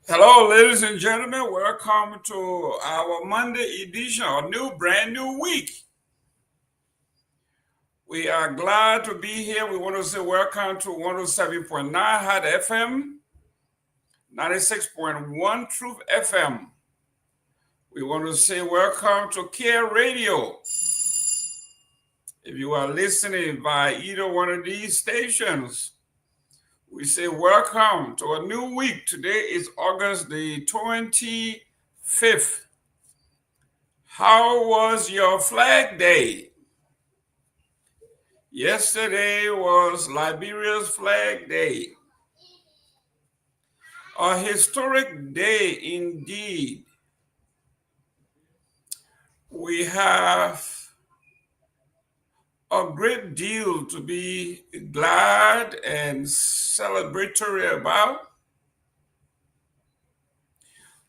Hello, ladies and gentlemen. Welcome to our Monday edition, a brand new week. We are glad to be here. We want to say welcome to 107.9 Hot FM, 96.1 Truth FM. We want to say welcome to Care Radio. If you are listening by either one of these stations, we say welcome to a new week. Today is August the 25th. How was your Flag Day? Yesterday was Liberia's Flag Day. A historic day indeed. We have a great deal to be glad and celebratory about.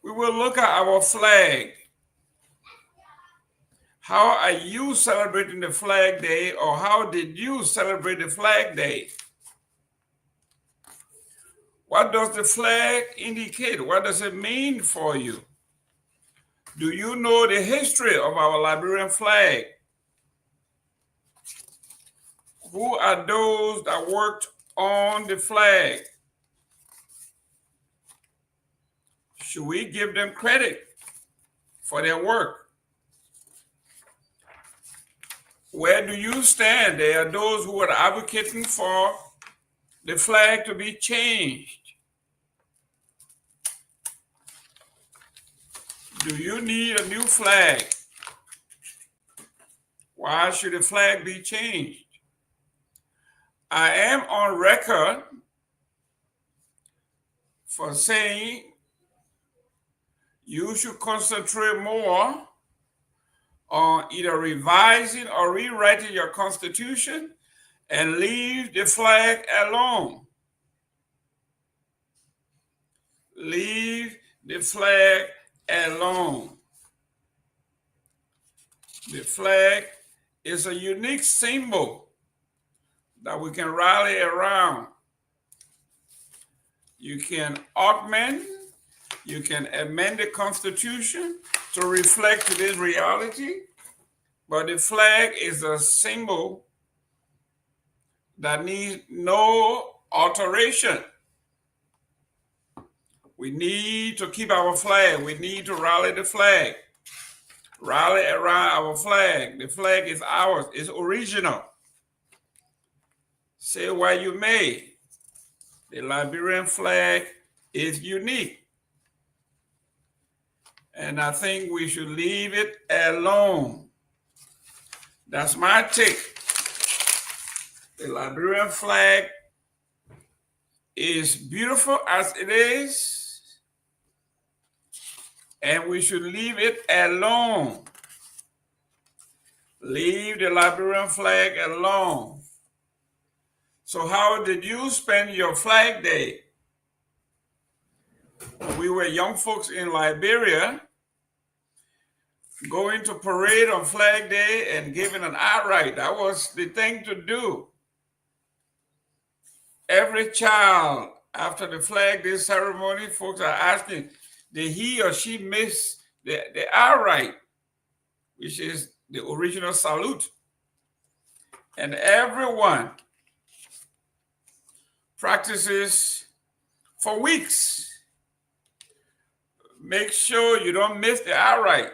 We will look at our flag. How are you celebrating the Flag Day, or how did you celebrate the Flag Day? What does the flag indicate? What does it mean for you? Do you know the history of our Liberian flag? Who are those that worked on the flag? Should we give them credit for their work? Where do you stand? There are those who are advocating for the flag to be changed. Do you need a new flag? Why should the flag be changed? I am on record for saying you should concentrate more on either revising or rewriting your constitution and leave the flag alone. Leave the flag alone. The flag is a unique symbol that we can rally around. You can augment, you can amend the Constitution to reflect today's reality, but the flag is a symbol that needs no alteration. We need to keep our flag. We need to rally the flag. Rally around our flag. The flag is ours. It's original. Say what you may. The Liberian flag is unique. And I think we should leave it alone. That's my take. The Liberian flag is beautiful as it is, and we should leave it alone. Leave the Liberian flag alone. So how did you spend your Flag Day? We were young folks in Liberia going to parade on Flag Day and giving an outright. That was the thing to do. Every child, after the Flag Day ceremony, folks are asking, did he or she miss the outright, which is the original salute? And everyone practices for weeks. Make sure you don't miss the outright.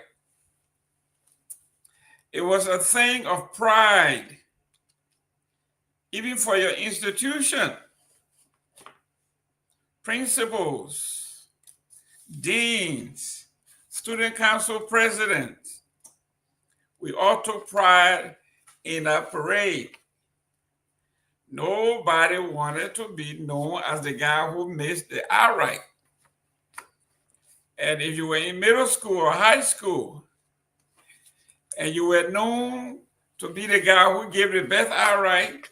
It was a thing of pride, even for your institution. Principals, deans, student council presidents, we all took pride in that parade. Nobody wanted to be known as the guy who missed the outright. And if you were in middle school or high school, and you were known to be the guy who gave the best outright,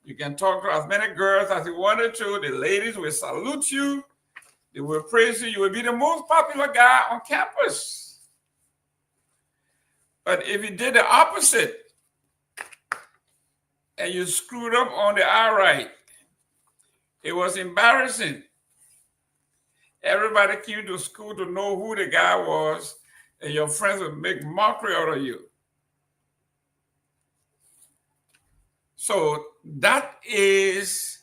you can talk to as many girls as you wanted to. The ladies will salute you. They will praise you. You will be the most popular guy on campus. But if you did the opposite and you screwed up on the outright, it was embarrassing. Everybody came to school to know who the guy was, and your friends would make mockery out of you. So that is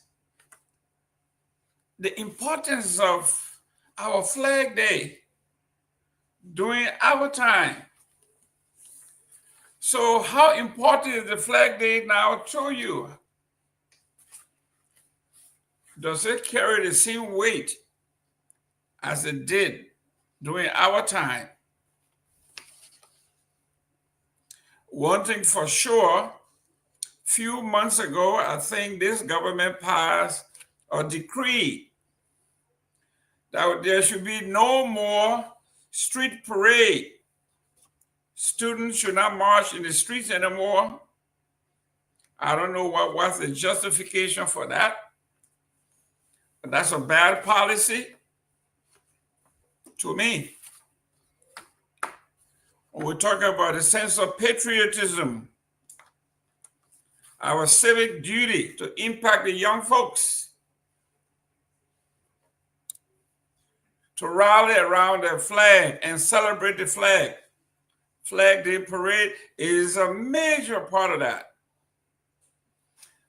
the importance of our Flag Day during our time. So how important is the Flag Day now to you? Does it carry the same weight as it did during our time? One thing for sure, few months ago, I think this government passed a decree that there should be no more street parade. Students should not march in the streets anymore. I don't know what was the justification for that, but that's a bad policy to me. When we're talking about a sense of patriotism, our civic duty to impact the young folks, to rally around the flag and celebrate the flag. Flag Day Parade is a major part of that.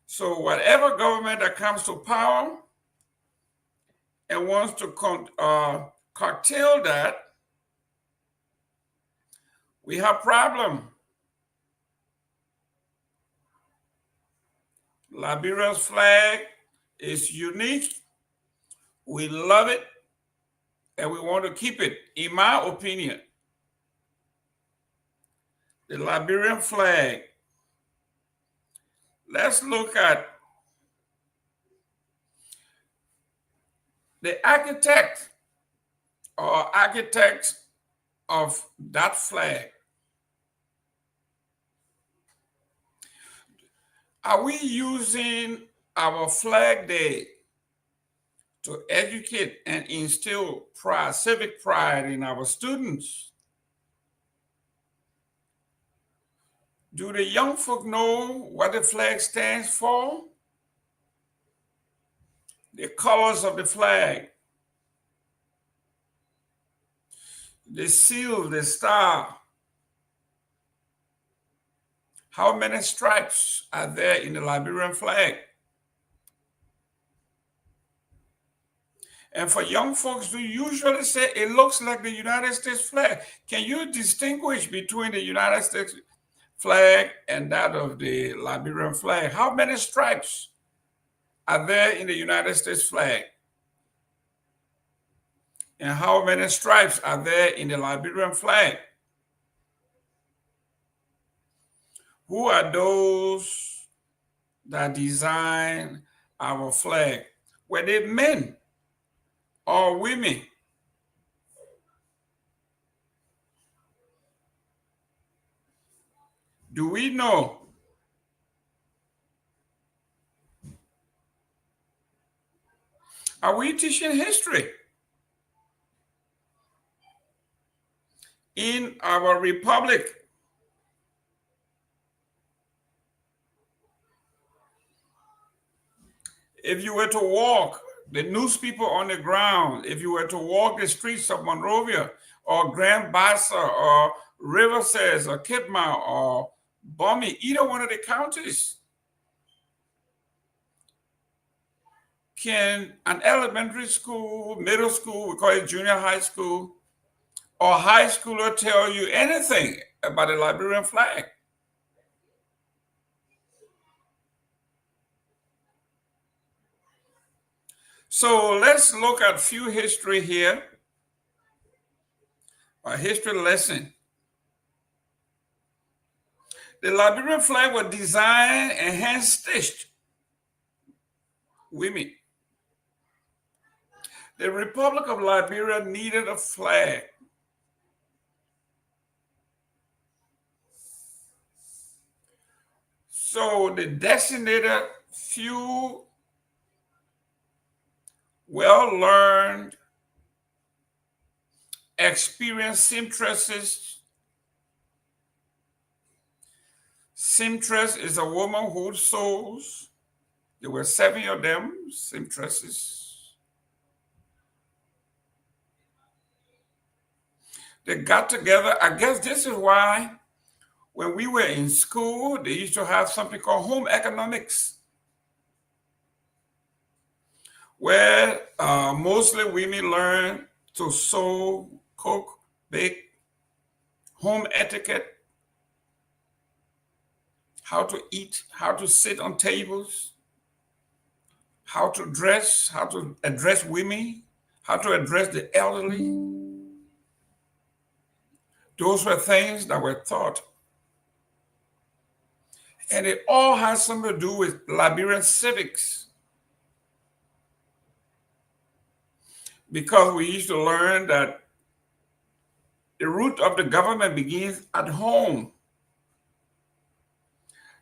So whatever government that comes to power and wants to curtail that, we have problem. Liberia's flag is unique. We love it, and we want to keep it, in my opinion. The Liberian flag. Let's look at the architect or architects of that flag. Are we using our Flag Day to educate and instill pride, civic pride in our students? Do the young folk know what the flag stands for? The colors of the flag, the seal, the star. How many stripes are there in the Liberian flag? And for young folks, do usually say it looks like the United States flag. Can you distinguish between the United States flag and that of the Liberian flag? How many stripes are there in the United States flag? And how many stripes are there in the Liberian flag? Who are those that design our flag? Were they men or women? Do we know? Are we teaching history? In our republic, if you were to walk the newspaper on the ground, if you were to walk the streets of Monrovia or Grand Bassa or Riverside or Kidma or Bomi, either one of the counties, can an elementary school, middle school, we call it junior high school, or high schooler tell you anything about the Liberian flag? So let's look at a few history here, a history lesson. The Liberian flag was designed and hand-stitched women. The Republic of Liberia needed a flag. So they designated few well-learned, experienced seamstresses. Seamstress is a woman who sews. There were 7 of them, seamstresses. They got together. I guess this is why when we were in school, they used to have something called home economics, where mostly women learn to sew, cook, bake, home etiquette, how to eat, how to sit on tables, how to dress, how to address women, how to address the elderly. Those were things that were taught. And it all has something to do with Liberian civics. Because we used to learn that the root of the government begins at home.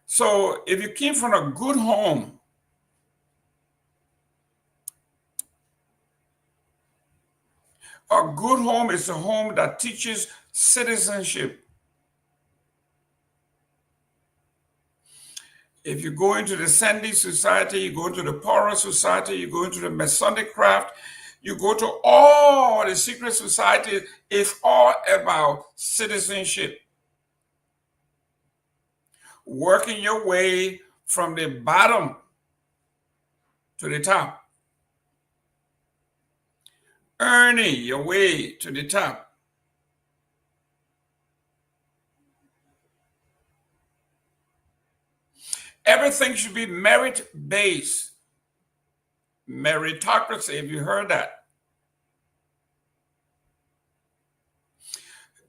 So if you came from a good home, a good home is a home that teaches citizenship. If you go into the Sandy society, you go into the Poorer society, you go into the Masonic craft, you go to all the secret societies, it's all about citizenship. Working your way from the bottom to the top. Earning your way to the top. Everything should be merit-based. Meritocracy, if you heard that.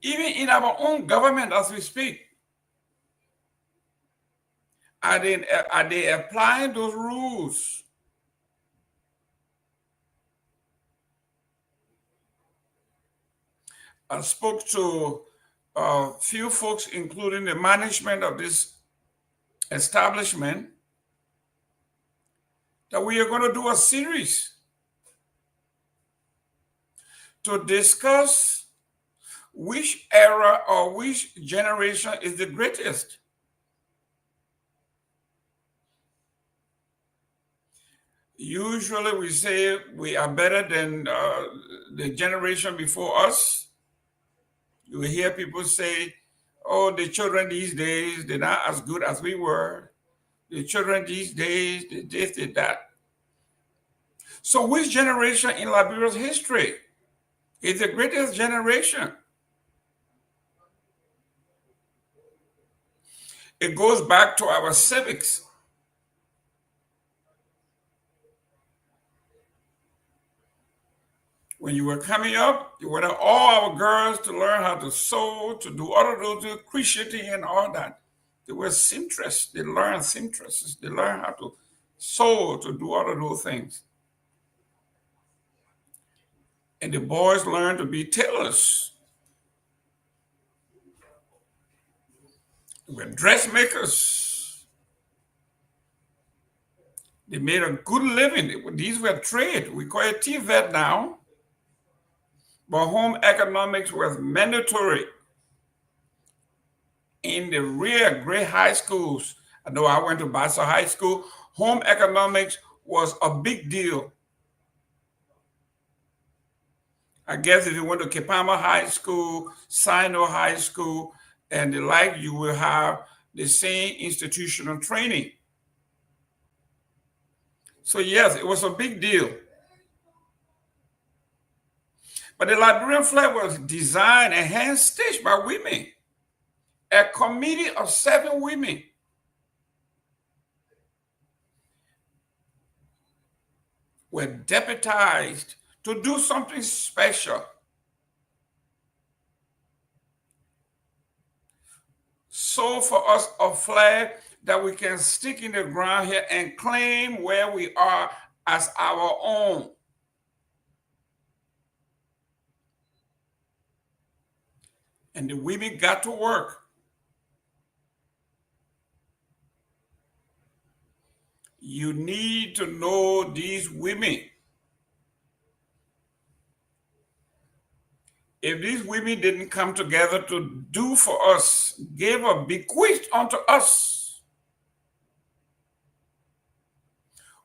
Even in our own government as we speak, are they applying those rules? I spoke to a few folks, including the management of this establishment, that we are going to do a series to discuss which era or which generation is the greatest. Usually we say we are better than the generation before us. You will hear people say, oh, the children these days, they're not as good as we were. The children these days, they this, did that. So which generation in Liberia's history is the greatest generation? It goes back to our civics. When you were coming up, you wanted all our girls to learn how to sew, to do all of those crocheting and all that. They were seamstresses. They learned seamstresses. They learned how to sew, to do all of those things. And the boys learned to be tailors. They were dressmakers. They made a good living. These were trade. We call it TVET now. But home economics was mandatory in the real great high schools. I know I went to Bassa High School. Home economics was a big deal. I guess if you went to Kepama High School, Sino High School, and the like, you will have the same institutional training. So yes, it was a big deal. But the Liberian flag was designed and hand-stitched by women. A committee of 7 women were deputized to do something special. So for us a flag that we can stick in the ground here and claim where we are as our own. And the women got to work. You need to know these women. If these women didn't come together to do for us, give a bequeath unto us,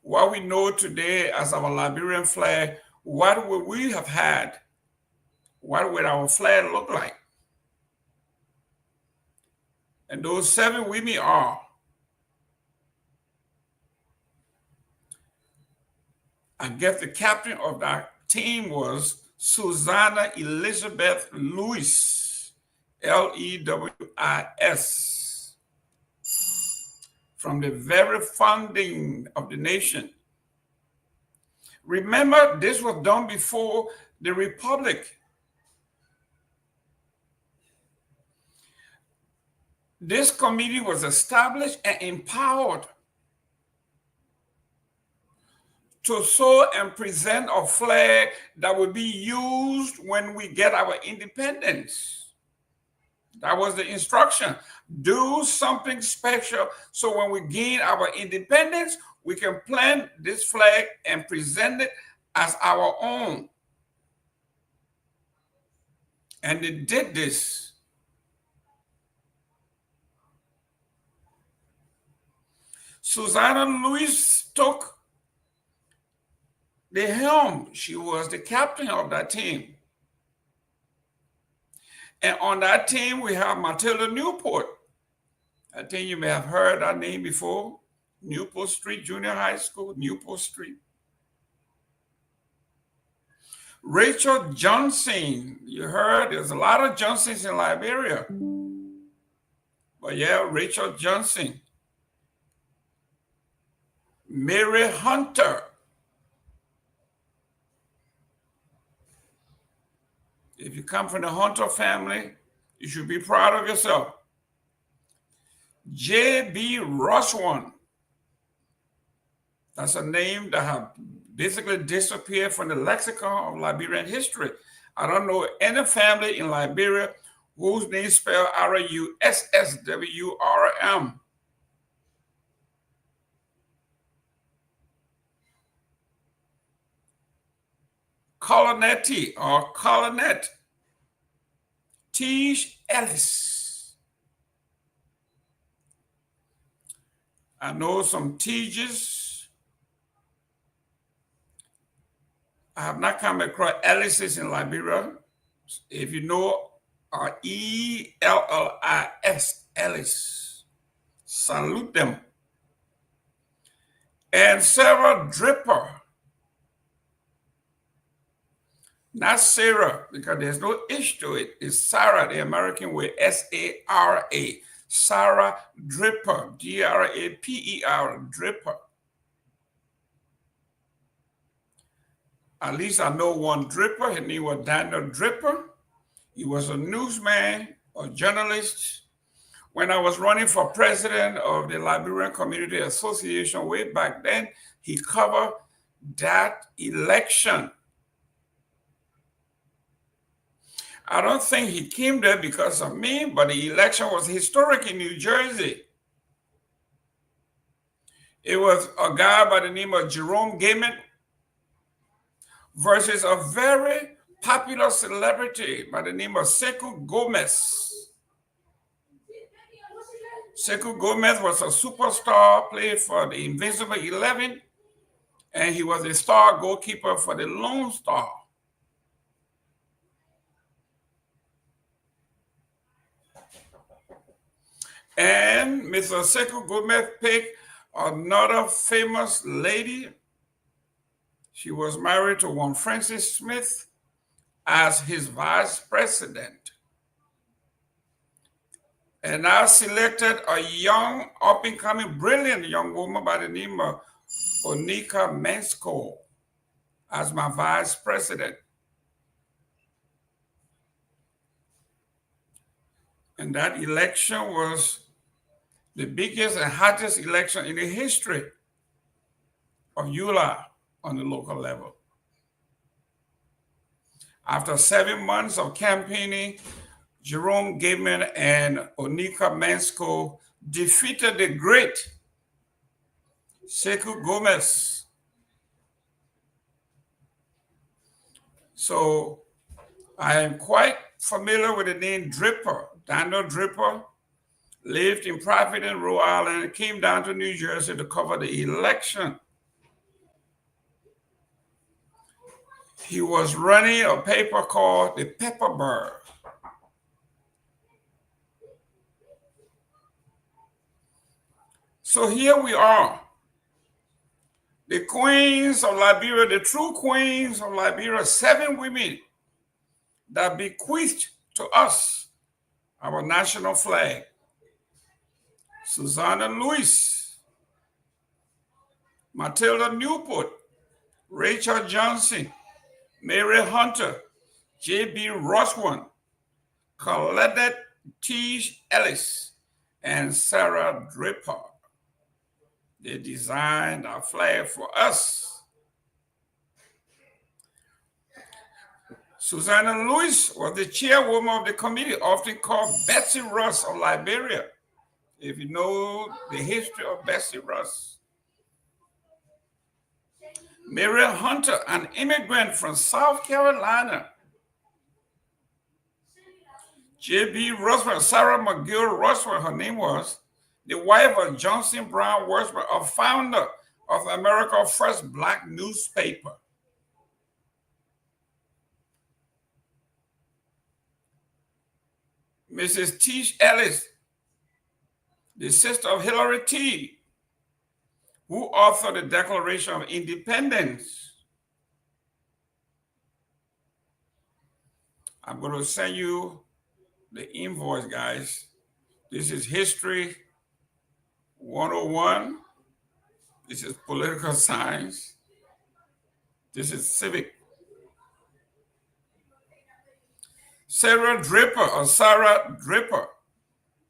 what we know today as our Liberian flag, what would we have had what would our flag look like? And those 7 women are, I guess the captain of that team was Susanna Elizabeth Lewis, Lewis, from the very founding of the nation. Remember, this was done before the Republic. This committee was established and empowered to sew and present a flag that would be used when we get our independence. That was the instruction. Do something special so when we gain our independence, we can plant this flag and present it as our own. And they did this. Susanna Lewis took the helm. She was the captain of that team. And on that team, we have Matilda Newport. I think you may have heard that name before. Newport Street Junior High School, Newport Street. Rachel Johnson, you heard there's a lot of Johnsons in Liberia. But yeah, Rachel Johnson. Mary Hunter. If you come from the Hunter family, you should be proud of yourself. J.B. Rushwan. That's a name that have basically disappeared from the lexicon of Liberian history. I don't know any family in Liberia whose name is spelled Russwrm. Colonetti or Colonet. Tish Ellis. I know some Tiges. I have not come across Ellises in Liberia. If you know Ellis, Ellis, salute them. And Sarah Dripper. Not Sarah, because there's no H to it. It's Sarah, the American way, S-A-R-A. Sarah Dripper, D-R-A-P-E-R, Dripper. At least I know one Dripper. His name was Daniel Dripper. He was a newsman, a journalist. When I was running for president of the Liberian Community Association way back then, he covered that election. I don't think he came there because of me, but the election was historic in New Jersey. It was a guy by the name of Jerome Gayman versus a very popular celebrity by the name of Sekou Gomez. Sekou Gomez was a superstar, played for the Invincible 11, and he was a star goalkeeper for the Lone Star. And Mr. Sekou Gomez picked another famous lady. She was married to one Francis Smith as his vice president. And I selected a young, up-and-coming, brilliant young woman by the name of Onika Mensko as my vice president. And that election was the biggest and hottest election in the history of EULA on the local level. After 7 months of campaigning, Jerome Gayman and Onika Mensko defeated the great Sekou Gomez. So I am quite familiar with the name Dripper. Daniel Dripper lived in Providence, Rhode Island, and came down to New Jersey to cover the election. He was running a paper called the Pepper Bird. So here we are, the queens of Liberia, the true queens of Liberia, 7 women that bequeathed to us our national flag. Susanna Lewis, Matilda Newport, Rachel Johnson, Mary Hunter, J.B. Roswan, Colette T. Ellis, and Sarah Draper. They designed our flag for us. Susanna Lewis was the chairwoman of the committee, often called Betsy Ross of Liberia. If you know the history of Betsy Ross. Mary Hunter, an immigrant from South Carolina. J.B. Roswell, Sarah McGill Roswell, her name was, the wife of Johnson Brown Roswell, a founder of America's first Black newspaper. Mrs. T. Ellis, the sister of Hillary T., who authored the Declaration of Independence. I'm going to send you the invoice, guys. This is History 101. This is Political Science. This is Civic. Sarah Draper,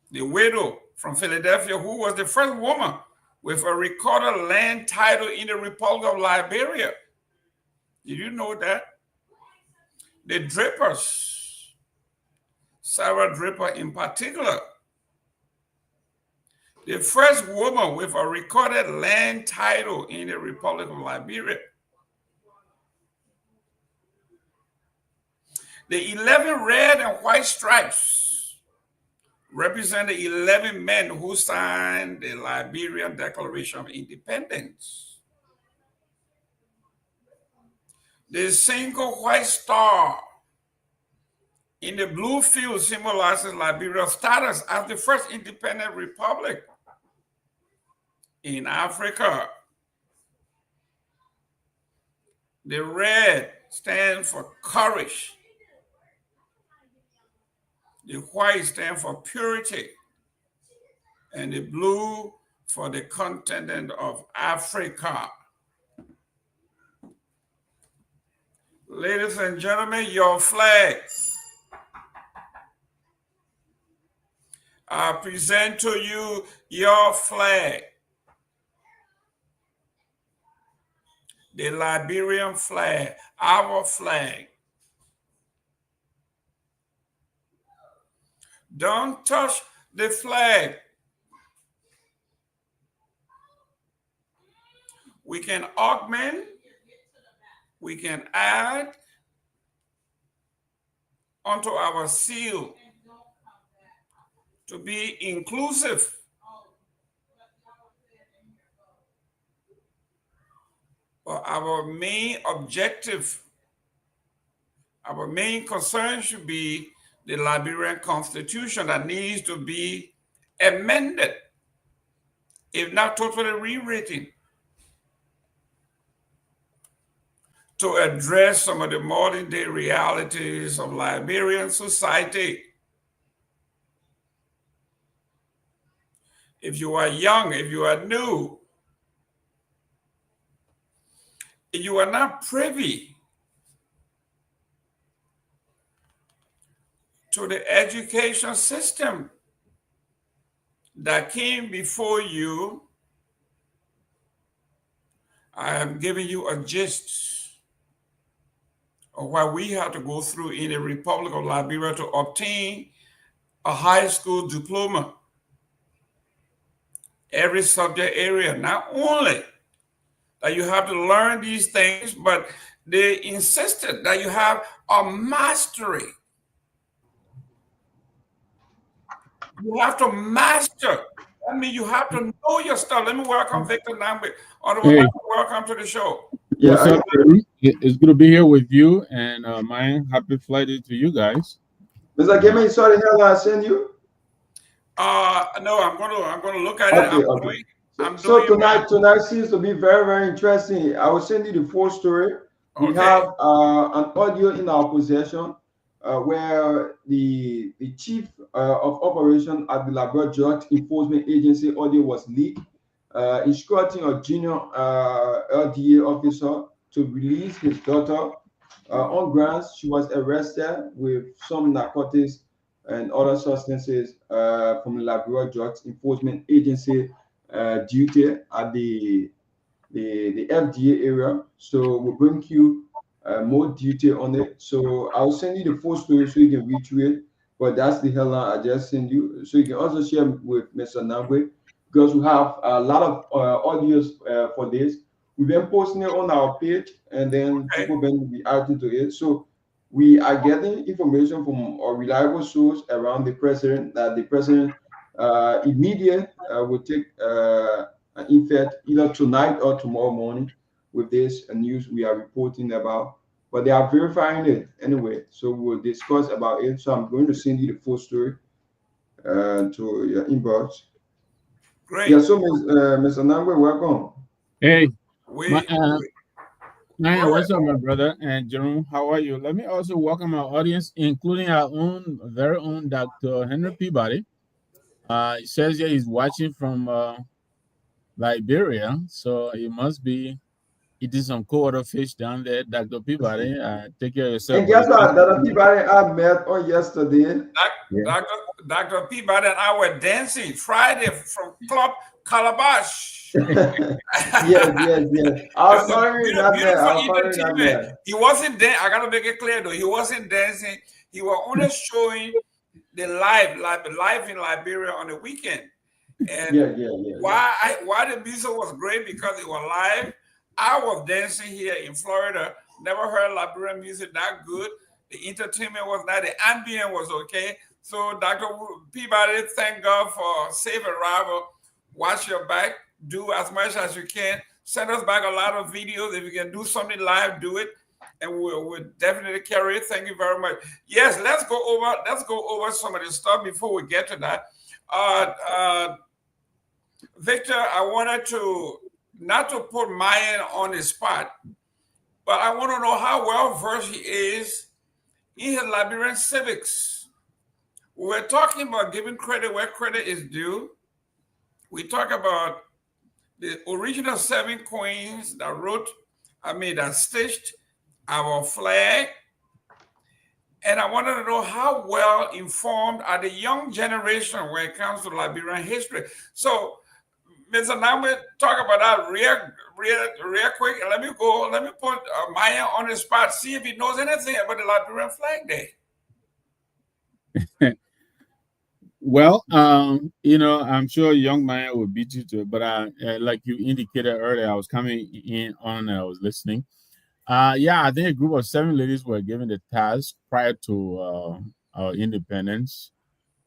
the widow from Philadelphia, who was the first woman with a recorded land title in the Republic of Liberia. Did you know that? The Drapers, Sarah Draper in particular, the first woman with a recorded land title in the Republic of Liberia. The 11 red and white stripes represent the 11 men who signed the Liberian Declaration of Independence. The single white star in the blue field symbolizes Liberia's status as the first independent republic in Africa. The red stands for courage. The white stands for purity, and the blue for the continent of Africa. Ladies and gentlemen, your flag. I present to you your flag, the Liberian flag, our flag. Don't touch the flag. We can augment, we can add onto our seal to be inclusive. But our main objective, our main concern should be the Liberian Constitution that needs to be amended, if not totally rewritten, to address some of the modern day realities of Liberian society. If you are young, if you are new, if you are not privy to the education system that came before you, I am giving you a gist of what we have to go through in the Republic of Liberia to obtain a high school diploma. Every subject area, not only that you have to learn these things, but they insisted that you have a mastery. You have to master. That means you have to know your stuff. Let me welcome Victor Nagbe. Welcome to the show. Yeah, What's up, Jerry? It's good to be here with you, and Myean, happy flight to you guys. Mr. Gayman, you saw the headline I sent you? No, I'm gonna look at it. Okay, okay. I'm So doing tonight seems to be very, very interesting. I will send you the full story. We okay. have an audio in our possession where the chief of operation at the Liberia Drug Enforcement Agency audio was leaked, instructing a junior LDA officer to release his daughter on grounds she was arrested with some narcotics and other substances from the Liberia Drugs Enforcement Agency duty at the FDA area. So we'll bring you more detail on it. So I'll send you the full story so you can read through it. But that's the headline I just sent you. So you can also share with Mr. Nagbe because we have a lot of audios for this. We've been posting it on our page, and then Okay. people been reacting to it. So we are getting information from a reliable source around the president that the president immediate will take an effect either tonight or tomorrow morning with this news we are reporting about. But they are verifying it anyway, so we'll discuss about it. So I'm going to send you the full story to your inbox. Great. Yeah, so Mr. Nangwe, welcome. Hey, my We, Myean, go ahead. what's up, my brother? And Jerome, how are you? Let me also welcome our audience, including our own very own Dr. Henry Peabody. He says here he's watching from Liberia, so he must be eating some cold water fish down there, Dr. Peabody. Take care of yourself, And but guess it's good what? to The see you. people I met on yesterday. Yeah. Dr. Peabody and I were dancing Friday from Club Calabash. Yes. I It was was a following that man. beautiful I was following that entertainment. man. He wasn't there. I gotta make it clear though. He wasn't dancing. He was only showing the live in Liberia on the weekend. And Yeah. why the music was great because it was live. I was dancing here in Florida. Never heard Liberian music that good. The entertainment was nice. The ambient was okay. So Dr. Peabody, thank God for safe arrival. Watch your back. Do as much as you can. Send us back a lot of videos. If you can do something live, do it. And we'll definitely carry it. Thank you very much. Yes, let's go over some of the stuff before we get to that. Victor, I wanted to not to put Myean on the spot, but I want to know how well versed he is in his Liberian civics. We're talking about giving credit where credit is due. We talk about the original 7 queens that stitched our flag. And I wanted to know how well informed are the young generation when it comes to Liberian history. So, Mr. Nagbe, talk about that real quick. And let me put Myean on the spot, see if he knows anything about the Liberian Flag Day. Well, I'm sure young man will beat you to it, but like you indicated earlier, I was coming in on, I was listening. Yeah, I think a group of 7 ladies were given the task prior to our independence,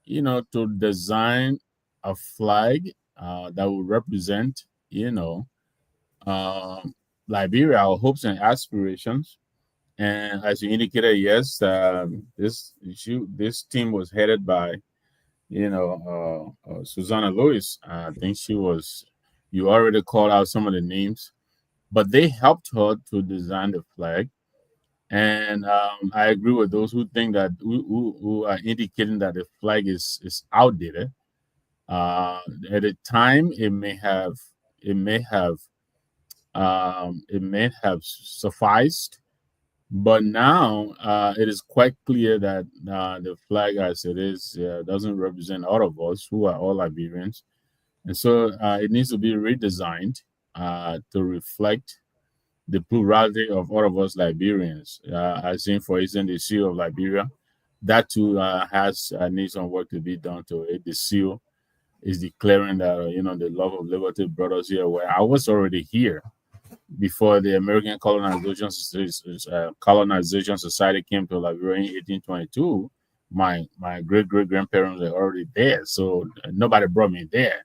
to design a flag that would represent, uh, Liberia, our hopes and aspirations. And as you indicated, yes, this team was headed by Susanna Lewis. I think she was. You already called out some of the names, but they helped her to design the flag. And I agree with those who think that who are indicating that the flag is outdated. At the time, it may have sufficed, but now it is quite clear that the flag, as it is, doesn't represent all of us who are all Liberians, and so it needs to be redesigned to reflect the plurality of all of us Liberians. I think, for instance, the seal of Liberia, that too has needs some work to be done to it. The seal is declaring that the love of liberty brought us here, where I was already here before the American colonization society came to Liberia in 1822. My great grandparents were already there, so nobody brought me there.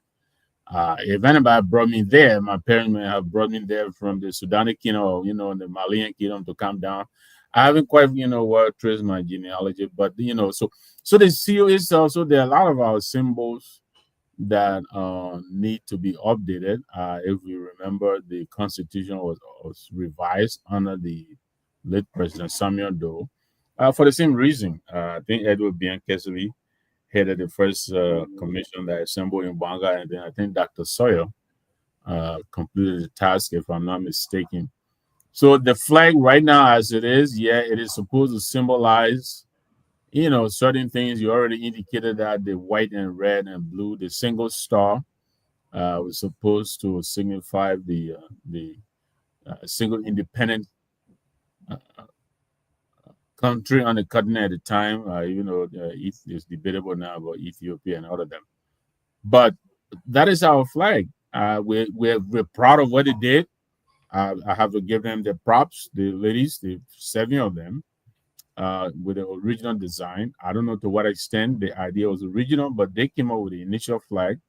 If anybody brought me there, my parents may have brought me there from the Sudanic kingdom or, the Malian kingdom to come down. I haven't quite, well traced my genealogy, but, so the seal is also, there are a lot of our symbols that need to be updated. If we remember, the Constitution was revised under the late President Samuel Doe for the same reason. I think Edward Bien Kessevi headed the first commission that assembled in Banga, and then I think Dr. Sawyer completed the task, if I'm not mistaken. So the flag right now, as it is, it is supposed to symbolize, certain things. You already indicated that the white and red and blue, the single star, was supposed to signify the single independent country on the continent at the time. It's debatable now about Ethiopia and all of them. But that is our flag. We're proud of what it did. I have to give them the props, the ladies, the 7 of them, with the original design. I don't know to what extent the idea was original, but they came up with the initial flag,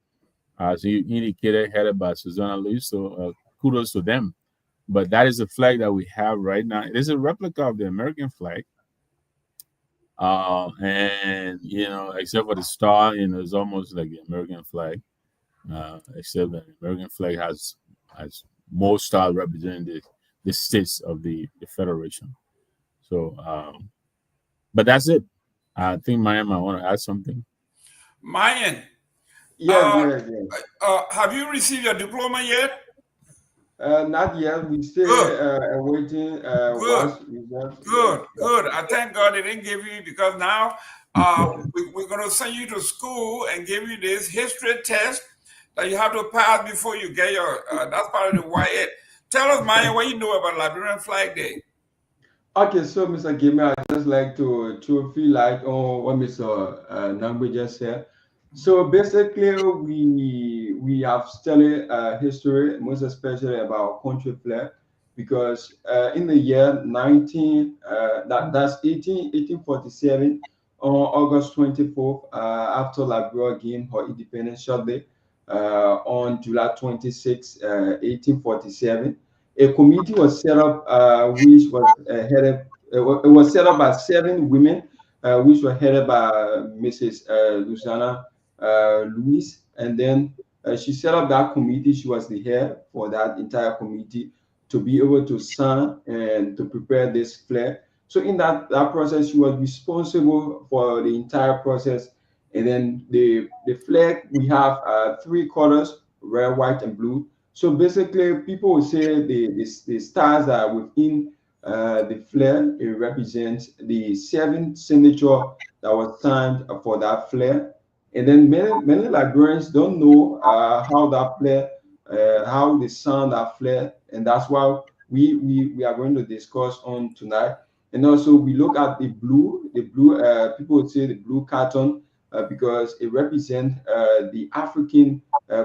as you indicated, headed by Susanna Lee. So kudos to them. But that is the flag that we have right now. It is a replica of the American flag. And except for the star, it's almost like the American flag, except that the American flag has more stars representing the states of the Federation. So, but that's it. I think Myean might want to add something. Myean, Yes. have you received your diploma yet? Not yet. We still awaiting Good. I thank God they didn't give you, because now we're going to send you to school and give you this history test that you have to pass before you get your. That's part of the YA. Tell us, Myean, what you know about Liberian Flag Day. Okay, so Mr. Gayman, I'd just like to feel light on what Mr. Nagbe just said. So basically, we have studied history, most especially about country flag, because in the year 1847, on August 24th, after Liberia gained her independence shortly, on July 26, 1847, a committee was set up, which was headed. It was set up by 7 women, which were headed by Mrs. Luciana Louis, and then she set up that committee. She was the head for that entire committee to be able to sign and to prepare this flag. So in that process, she was responsible for the entire process. And then the flag, we have 3 colors: red, white, and blue. So basically, people will say the stars that are within the flag, it represents the 7 signature that was signed for that flag. And then many Liberians don't know how that flag, how they sound that flag, and that's why we are going to discuss on tonight. And also we look at the blue. People would say the blue carton because it represents the African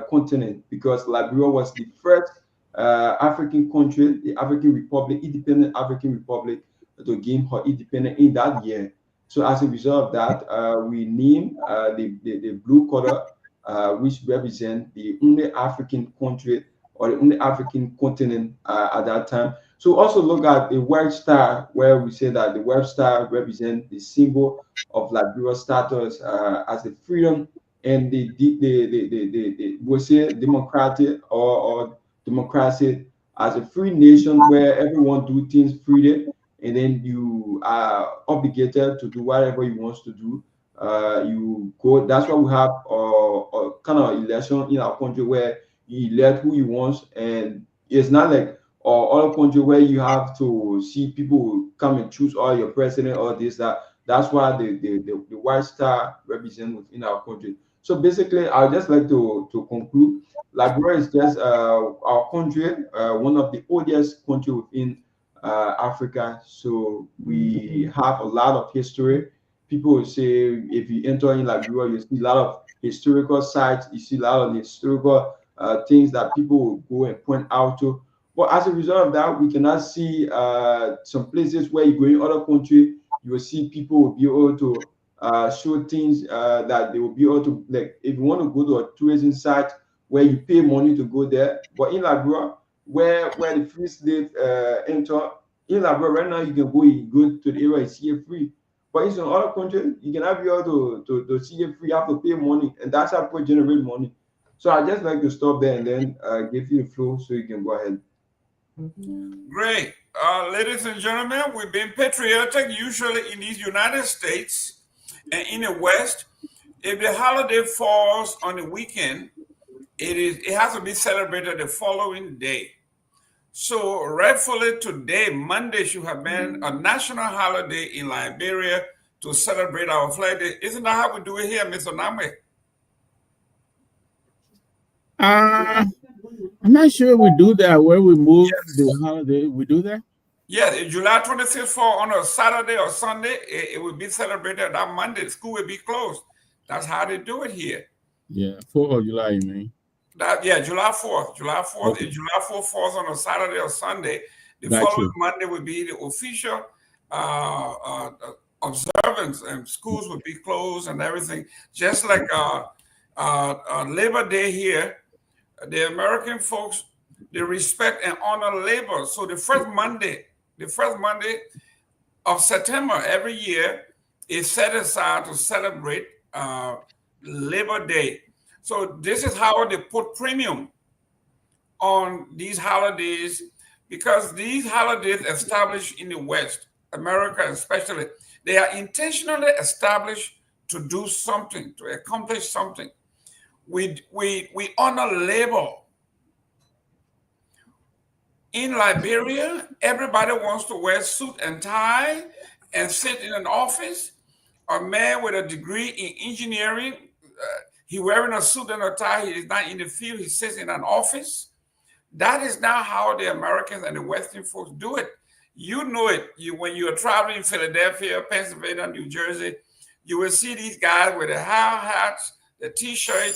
continent, because Liberia was the first African country, the African Republic, independent African Republic, to gain her independence in that year. So as a result of that, we name the blue color, which represent the only African country or the only African continent at that time. So also look at the white star, where we say that the white star represents the symbol of Liberia's status as the freedom and the we say democratic or democracy as a free nation where everyone do things freely, and then you are obligated to do whatever you want to do. You go. That's why we have a kind of election in our country where you elect who you want, and it's not like other country where you have to see people come and choose all your president or this that. That's why the white star represent within our country. So basically, I'd just like to conclude. Liberia is just our country, one of the oldest country within Africa. So we have a lot of history. People will say if you enter in Liberia, you see a lot of historical sites. You see a lot of historical things that people will go and point out to. But as a result of that, we cannot see some places where you go in other country. You will see people will be able to show things that they will be able to, like if you want to go to a tourism site where you pay money to go there. But in Liberia, where the free slave enter, in Liberia right now you can go to the area and see it free. But in some other countries, you can have you to see it free, you have to pay money, and that's how people generate money. So I just like to stop there and then give you the flow so you can go ahead. Great. Ladies and gentlemen, we've been patriotic usually in these United States and in the West. If the holiday falls on the weekend, it has to be celebrated the following day. So rightfully today, Monday, should have been a national holiday in Liberia to celebrate our Flag Day. Isn't that how we do it here, Mr. Nagbe? I'm not sure we do that where we move the holiday. We do that? Yeah, if July 26th fall on a Saturday or Sunday, it will be celebrated that Monday. School will be closed. That's how they do it here. Yeah, 4th of July, you mean? July 4th. July 4th. Okay. If July 4th falls on a Saturday or Sunday, the following Monday would be the official observance, and schools would be closed and everything. Just like Labor Day here, the American folks, they respect and honor labor. So the first Monday of September every year is set aside to celebrate Labor Day. So this is how they put premium on these holidays, because these holidays established in the West, America especially, they are intentionally established to do something, to accomplish something. We honor labor. In Liberia, everybody wants to wear suit and tie and sit in an office. A man with a degree in engineering, he wearing a suit and a tie, he is not in the field, he sits in an office. That is not how the Americans and the Western folks do it. You know it. When you are traveling in Philadelphia, Pennsylvania, New Jersey, you will see these guys with the high hats, the t-shirt,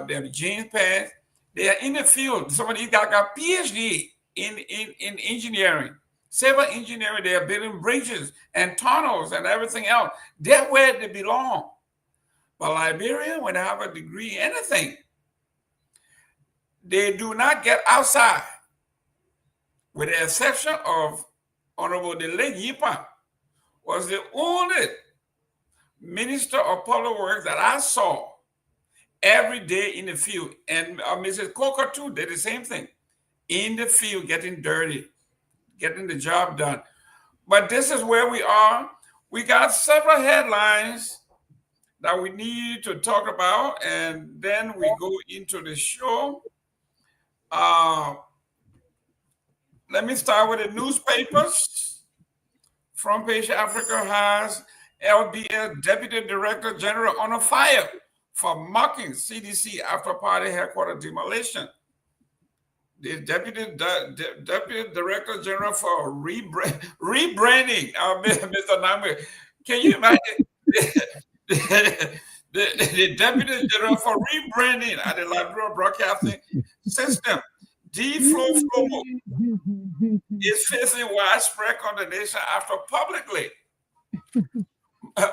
their jeans pants. They are in the field. Some of these guys got PhD in engineering, civil engineering. They are building bridges and tunnels and everything else. They're where they belong. But Liberia, when they have a degree in anything, they do not get outside, with the exception of Honorable Delege Yipa, was the only minister of public works that I saw every day in the field. And Mrs. Coker too did the same thing, in the field, getting dirty, getting the job done. But this is where we are. We got several headlines that we need to talk about, and then we go into the show. Let me start with the newspapers. Front Page Africa has LBS Deputy Director General on fire for mocking CDC after party headquarters demolition. The Deputy Director General for rebranding, Mr. Nagbe. Can you imagine the Deputy General for rebranding at the Liberia Broadcasting System, Flomo, is facing widespread condemnation after publicly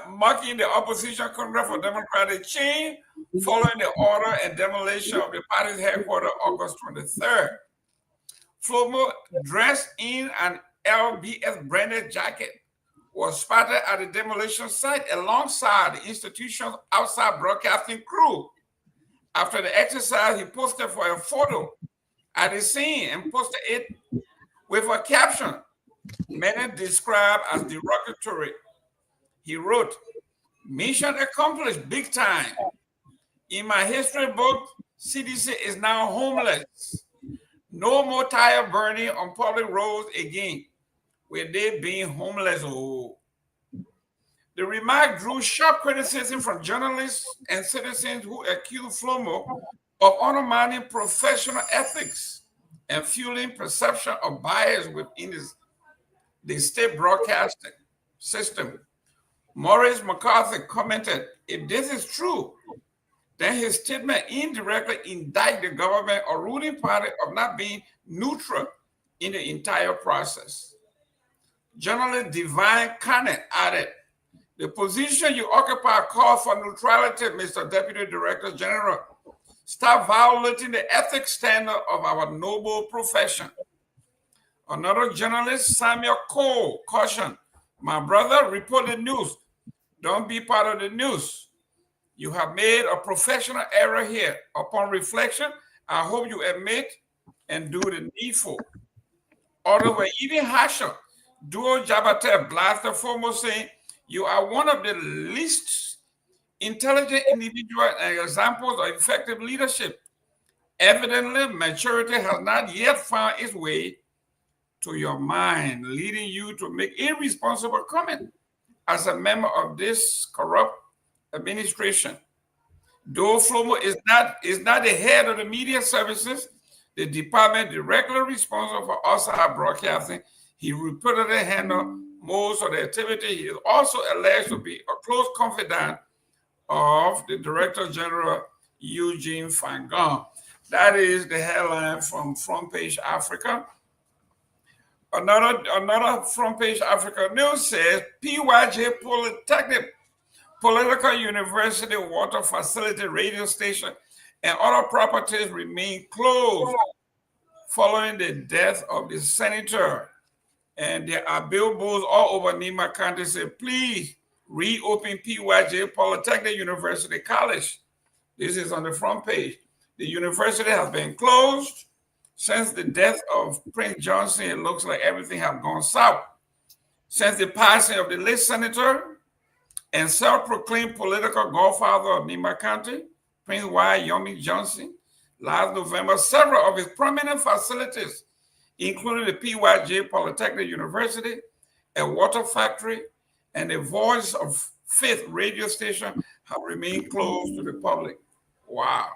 mocking the opposition Congress for Democratic Change following the order and demolition of the party's headquarters August 23rd. Flomo, dressed in an LBS branded jacket, was spotted at the demolition site alongside the institution's outside broadcasting crew. After the exercise, he posted for a photo at the scene and posted it with a caption many described as derogatory. He wrote, "Mission accomplished big time. In my history book, CDC is now homeless. No more tire burning on public roads again, with they being homeless." Oh. The remark drew sharp criticism from journalists and citizens who accused Flomo of undermining professional ethics and fueling perception of bias within the state broadcasting system. Maurice McCarthy commented, "If this is true, then his statement indirectly indicts the government or ruling party of not being neutral in the entire process." Journalist Divine Kenneth added, "The position you occupy calls for neutrality, Mr. Deputy Director General. Stop violating the ethics standard of our noble profession. Another journalist, Samuel Cole, cautioned, my brother, report the news. Don't be part of the news. You have made a professional error here. Upon reflection, I hope you admit and do the needful. Others were even harsher. Duo Jabate blasted foremost, saying, you are one of the least intelligent individuals and examples of effective leadership. Evidently, maturity has not yet found its way to your mind, leading you to make irresponsible comment as a member of this corrupt administration. Though Flomo is not the head of the media services, the department directly responsible for outside broadcasting, he reportedly handled most of the activity. He is also alleged to be a close confidant of the Director General Eugene Fangon. That is the headline from Front Page Africa. Another Front Page Africa news says PYJ Polytechnic, Political University Water Facility Radio Station, and other properties remain closed following the death of the senator. And there are billboards all over Nima County saying, please reopen PYJ Polytechnic University College. This is on the front page. The university has been closed since the death of Prince Johnson. It looks like everything has gone south. Since the passing of the late senator and self-proclaimed political godfather of Nima County, Prince Y. Yomi Johnson, last November, several of his prominent facilities, including the PYJ Polytechnic University, a water factory, and the Voice of Faith radio station have remained closed to the public. Wow.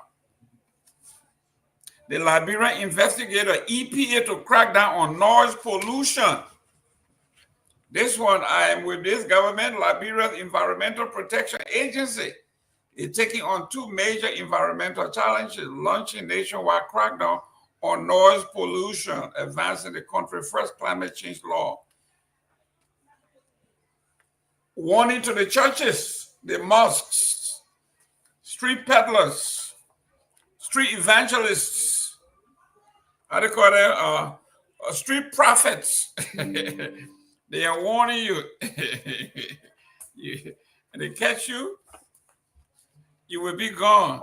The Liberian investigator EPA to crack down on noise pollution. This one, I am with this government, Liberia's Environmental Protection Agency is taking on two major environmental challenges, launching nationwide crackdown on noise pollution, advancing the country's first climate change law. Warning to the churches, the mosques, street peddlers, street evangelists, how do you call them? Street prophets. They are warning you. And they catch you, you will be gone.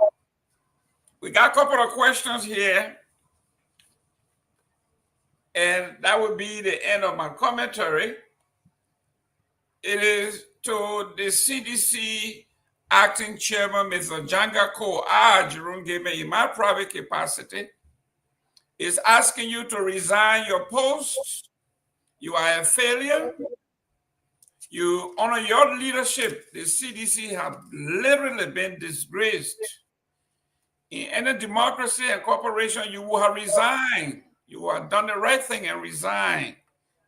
We got a couple of questions here. And that would be the end of my commentary. It is to the CDC acting chairman, Mr. Jangako Jerome Gayman, in my private capacity, is asking you to resign your post. You are a failure. You honor your leadership. The CDC has literally been disgraced. In any democracy and corporation, you will have resigned. You have done the right thing and resigned.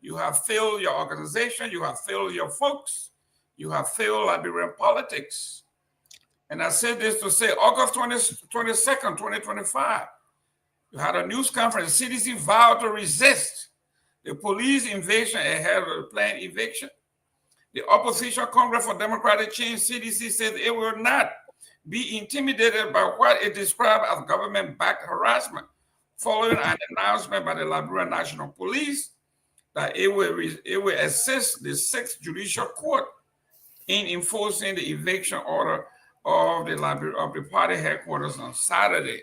You have failed your organization. You have failed your folks. You have failed Liberian politics. And I say this to say, August 22nd, 2025, you had a news conference. CDC vowed to resist the police invasion ahead of the planned eviction. The opposition Congress for Democratic Change, CDC, said it will not be intimidated by what it described as government-backed harassment, following an announcement by the Liberian National Police that it will assist the 6th Judicial Court in enforcing the eviction order of the party headquarters on Saturday.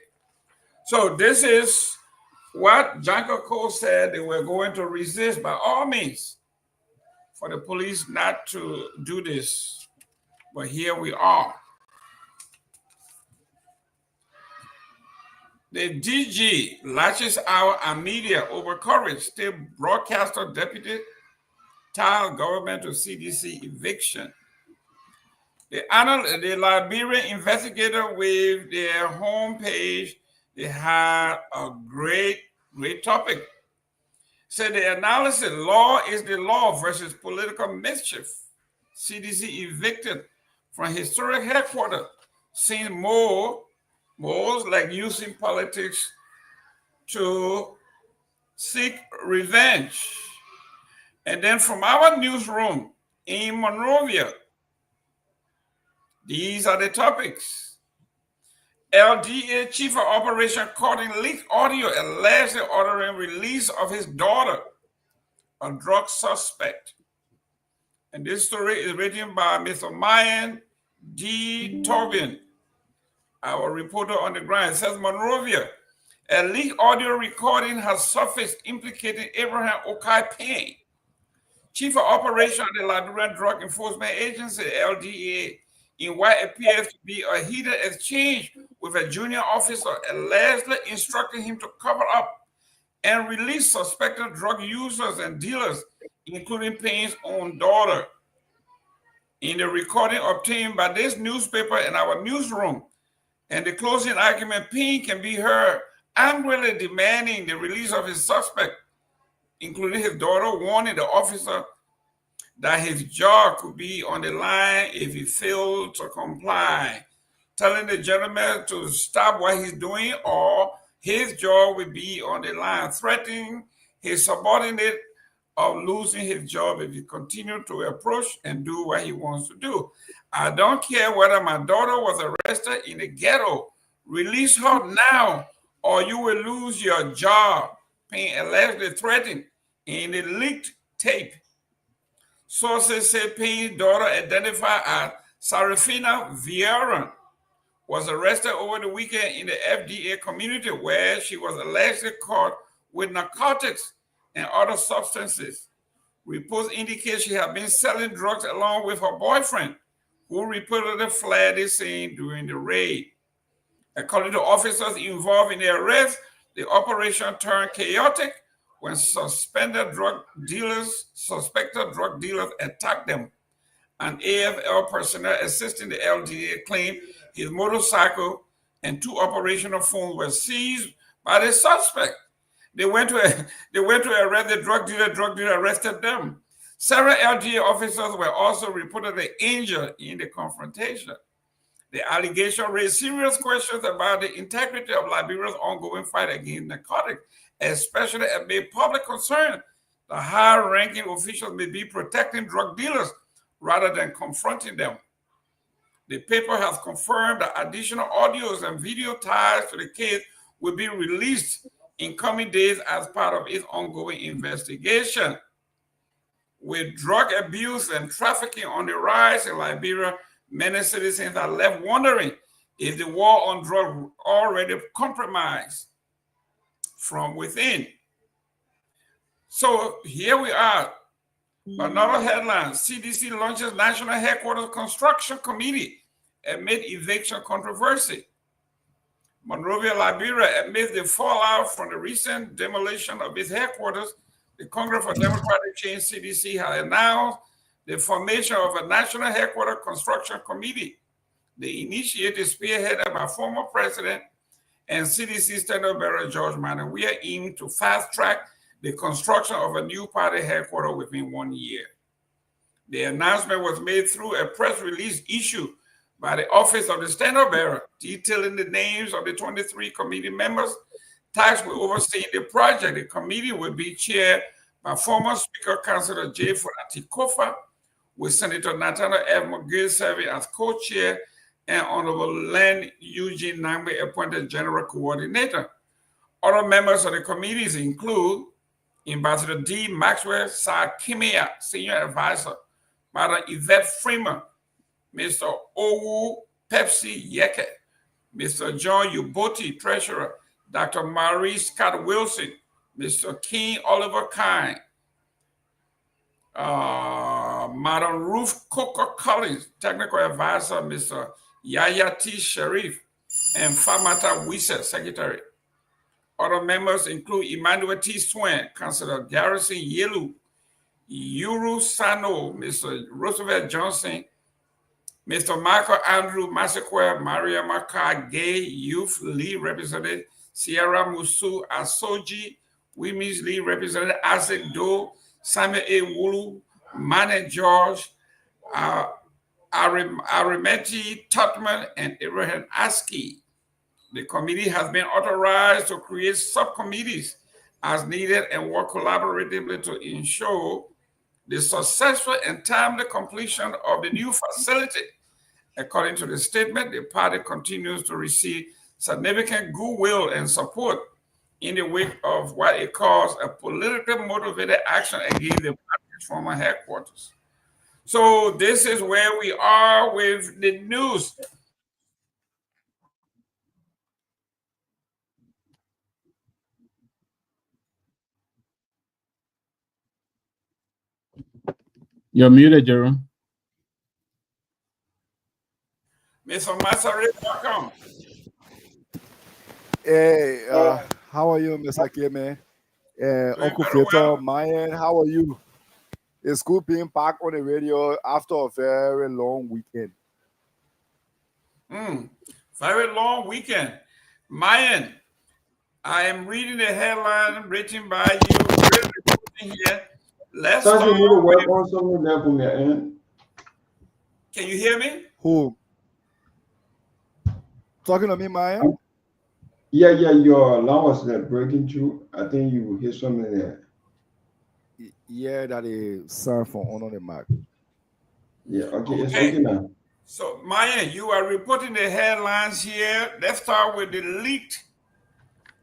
So this is what Janko Cole said. They were going to resist by all means for the police not to do this. But here we are. The DG lashes out on media over coverage. State broadcaster deputy tell government to CDC eviction. The Liberian investigator with their homepage, they had a great topic. Said the analysis, law is the law versus political mischief. CDC evicted from historic headquarters, seeing more like using politics to seek revenge. And then from our newsroom in Monrovia, these are the topics. LDA Chief of Operation caught in leaked audio allegedly ordering release of his daughter, a drug suspect. And this story is written by Mr. Myean D. Torgbean, our reporter on the ground. It says Monrovia, a leaked audio recording has surfaced implicating Abraham Okai Payne, Chief of Operation of the Liberian Drug Enforcement Agency, LDA, in what appears to be a heated exchange with a junior officer allegedly instructing him to cover up and release suspected drug users and dealers, including Payne's own daughter. In the recording obtained by this newspaper in our newsroom, and the closing argument, Payne can be heard angrily demanding the release of his suspect, including his daughter, warning the officer that his jaw could be on the line if he failed to comply, telling the gentleman to stop what he's doing or his jaw would be on the line, threatening his subordinate of losing his job if he continued to approach and do what he wants to do. I don't care whether my daughter was arrested in the ghetto. Release her now or you will lose your job, Payne allegedly threatened in the leaked tape. Sources say Payne's daughter, identified as Sarafina Vieira, was arrested over the weekend in the FDA community where she was allegedly caught with narcotics and other substances. Reports indicate she had been selling drugs along with her boyfriend, who reportedly fled the scene during the raid. According to officers involved in the arrest, the operation turned chaotic when suspected drug dealers attacked them. An AFL personnel assisting the LDA claimed his motorcycle and 2 operational phones were seized by the suspect. They went to arrest the drug dealer arrested them. Several LDA officers were also reportedly injured in the confrontation. The allegation raised serious questions about the integrity of Liberia's ongoing fight against narcotics, especially amid public concern that high-ranking officials may be protecting drug dealers rather than confronting them. The paper has confirmed that additional audios and video ties to the case will be released in coming days as part of its ongoing investigation. With drug abuse and trafficking on the rise in Liberia, many citizens are left wondering if the war on drugs already compromised from within. So here we are. Another headline, CDC launches National Headquarters Construction Committee amid eviction controversy. Monrovia, Liberia, amid the fallout from the recent demolition of its headquarters, the Congress for Democratic Change, CDC, has announced the formation of a National Headquarters Construction Committee. The initiative is spearheaded by former President and CDC Standard Bearer George Myean, aiming to fast-track the construction of a new party headquarters within 1 year. The announcement was made through a press release issued by the Office of the Standard Bearer, detailing the names of the 23 committee members tasked with overseeing the project. The committee will be chaired by former Speaker Councilor J. Fonati Kofa, with Senator Nathaniel F. McGill serving as co-chair and Honorable Len Eugene Nagbe appointed General Coordinator. Other members of the committees include Ambassador D. Maxwell Sakimia, Senior Advisor, Madam Yvette Freeman, Mr. Owu Pepsi Yeke, Mr. John Uboti, Treasurer, Dr. Marie Scott Wilson, Mr. King Oliver Kine, Madam Ruth Coker Collins, Technical Advisor, Mr. Yaya T. Sharif, and Famata Wisa, Secretary. Other members include Emmanuel T. Swain, Councilor Garrison Yelu, Yuru Sano, Mr. Roosevelt Johnson, Mr. Michael Andrew Massaquoi, Maria Maka Gay, Youth League Representative Sierra Musu Asoji, Women's League Representative Isaac Doe, Samuel A. Wulu, Mane George, Arimeti Tutman, and Abraham Aski. The committee has been authorized to create subcommittees as needed and work collaboratively to ensure the successful and timely completion of the new facility. According to the statement, the party continues to receive significant goodwill and support in the wake of what it calls a politically motivated action against the party's former headquarters. So this is where we are with the news. You're muted, Jerome. Mr. Masari, welcome. Hey, how are you, Mr. Gayman? Uncle Victor, Myean, how are you? It's good being back on the radio after a very long weekend. Very long weekend. Myean, I am reading the headline written by you. Here. Let's start with... Can you hear me? Who? Talking to me, Myean? Yeah, your line was breaking through. I think you will hear something there. Yeah, that is sound from on the mic. Yeah, okay, it's okay now. So, Myean, you are reporting the headlines here. Let's start with the leaked.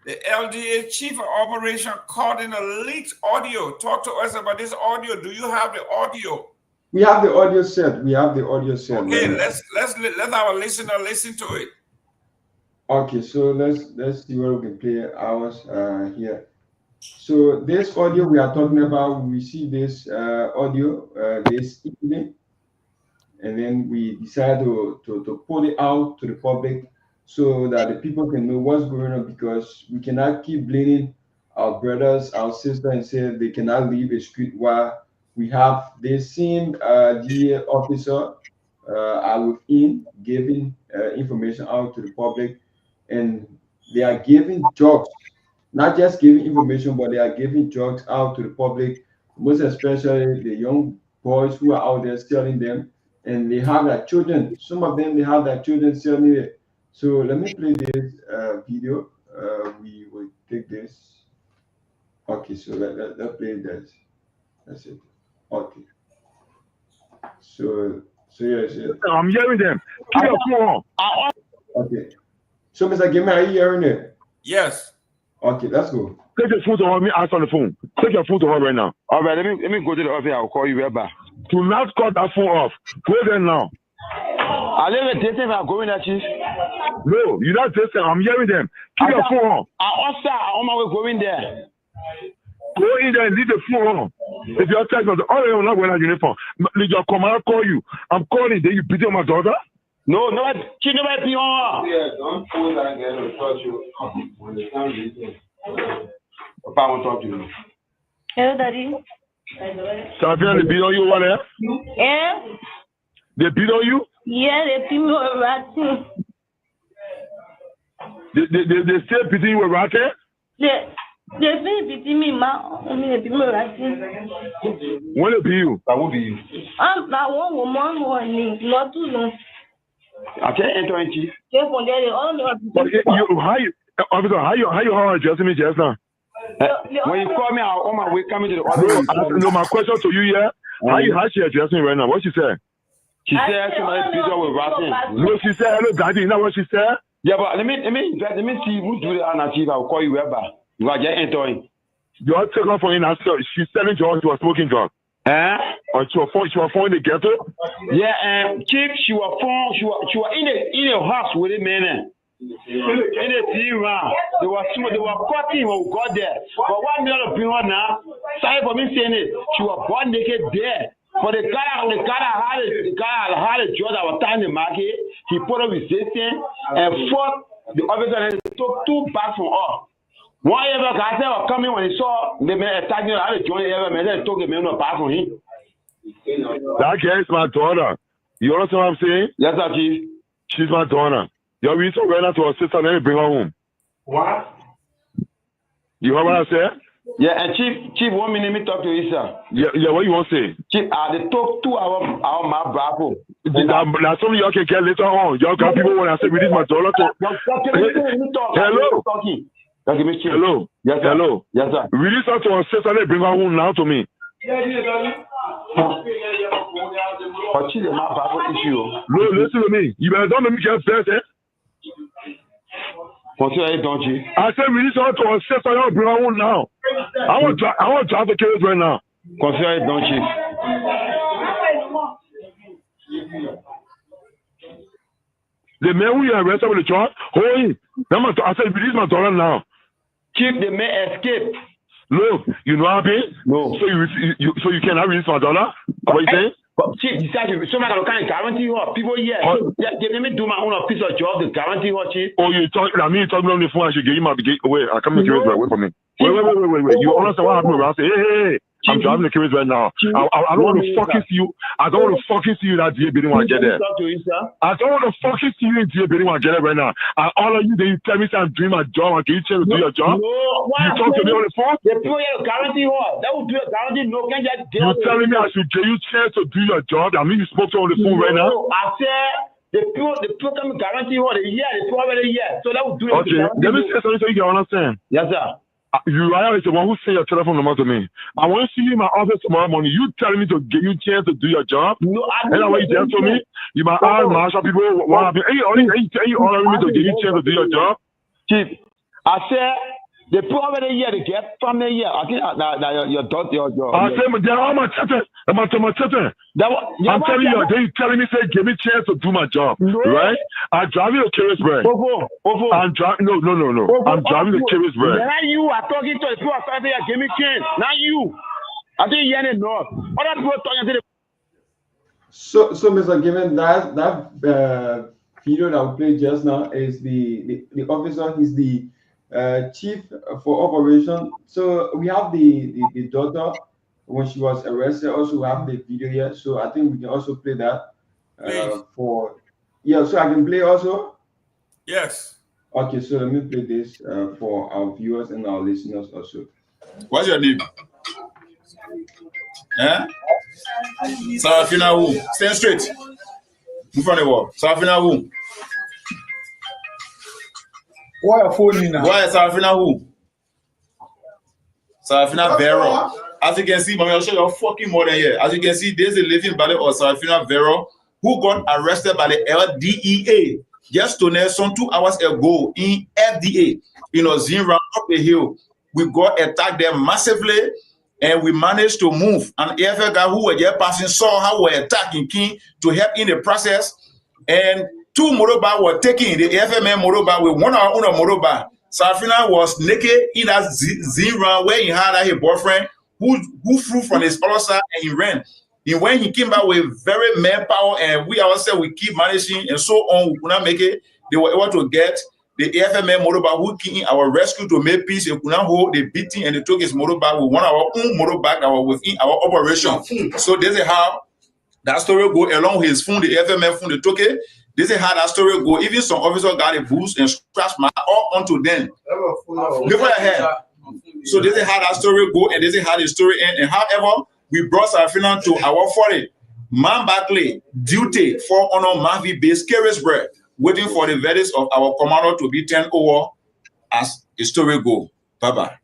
The LDA Chief of Operation caught in a leaked audio. Talk to us about this audio. Do you have the audio? We have the audio set. Okay, let our listener listen to it. Okay, so let's see where we can play ours here. So this audio we are talking about, we see this audio this evening, and then we decided to put it out to the public so that the people can know what's going on, because we cannot keep blaming our brothers, our sisters, and say they cannot leave a street while we have the same DA officer within giving information out to the public, and they are giving drugs, not just giving information, but they are giving drugs out to the public, most especially the young boys who are out there selling them, and they have their children. Some of them, they have their children selling it. So let me play this video. We will take this. Okay, so let's play this. That's it. Okay. So yes. I'm hearing them. Keep your phone on. Okay. So Mr. Gayman, are you hearing it? Yes. Okay, let's go. Take your phone to her. Me answer on the phone. Take your phone to her right now. All right, let me go to the office. I'll call you right back. Do not cut that phone off. Go there now. I live in Jason. I'm going there, Chief. No, you're not Jason. I'm hearing them. Keep your phone on. I'm on my way going there. Go in there and leave the phone on. If you're text message, oh, you're not wearing a uniform. Did your Kamara call you? I'm calling. Then you beat my daughter? No, she never be on. Yeah, don't pull that again or touch you when the time is in. Papa won't talk to you. Hello, Daddy. Savia, they beat on you over there? Yeah? They beat on you? Yeah, they beat me with ratting. They still beating you with ratting? They've been beating me, ma. They beat me with ratting. When they beat you? I won't be you. I want one, not too long. I can't enter in, Chief. How you addressing me just now? When you call me, I'm on my way coming to the office. No, my question to you, yeah? How she addressing me right now? What she said? She said somebody beat her with ratting. No, she said, hello, Daddy. You know what she said? Yeah, but let me see who do that, and Chief. I'll call you right back. You are just entering. You are taking off for you now. She's selling drugs. She was smoking drugs. Or she was phone in the ghetto? Yeah, Chief, she was in the house with a man. In the team round. They were cutting when we got there. But one minute of people now, sorry for me saying it, she was born naked there. But the guy had a drug that was tying the market. He put up resistance and fought the officer and took 2 bags from us. One ever guy was coming when he saw the man attacking her, I had to join the ever man, then took the man back from him. That girl is my daughter. You understand what I'm saying? Yes, sir, Chief. She's my daughter. Your reason right now to her sister, let me bring her home. What? You heard what I said? Yeah, and Chief, 1 minute, me talk to you, sir. Yeah, what you want to say? Chief, they took 2 hours out my bravo. That's something y'all can get later on. Y'all got people when I say, release my daughter to... Hello? Hello? Yes, sir. Hello? Yes, sir. Release her to her sister, let me bring her home now to me. But Chief, my bravo issue. No, listen to me. You better don't make me get first, eh? Consider it, don't you? I said release all to us. Say I bring our own now. I want to drive the case right now. Consider it, don't you? The man who you arrested with the charge, hold him. I said release my daughter now. Chief, the man escape. No, you know what I mean? No. So you cannot release my daughter? What you saying? But Chief, somebody can guarantee her. People here, let me do my own piece of job to guarantee her, Chief. Oh, you talk? I mean, you talking on the phone. I should give you my wait. I come to the case wait for me. Wait. You understand what happened? I say, hey. I'm driving the case right now. I don't want to fucking see you. I don't want to fucking see you that day, but when I get there. I don't want to fucking see you in day, but when I get there right now. And all of you, then you tell me I'm doing my job. And can you tell me to do your job? No, you talk to me on the phone? The people here guarantee her. That will do a guarantee. No, can just you telling me I should give you a chance to do your job? I mean, you spoke to on the phone right now? I said the people can guarantee her. The people already here. So that will do it. Okay, let me say something so you can understand. Yes, sir. You are the one who sent your telephone number to me. I want to see you in my office tomorrow morning. You telling me to give you a chance to do your job? No, I and what you tell to me? You might ask Marshall people what happened. Are you ordering me to give you a chance to do your job? Chief, I said the people already here to get from the here. I think your daughter, your. I said, but they're all my children. I'm telling you, they telling me, say, give me a chance to do my job. No. Right? I'm driving a Kehleboe. I'm driving, no. I'm driving a Kehleboe. Now you are talking to the people outside there, give me a chance. Not you. I think you're in the north. Other people talking to the. So Mr. Gayman, that video that we played just now is the officer, he's the chief for operation. So we have the daughter when she was arrested. Also, we have the video here. So I think we can also play that so I can play also. Yes. Okay, so let me play this for our viewers and our listeners also. What's your name? Yeah. Sarafina who? Stand straight. In front of the wall. Sarafina who? Why are phoning now? Why is Sarafina who? Sarafina Vero. As you can see, mommy, I'll show you fucking more than here. As you can see, there's a living body of Sarafina Vero who got arrested by the LDEA just some 2 hours ago in FDA. Zin round up the hill. We got attacked there massively. And we managed to move. And AFL guy who were just passing saw how we were attacking King to help in the process. And 2 motorbikes were taken. The AFL man motorbike with 1 hour on a motorbike. Sarafina was naked in that zin round where he had a boyfriend who flew from his other side and he ran. And when he came back with very manpower and we ourselves we keep managing and so on, we could not make it. They were able to get the AFMM motorbike who came in our rescue to make peace. They could not hold the beating and they took his motorbike with 1 hour own motorbike that was within our operation. So this is how that story go along with his phone, the AFMM phone they took it. This is how that story go. Even some officers got a boost and scratch mark all onto them. Before I had. So this is how that story go and this is how the story end. And however, we brought Sarafina to our 40 man Barclay duty for honor Mavi based Kehleboe, waiting for the verdicts of our commander to be turned over as the story go. Bye-bye.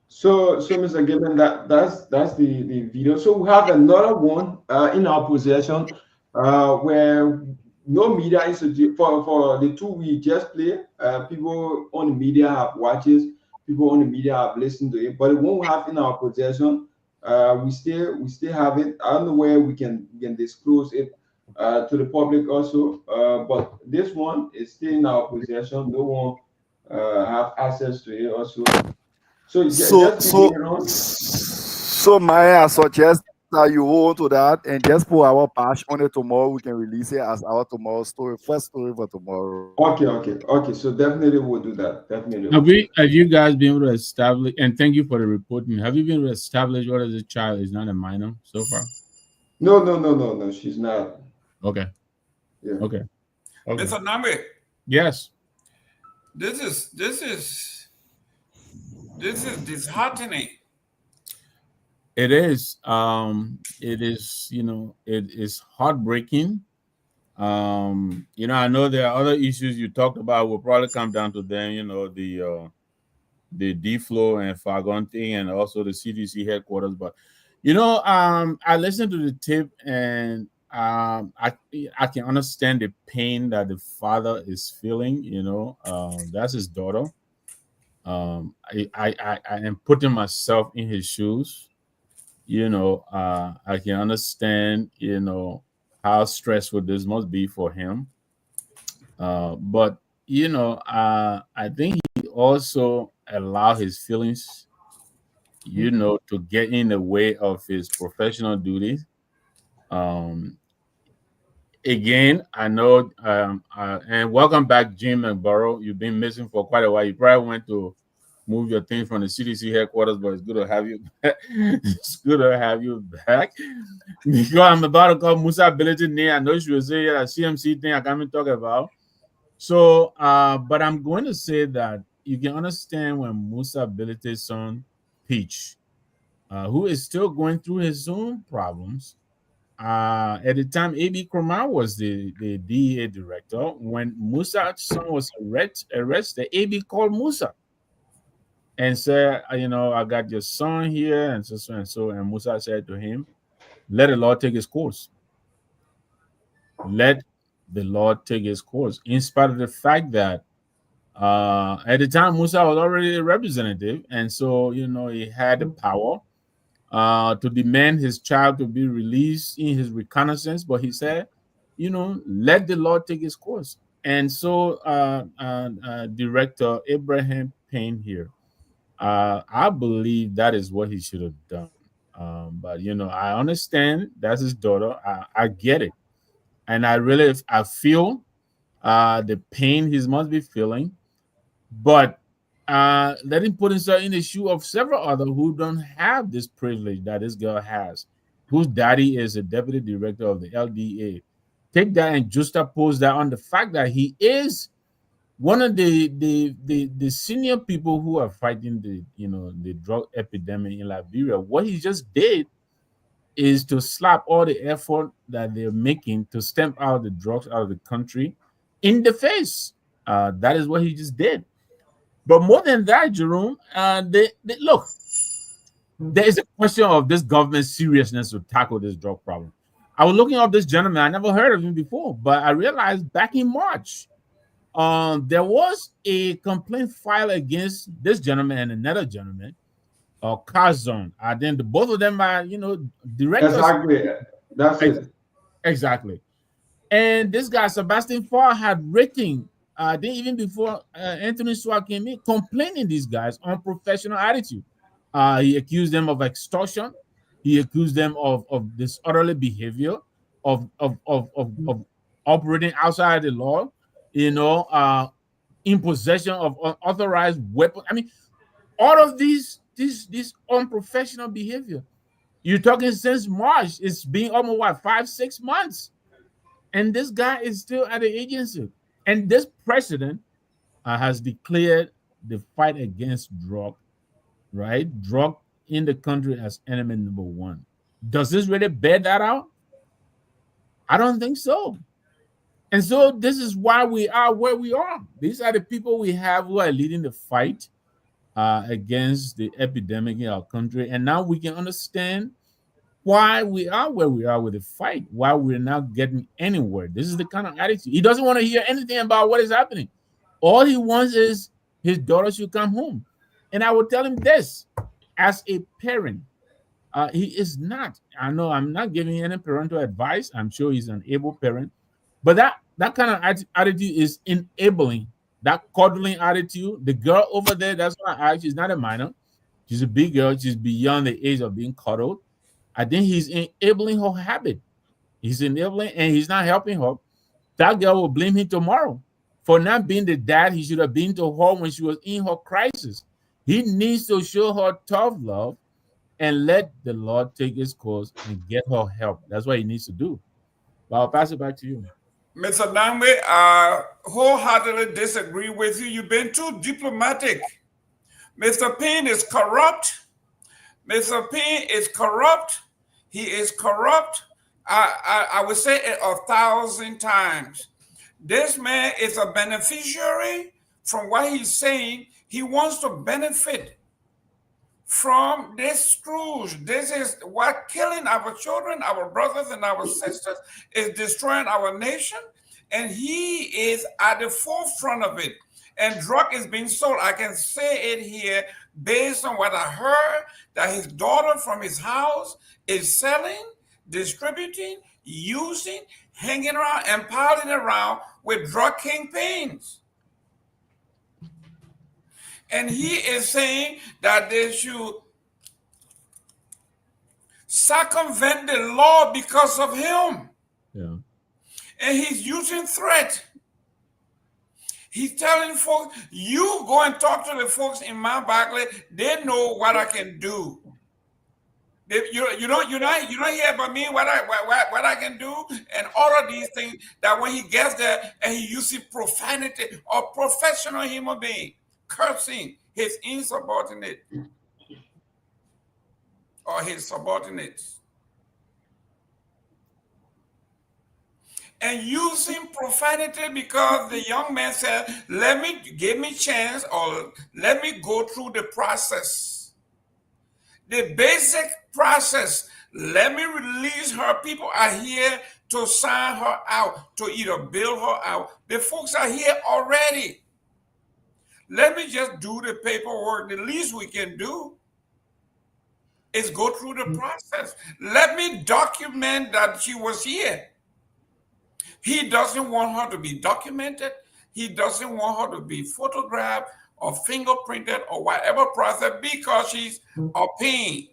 So Mr. Gayman, that's the video. So we have another one in our possession where no media institute for the 2 we just played. People on the media have watches, people on the media have listened to it, but the one we have in our possession, we still have it. I don't know where we can disclose it to the public also, but this one is still in our possession. No one have access to it also. So Myean, I suggest that you hold on to that and just put our patch on it tomorrow. We can release it as our tomorrow story, first story for tomorrow. Okay. So definitely we'll do that. Definitely. Have you guys been able to establish? And thank you for the reporting. Have you been able to establish whether the child is not a minor so far? No. She's not. Okay. Yeah. Okay. Mr. Nagbe. Yes. This is disheartening. It is. It is. It is heartbreaking. I know there are other issues you talked about. Will probably come down to them. The D-Flow and Fargon thing, and also the CDC headquarters. But I listened to the tape, and I can understand the pain that the father is feeling. That's his daughter. I am putting myself in his shoes. I can understand, how stressful this must be for him. But I think he also allow his feelings, to get in the way of his professional duties. Um, Again, I know, and welcome back, Jim McBorough. You've been missing for quite a while. You probably went to move your things from the CDC headquarters, but it's good to have you back. It's good to have you back. Because I'm about to call Musa ability name. I know she will say that CMC thing I can't even talk about. So, but I'm going to say that you can understand when Musa ability's son, Peach, who is still going through his own problems. At the time, A.B. Kromah was the DEA director. When Musa's son was arrested, A.B. called Musa and said, I got your son here, and so and so. And Musa said to him, let the Lord take his course. Let the Lord take his course. In spite of the fact that at the time, Musa was already a representative, and so, he had the power to demand his child to be released in his reconnaissance, but he said, let the Lord take his course. And so, Director Abraham Payne here, I believe that is what he should have done. But I understand that's his daughter. I get it, and I feel the pain he must be feeling, but let him put himself in the shoe of several others who don't have this privilege that this girl has, whose daddy is a deputy director of the LDA. Take that and juxtapose that on the fact that he is one of the senior people who are fighting the drug epidemic in Liberia. What he just did is to slap all the effort that they're making to stamp out the drugs out of the country in the face. That is what he just did. But more than that, Jerome, look, there is a question of this government's seriousness to tackle this drug problem. I was looking up this gentleman. I never heard of him before, but I realized back in March, there was a complaint filed against this gentleman and another gentleman, Carzon. Then both of them are, directors. Exactly. That's it. Exactly. And this guy, Sebastian Farr, had written, even before Anthony Swart came in, complaining these guys on professional attitude. He accused them of extortion. He accused them of disorderly behavior, of operating outside the law, in possession of unauthorized weapons. I mean, all of these unprofessional behavior. You're talking since March. It's been almost 5-6 months. And this guy is still at the agency. And this president has declared the fight against drug, right? Drug in the country as enemy number one. Does this really bear that out? I don't think so. And so this is why we are where we are. These are the people we have who are leading the fight against the epidemic in our country. And now we can understand why we are where we are with the fight, why we're not getting anywhere. This is the kind of attitude. He doesn't want to hear anything about what is happening. All he wants is his daughter should come home. And I will tell him this, as a parent, he is not. I know I'm not giving any parental advice. I'm sure he's an able parent. But that kind of attitude is enabling, that coddling attitude. The girl over there, that's why she's not a minor. She's a big girl. She's beyond the age of being coddled. I think he's enabling her habit. He's enabling, and he's not helping her. That girl will blame him tomorrow for not being the dad he should have been to her when she was in her crisis. He needs to show her tough love and let the Lord take his course and get her help. That's what he needs to do. But I'll pass it back to you. Mr. Nagbe, I wholeheartedly disagree with you. You've been too diplomatic. Mr. Payne is corrupt. Mr. Payne is corrupt. He is corrupt. I would say it 1,000 times. This man is a beneficiary from what he's saying. He wants to benefit from this screws. This is what killing our children, our brothers, and our sisters is destroying our nation. And he is at the forefront of it. And drug is being sold. I can say it here based on what I heard, that his daughter from his house is selling, distributing, using, hanging around, and piling around with drug kingpins. And he is saying that they should circumvent the law because of him. Yeah. And he's using threat. He's telling folks, you go and talk to the folks in Mount Barclay. They know what I can do. You don't hear about me what I can do, and all of these things. That when he gets there and he uses profanity or professional human being cursing his insubordinate or his subordinates. And using profanity because the young man said, give me chance, or let me go through the process. The basic process. Let me release her. People are here to sign her out, to either bail her out. The folks are here already. Let me just do the paperwork. The least we can do is go through the process. Let me document that she was here. He doesn't want her to be documented. He doesn't want her to be photographed or fingerprinted or whatever process because she's a pain.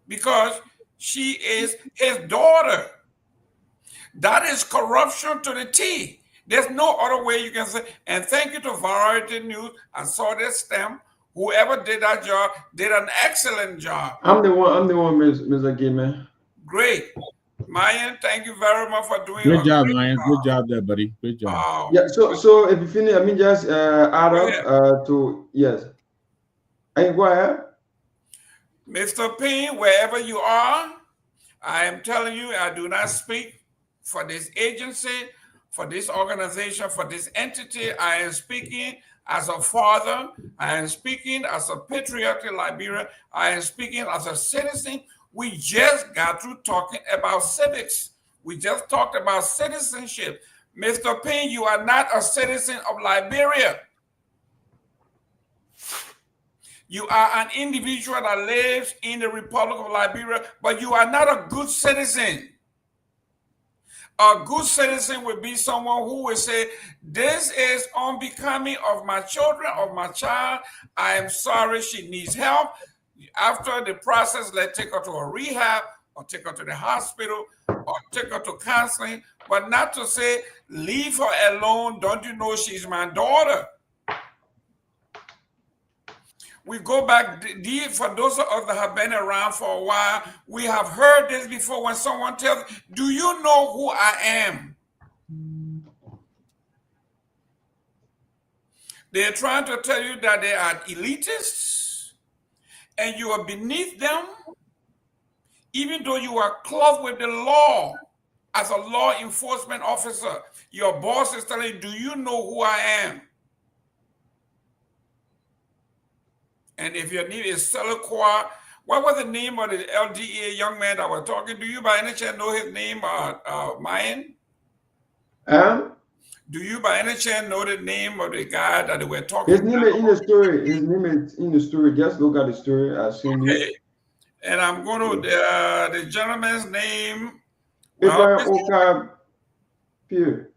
Because she is his daughter. That is corruption to the T. There's no other way you can say. And thank you to Variety News. I saw this stamp. Whoever did that job did an excellent job. I'm the one, Mr. Gayman. Great. Myean, thank you very much for doing Good job, Myean. Good job there, buddy. Good job. Yeah, so if you finish, I mean, just add up to, yes. Hey, go ahead. Mr. Payne, wherever you are, I am telling you, I do not speak for this agency, for this organization, for this entity. I am speaking as a father. I am speaking as a patriot in Liberia. I am speaking as a citizen. We just got through talking about civics. We just talked about citizenship. Mr. Payne, you are not a citizen of Liberia. You are an individual that lives in the Republic of Liberia, but you are not a good citizen. A good citizen would be someone who would say, this is unbecoming of my children, of my child. I am sorry, she needs help. After the process, let's take her to a rehab or take her to the hospital or take her to counseling, but not to say, leave her alone. Don't you know she's my daughter? We go back deep. For those of us that have been around for a while, we have heard this before when someone tells, do you know who I am? They're trying to tell you that they are elitists and you are beneath them, even though you are clothed with the law as a law enforcement officer. Your boss is telling you, do you know who I am? And if your name is Seleke, what was the name of the LDA young man that was talking? Do you by any chance know his name, Myean? Do you by any chance know the name of the guy that they were talking about? His name is in the story. His name is in the story. Just look at the story. I've seen it. And I'm going to, the gentleman's name. Abraham Okai.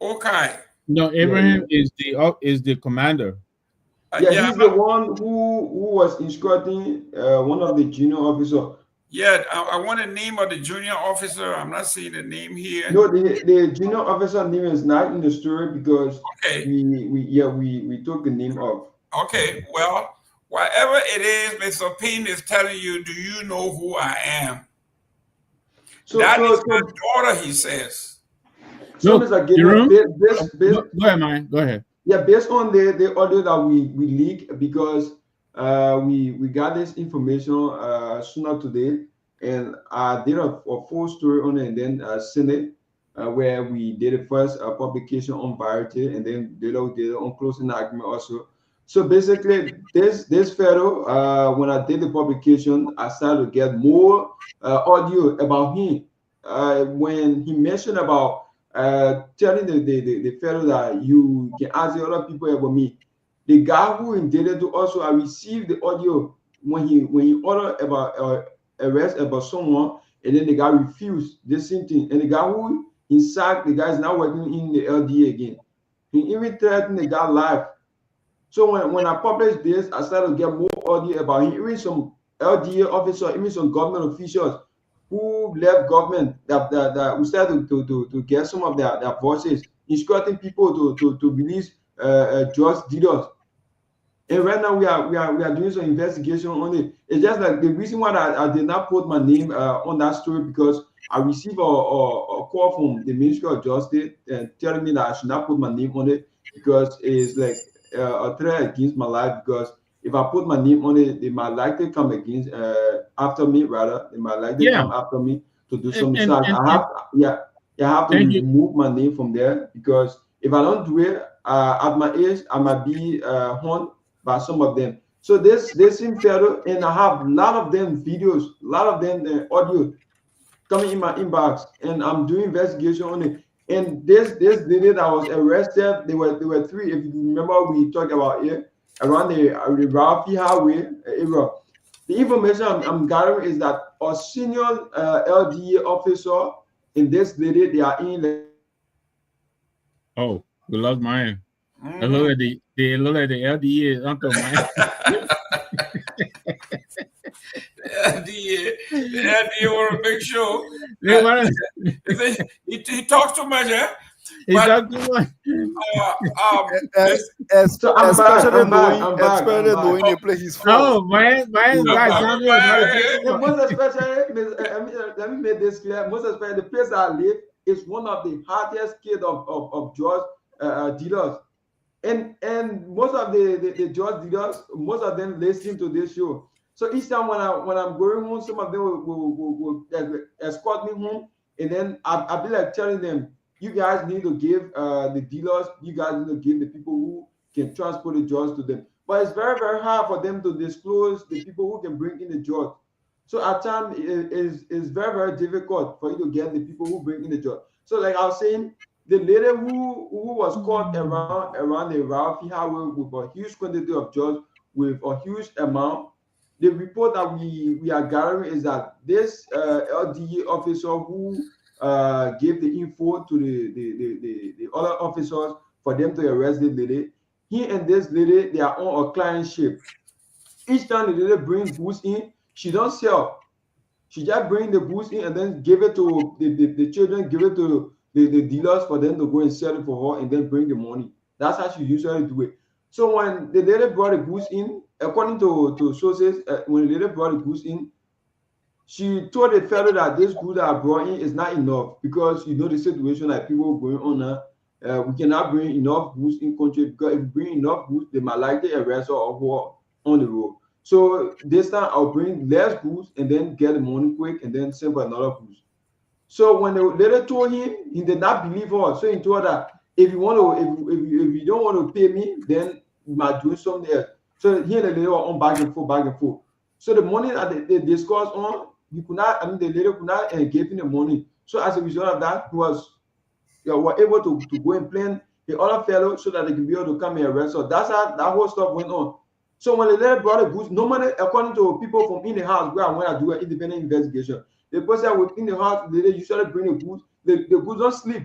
Okay. No, Abraham is the commander. Yeah, he's the one who was instructing one of the junior officers. Yeah, I want the name of the junior officer. I'm not seeing the name here. No, the junior officer name is not in the story because we took the name of. Okay, well, whatever it is, Mr. Payne is telling you, do you know who I am? That is my daughter, he says. So, Mr. Gayman, go ahead, man. Go ahead. Yeah, based on the audio that we leaked, because we got this information sooner today, and I did a full story on it, and then sent it where we did the first publication on Variety, and then we did on closing argument also. So basically, this fellow, when I did the publication, I started to get more audio about him. When he mentioned about telling the fellow that you can ask the other people about me, the guy who indicted to also, I received the audio when he ordered about arrest about someone, and then the guy refused the same thing, and the guy who he sacked, the guy is now working in the LDA again. He even threatened the guy live. So when I published this, I started to get more audio about him, even some LDA officers, even some government officials who left government that we started to get some of their voices, instructing people to release drug dealers. And right now we are doing some investigation on it. It's just like the reason why I did not put my name on that story, because I received a call from the Ministry of Justice telling me that I should not put my name on it, because it's like a threat against my life. Because if I put my name on it, they might likely come against after me. Rather, they might likely come after me to do something. So I have to remove my name from there, because if I don't do it at my age, I might be haunted by some of them. So this seem fair, and I have a lot of them videos, a lot of them audio coming in my inbox, and I'm doing investigation on it. And this lady that was arrested, they were three. If you remember, we talked about it around the Ralphie Highway area. The information I'm gathering is that a senior LDA officer in this lady, they are in. Oh, we lost Myean. I look at the LDA Uncle Myean. The LDA want to make sure. He talks too much, eh? He talks too much. Especially knowing the place he's from. Oh, Myean Most especially, let me make this clear. Most especially, the place I live is one of the hardest kids of drug dealers. And most of the drug dealers, most of them listen to this show. So each time when I'm going home, some of them will escort me home, and then I'll be like telling them, you guys need to give the dealers, you guys need to give the people who can transport the drugs to them. But it's very, very hard for them to disclose the people who can bring in the drugs. So at times it's very, very difficult for you to get the people who bring in the drugs. So like I was saying, the lady who was caught around the Ralphie Highway with a huge quantity of drugs, with a huge amount, the report that we are gathering is that this LDA officer who gave the info to the other officers for them to arrest the lady, he and this lady, they are on a client ship. Each time the lady brings goods in, she don't sell. She just bring the goods in and then give it to the children, give it to the dealers for them to go and sell it for her, and then bring the money. That's how she usually do it. So when the lady brought the goods in, according to sources, when the lady brought the goods in, she told the fellow that this goods that I brought in is not enough, because you know the situation that people going on now. We cannot bring enough goods in country, because if we bring enough goods, they might likely arrest her or on the road. So this time I'll bring less goods and then get the money quick and then send for another goods. So when the lady told him, he did not believe her. So he told her, if you don't want to pay me, then you might do something else. So he and the lady were on back and forth. So the money that they discussed on, the lady could not give him the money. So as a result of that, he was were able to go and plan the other fellow so that they can be able to come and arrest her. That's how that whole stuff went on. So when the lady brought the goods, normally according to people from in the house where I went to do an independent investigation, the person within the house, they usually bring the goods. The goods don't sleep.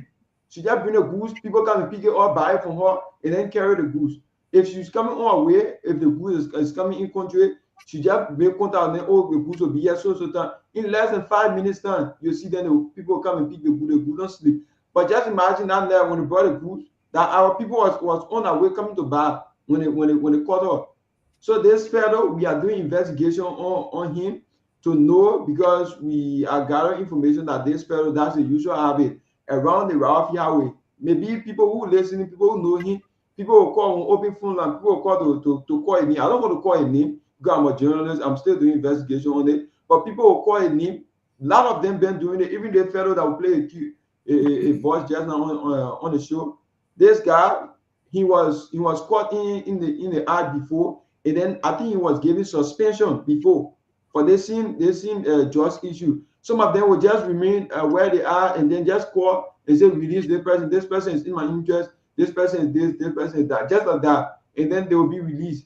She just bring the goods, people come and pick it up, buy it from her, and then carry the goods. If she's coming on her way, if the goods is coming in country, she just make contact and then, oh, the goods will be here so time. In less than 5 minutes time, you see then the people come and pick the goods don't sleep. But just imagine that there when they brought the goods, that our people was on their way coming to buy when they caught her. So this fellow, we are doing investigation on him to know, because we are gathering information that this fellow, that's the usual habit around the Ralphie Highway. Maybe people who listening, people who know him, people will call on open phone line, people will call to call a name. I don't want to call a name because I'm a journalist, I'm still doing investigation on it, but people will call a name. A lot of them been doing it, even the fellow that will play a voice just now on the show. This guy, he was caught in the act before, and then I think he was given suspension before for the same just issue. Some of them will just remain where they are and then just call and say release this person. This person is in my interest. This person is this person is that. Just like that, and then they will be released.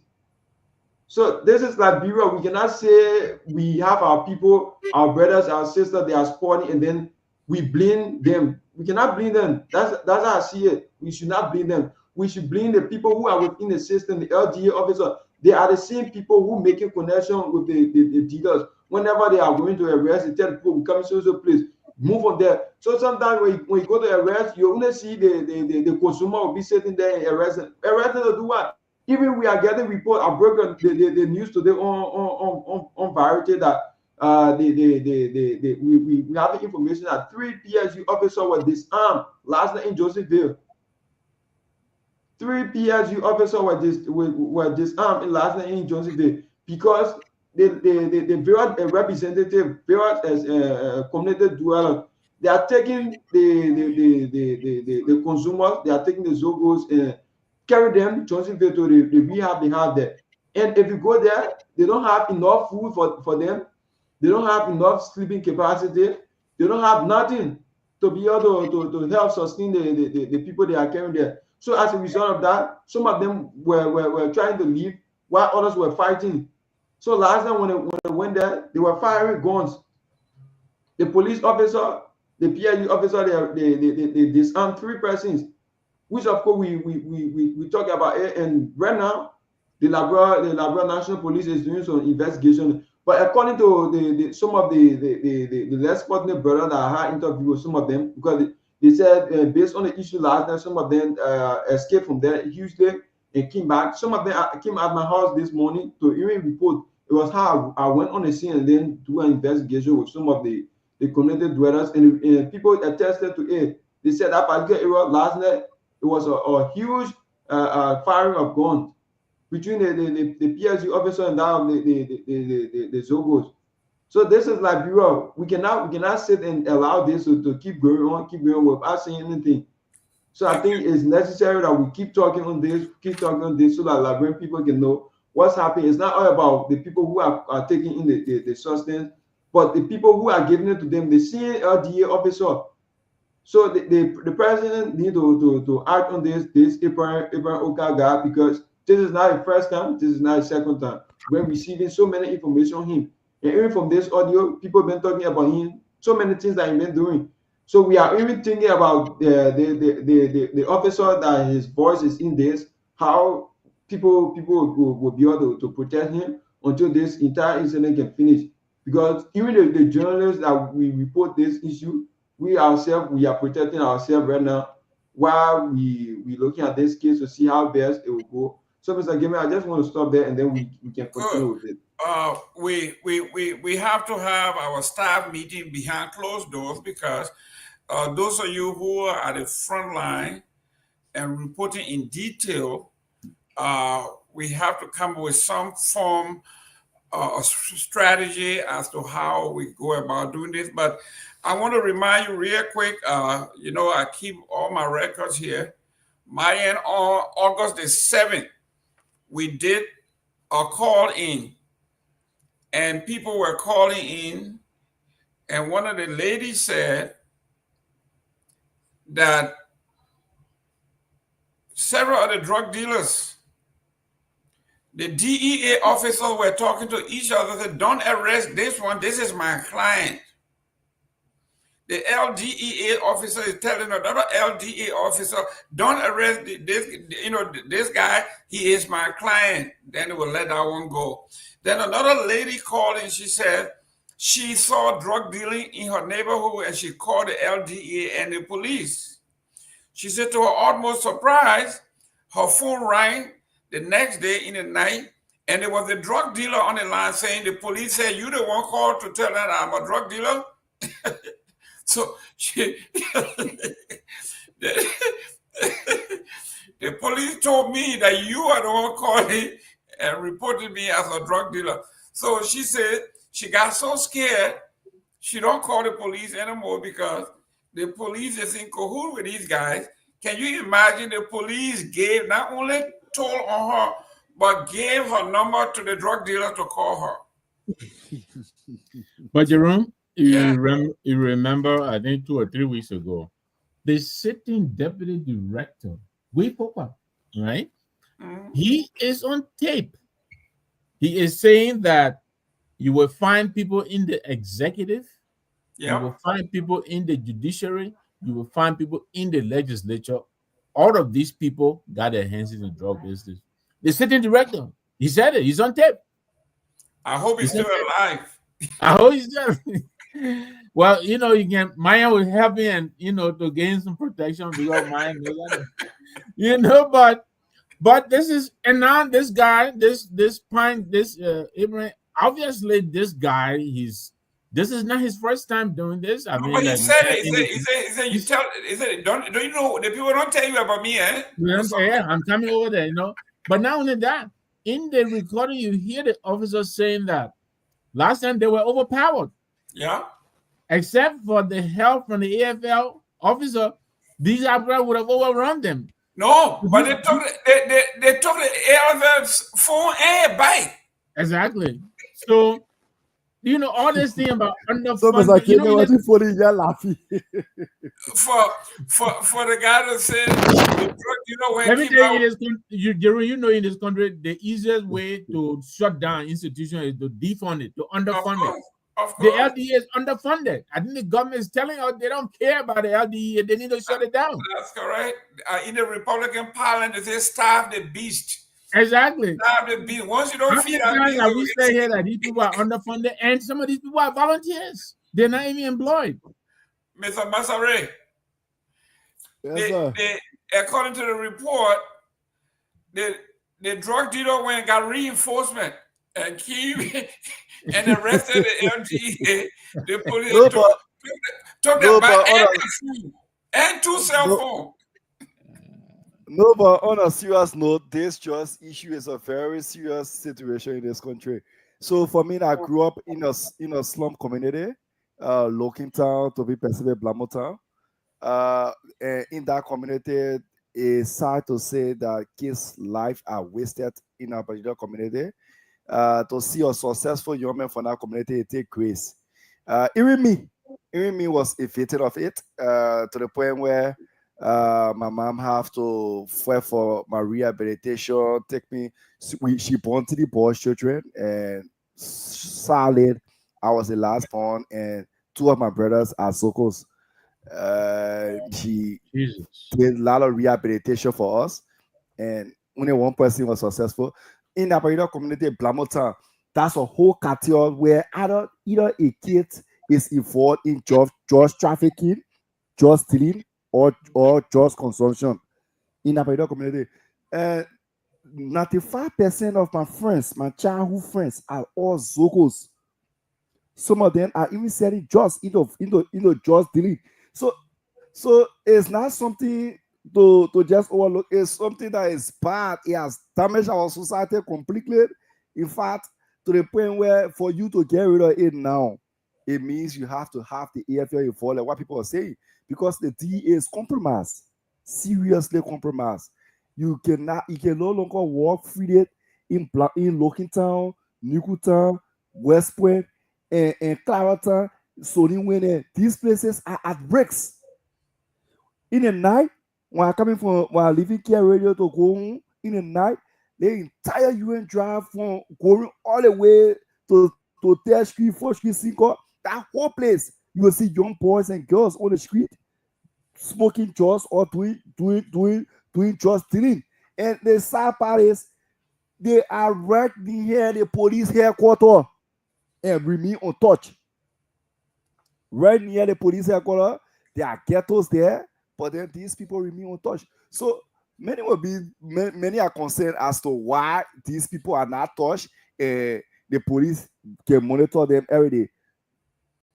So this is Liberia. We cannot say we have our people, our brothers, our sisters, they are sporting, and then we blame them. We cannot blame them. That's how I see it. We should not blame them. We should blame the people who are within the system, the LDA officer. They are the same people who make a connection with the dealers. Whenever they are going to arrest, they tell people, we come to the place, move on there. So sometimes when you go to arrest, you only see the consumer will be sitting there and arrested to do what? Even we are getting report. I broke the news today on Variety that we have the information that 3 PSU officers were disarmed last night in Josephville. 3 PSU officers were disarmed last night in Josephville because the various representative, various community dwellers, they are taking the consumers, they are taking the Zogos and carry them Johnsonville to the rehab they have there. And if you go there, they don't have enough food for them. They don't have enough sleeping capacity. They don't have nothing to be able to help sustain the people they are carrying there. So as a result of that, some of them were trying to leave while others were fighting. So last time when they went there, they were firing guns. The police officer, the PIU officer, they disarmed 3 persons, which of course we talk about it. And right now, the Liberia National Police is doing some investigation. But according to some of the less fortunate brothers that I had interviewed with some of them, because they said based on the issue last night, some of them escaped from there hugely and came back. Some of them came at my house this morning to even report. It was how I went on the scene and then do an investigation with some of the community dwellers, and people attested to it. They said that particular area last night, it was a huge firing of guns between the PSU officer and that of the Zogos. So this is Liberia. We cannot sit and allow this to keep going on without saying anything. So I think it's necessary that we keep talking on this, so that Liberian people can know what's happening. It's not all about the people who are taking in the substance, but the people who are giving it to them, the CLDA officer. So the president need to act on this Abraham Okaga, because this is not the first time, this is not the second time. We're receiving so many information on him. And even from this audio, people have been talking about him, so many things that he's been doing. So we are even thinking about the officer that his voice is in this, how people will be able to protect him until this entire incident can finish. Because even the journalists that we report this issue, we ourselves, we are protecting ourselves right now while we looking at this case to see how best it will go. So, Mr. Gayman, I just want to stop there and then we can continue with it. We have to have our staff meeting behind closed doors, because those of you who are at the front line and reporting in detail, we have to come up with some form of strategy as to how we go about doing this. But I want to remind you real quick, I keep all my records here. Myean on August the 7th, we did a call in, and people were calling in, and one of the ladies said that several of the drug dealers, the DEA officers were talking to each other, said, don't arrest this one, this is my client. The LDEA officer is telling another LDEA officer, don't arrest this guy, he is my client. Then they will let that one go. Then another lady called and she said she saw drug dealing in her neighborhood, and she called the LDEA and the police. She said to her utmost surprise, her phone rang the next day in the night, and there was a drug dealer on the line saying, the police said, you the one called to tell that I'm a drug dealer? So the police told me that you are the one calling and reported me as a drug dealer. So she said she got so scared, she don't call the police anymore, because the police is in cahoots with these guys Can you imagine the police gave not only told on her, but gave her number to the drug dealer to call her? But Jerome, you remember, I think 2 or 3 weeks ago, the sitting deputy director, right? He is on tape. He is saying that you will find people in the executive, you will find people in the judiciary, you will find people in the legislature. All of these people got their hands in the drug business. The sitting director, he said it. He's on tape. I hope he's still alive. I hope he's still. Well, you know, Myean will help me, and to gain some protection because Myean knows that. But this is, and now this guy, Abraham, obviously this guy, this is not his first time doing this. I mean, but he said it. He said, don't you know, the people don't tell you about me, eh? Yeah, I'm coming over there, But not only that, in the recording, you hear the officer saying that last time they were overpowered. Yeah. Except for the help from the AFL officer, these operators would have overrun them. No, but they took the AFL's phone and bike. Exactly. So, all this thing about underfunding. So, Mr. Kenya, what you funny? You're laughing. For the guy that said, when let me tell you, in this country, the easiest way to shut down institutions is to defund it, to underfund it. The LDA is underfunded. I think the government is telling us they don't care about the LDA. They need to shut it down. That's correct. In the Republican Parliament, they say starve the beast. Exactly. Starve the beast. Once you don't feed that beast, we say here that these people are underfunded, and some of these people are volunteers. They're not even employed. Mr. Masare, yes, according to the report, the drug dealer went and got reinforcement and came and arrested the LDA. The police took the bike and 2 cell phones. No, but on a serious note, this just issue is a very serious situation in this country. So for me, I grew up in a slum community, Lokingtown, to be specific, Blamotown. And in that community, it's sad to say that kids' lives are wasted in our particular community. To see a successful young man from that community, it takes grace. Even me was a victim of it, to the point where my mom have to fight for my rehabilitation, take me. She born to the boys' children, and solid. I was the last born, and 2 of my brothers are Sokos. She did a lot of rehabilitation for us, and only 1 person was successful. In the particular community, Blamotown, that's a whole category where either a kid is involved in drug trafficking, drug stealing, or drug consumption. In the particular community, 95% of my friends, my childhood friends, are all Zogos. Some of them are even selling drugs into drug dealing. So it's not something to just overlook. It's something that is bad. It has damaged our society completely. In fact, to the point where for you to get rid of it now, it means you have to have the AFL involved, like what people are saying, because the DEA is compromised, seriously compromised. You can no longer walk freely in Lokingtown, Newtown, West Point, and Clarendon, Sony. These places are at risks. In the night, when I leaving Care Radio to go home, in the night, the entire UN drive from going all the way to 3rd Street, 4th Street, 5th, that whole place, you will see young boys and girls on the street smoking drugs or doing drug stealing. And the sad part is they are right near the police headquarters and remain untouched. Right near the police headquarters, there are ghettos there, but then these people remain untouched. So many are concerned as to why these people are not touched. The police can monitor them every day.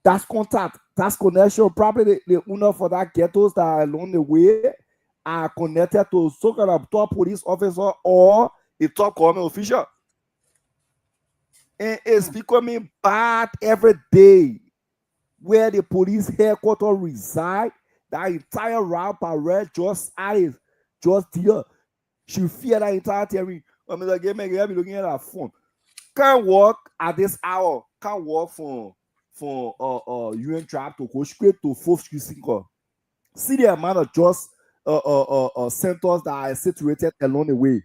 That's contact, that's connection. Probably the owner for that ghettos that are along the way are connected to some kind of top police officer or a top government official. And it's becoming bad every day where the police headquarters reside That entire round parade just added, just there. She fear that entire theory. I mean, like, me looking at her phone. Can't walk at this hour. Can't walk from UN trap to go straight to 4th Street Sinker. See the amount of just centers that are situated along the way.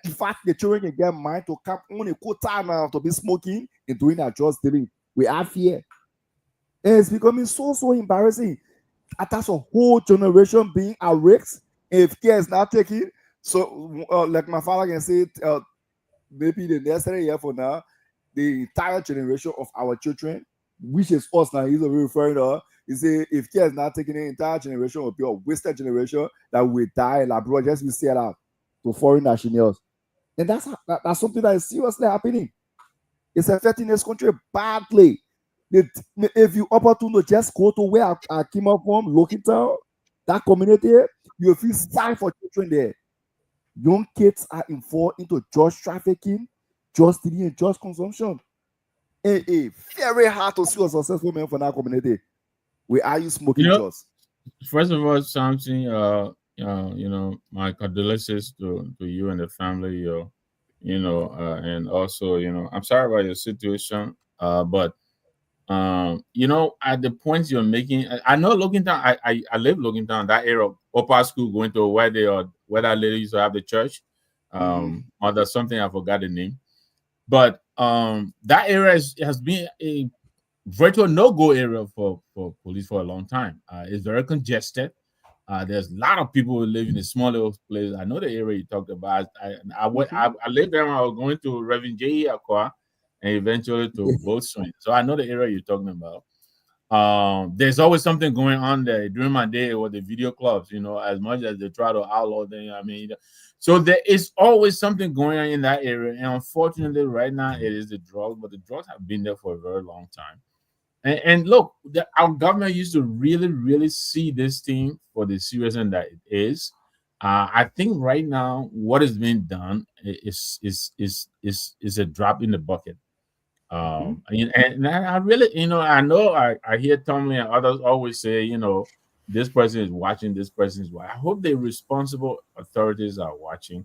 In fact, the children can get mind to come on a quota now to be smoking and doing that just dealing. We have fear. And it's becoming so embarrassing. That's a whole generation being at risk. If care is not taken, so like my father can say, maybe the next year for now, the entire generation of our children, which is us now, he's referring to, he say if care is not taken, the entire generation will be a wasted generation that will die and abroad just be set out to foreign nationals. And that's something that is seriously happening. It's affecting this country badly. If you opportune to just go to where I came up from, Lokitan, that community, you feel sorry for children there. Young kids are involved into drug trafficking, drug stealing, and drug consumption. Very hard to see a successful man for that community. Where are you smoking drugs? First of all, something, my condolences to you and the family, and also, I'm sorry about your situation, but at the points you're making, I know Lokintown. I live Lokintown, that area of upper school, going to where that lady used to have the church. Or there's something I forgot the name, but that area has been a virtual no-go area for police for a long time. It's very congested. There's a lot of people who live in a small little place. I know the area you talked about. I lived there when I was going to Reverend J. Aqua and eventually to Boatswain. So I know the area you're talking about. There's always something going on there. During my day with the video clubs, as much as they try to outlaw them, so there is always something going on in that area. And unfortunately, right now, it is the drugs, but the drugs have been there for a very long time. And look, our government used to really, really see this thing for the seriousness that it is. I think right now what is being done is a drop in the bucket. And I really, I know I hear Tomalin and others always say, this person is watching, this person is watching. I hope the responsible authorities are watching.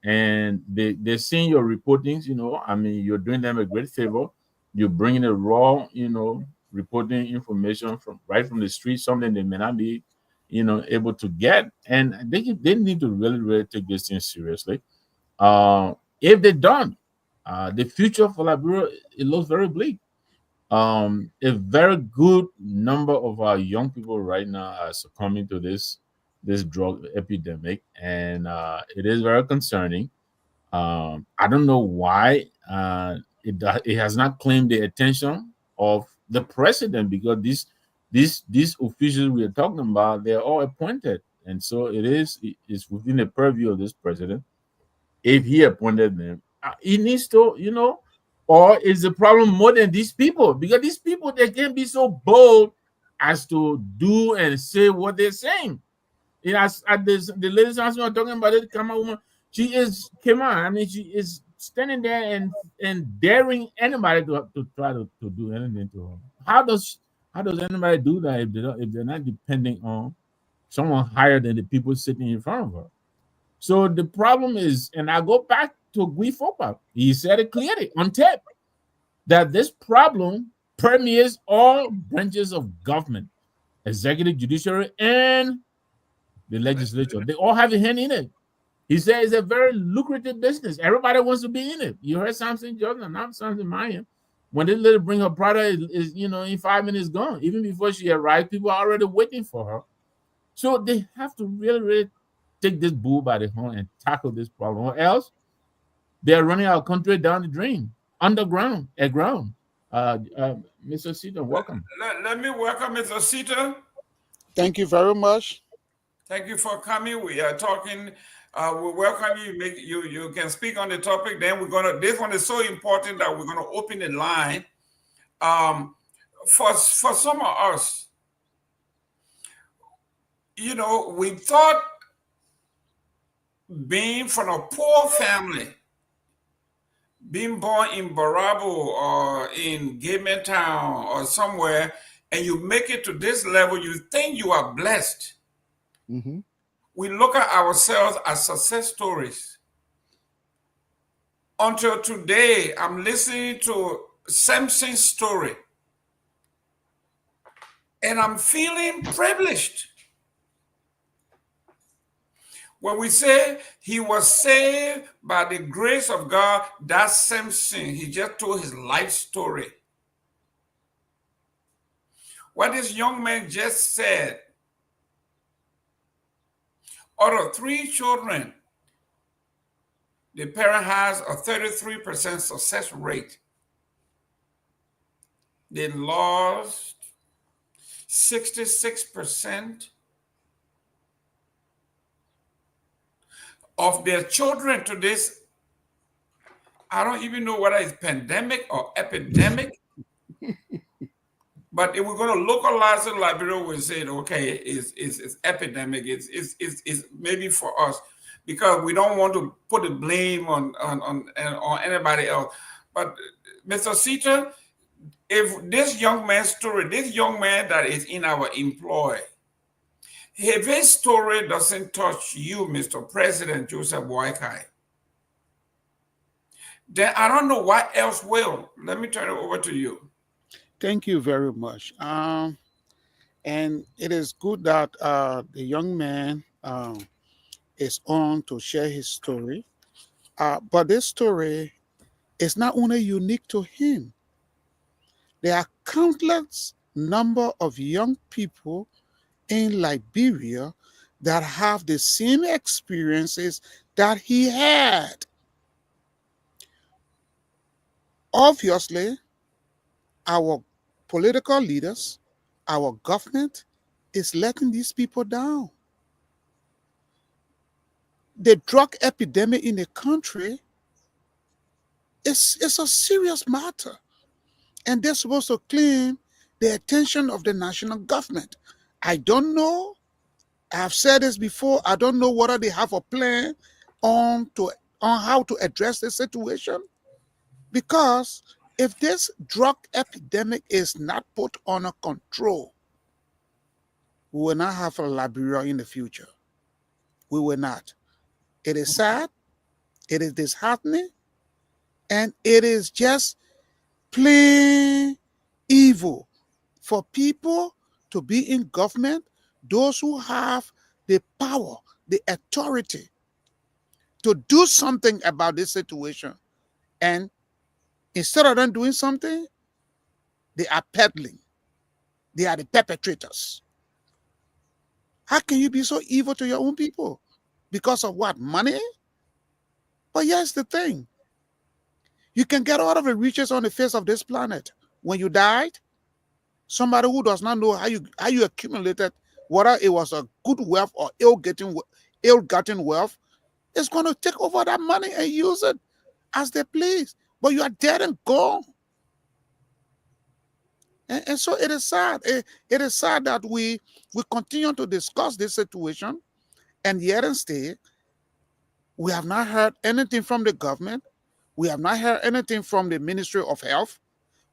And they're seeing your reportings, you're doing them a great favor. You're bringing the raw, reporting information from the street, something they may not be, able to get. And they need to really, really take this thing seriously. If they don't, the future for Liberia, it looks very bleak. A very good number of our young people right now are succumbing to this drug epidemic, and it is very concerning. I don't know why it has not claimed the attention of the president, because these officials we are talking about, they're all appointed, and so it's within the purview of this president. If he appointed them, he needs to, or is the problem more than these people? Because these people, they can't be so bold as to do and say what they're saying. The ladies we're talking about it, Kamara woman, she is Kamara. She is standing there and daring anybody to try to do anything to her. How does anybody do that if they're not depending on someone higher than the people sitting in front of her? So the problem is, and I go back to Guy Fopa, he said it clearly on tape, that this problem permeates all branches of government, executive, judiciary, and the legislature. They all have a hand in it. He said it's a very lucrative business. Everybody wants to be in it. You heard something, Jordan, not something Myean. When they let her bring her product, is in 5 minutes gone. Even before she arrived, people are already waiting for her. So they have to really, really take this bull by the horn and tackle this problem, or else they're running our country down the drain, underground, at ground. Mr. Sita, welcome. Let me welcome Mr. Sita. Thank you very much. Thank you for coming. We are talking. We welcome you. You can speak on the topic. Then this one is so important that we're gonna open the line. For some of us, we thought being from a poor family, being born in Barabo or in Gayman Town or somewhere, and you make it to this level, you think you are blessed. Mm-hmm. We look at ourselves as success stories. Until today, I'm listening to Samson's story, and I'm feeling privileged. When we say he was saved by the grace of God, that's Samson. He just told his life story. What this young man just said, out of 3 children, the parent has a 33% success rate. They lost 66% of their children to this. I don't even know whether it's pandemic or epidemic. But if we're going to localize it, Liberia will say, okay, it's epidemic. It's maybe for us, because we don't want to put the blame on anybody else. But Mr. Sita, if this young man's story, this young man that is in our employ, if his story doesn't touch you, Mr. President Joseph Boakai, then I don't know what else will. Let me turn it over to you. Thank you very much. And it is good that the young man is on to share his story. But this story is not only unique to him. There are countless number of young people in Liberia that have the same experiences that he had. Obviously, our political leaders, our government is letting these people down. The drug epidemic in the country is a serious matter, and they're supposed to claim the attention of the national government. I don't know. I've said this before. I don't know whether they have a plan on how to address the situation, because if this drug epidemic is not put under control, we will not have a Liberia in the future. We will not. It is sad, it is disheartening, and it is just plain evil for people to be in government, those who have the power, the authority to do something about this situation. And instead of them doing something, they are peddling. They are the perpetrators. How can you be so evil to your own people? Because of what? Money? But here's the thing. You can get all of the riches on the face of this planet. When you died, somebody who does not know how you accumulated, whether it was a good wealth or ill-gotten wealth, is going to take over that money and use it as they please. But you are dead and gone. And so it is sad. It is sad that we continue to discuss this situation, and yet instead, we have not heard anything from the government. We have not heard anything from the Ministry of Health.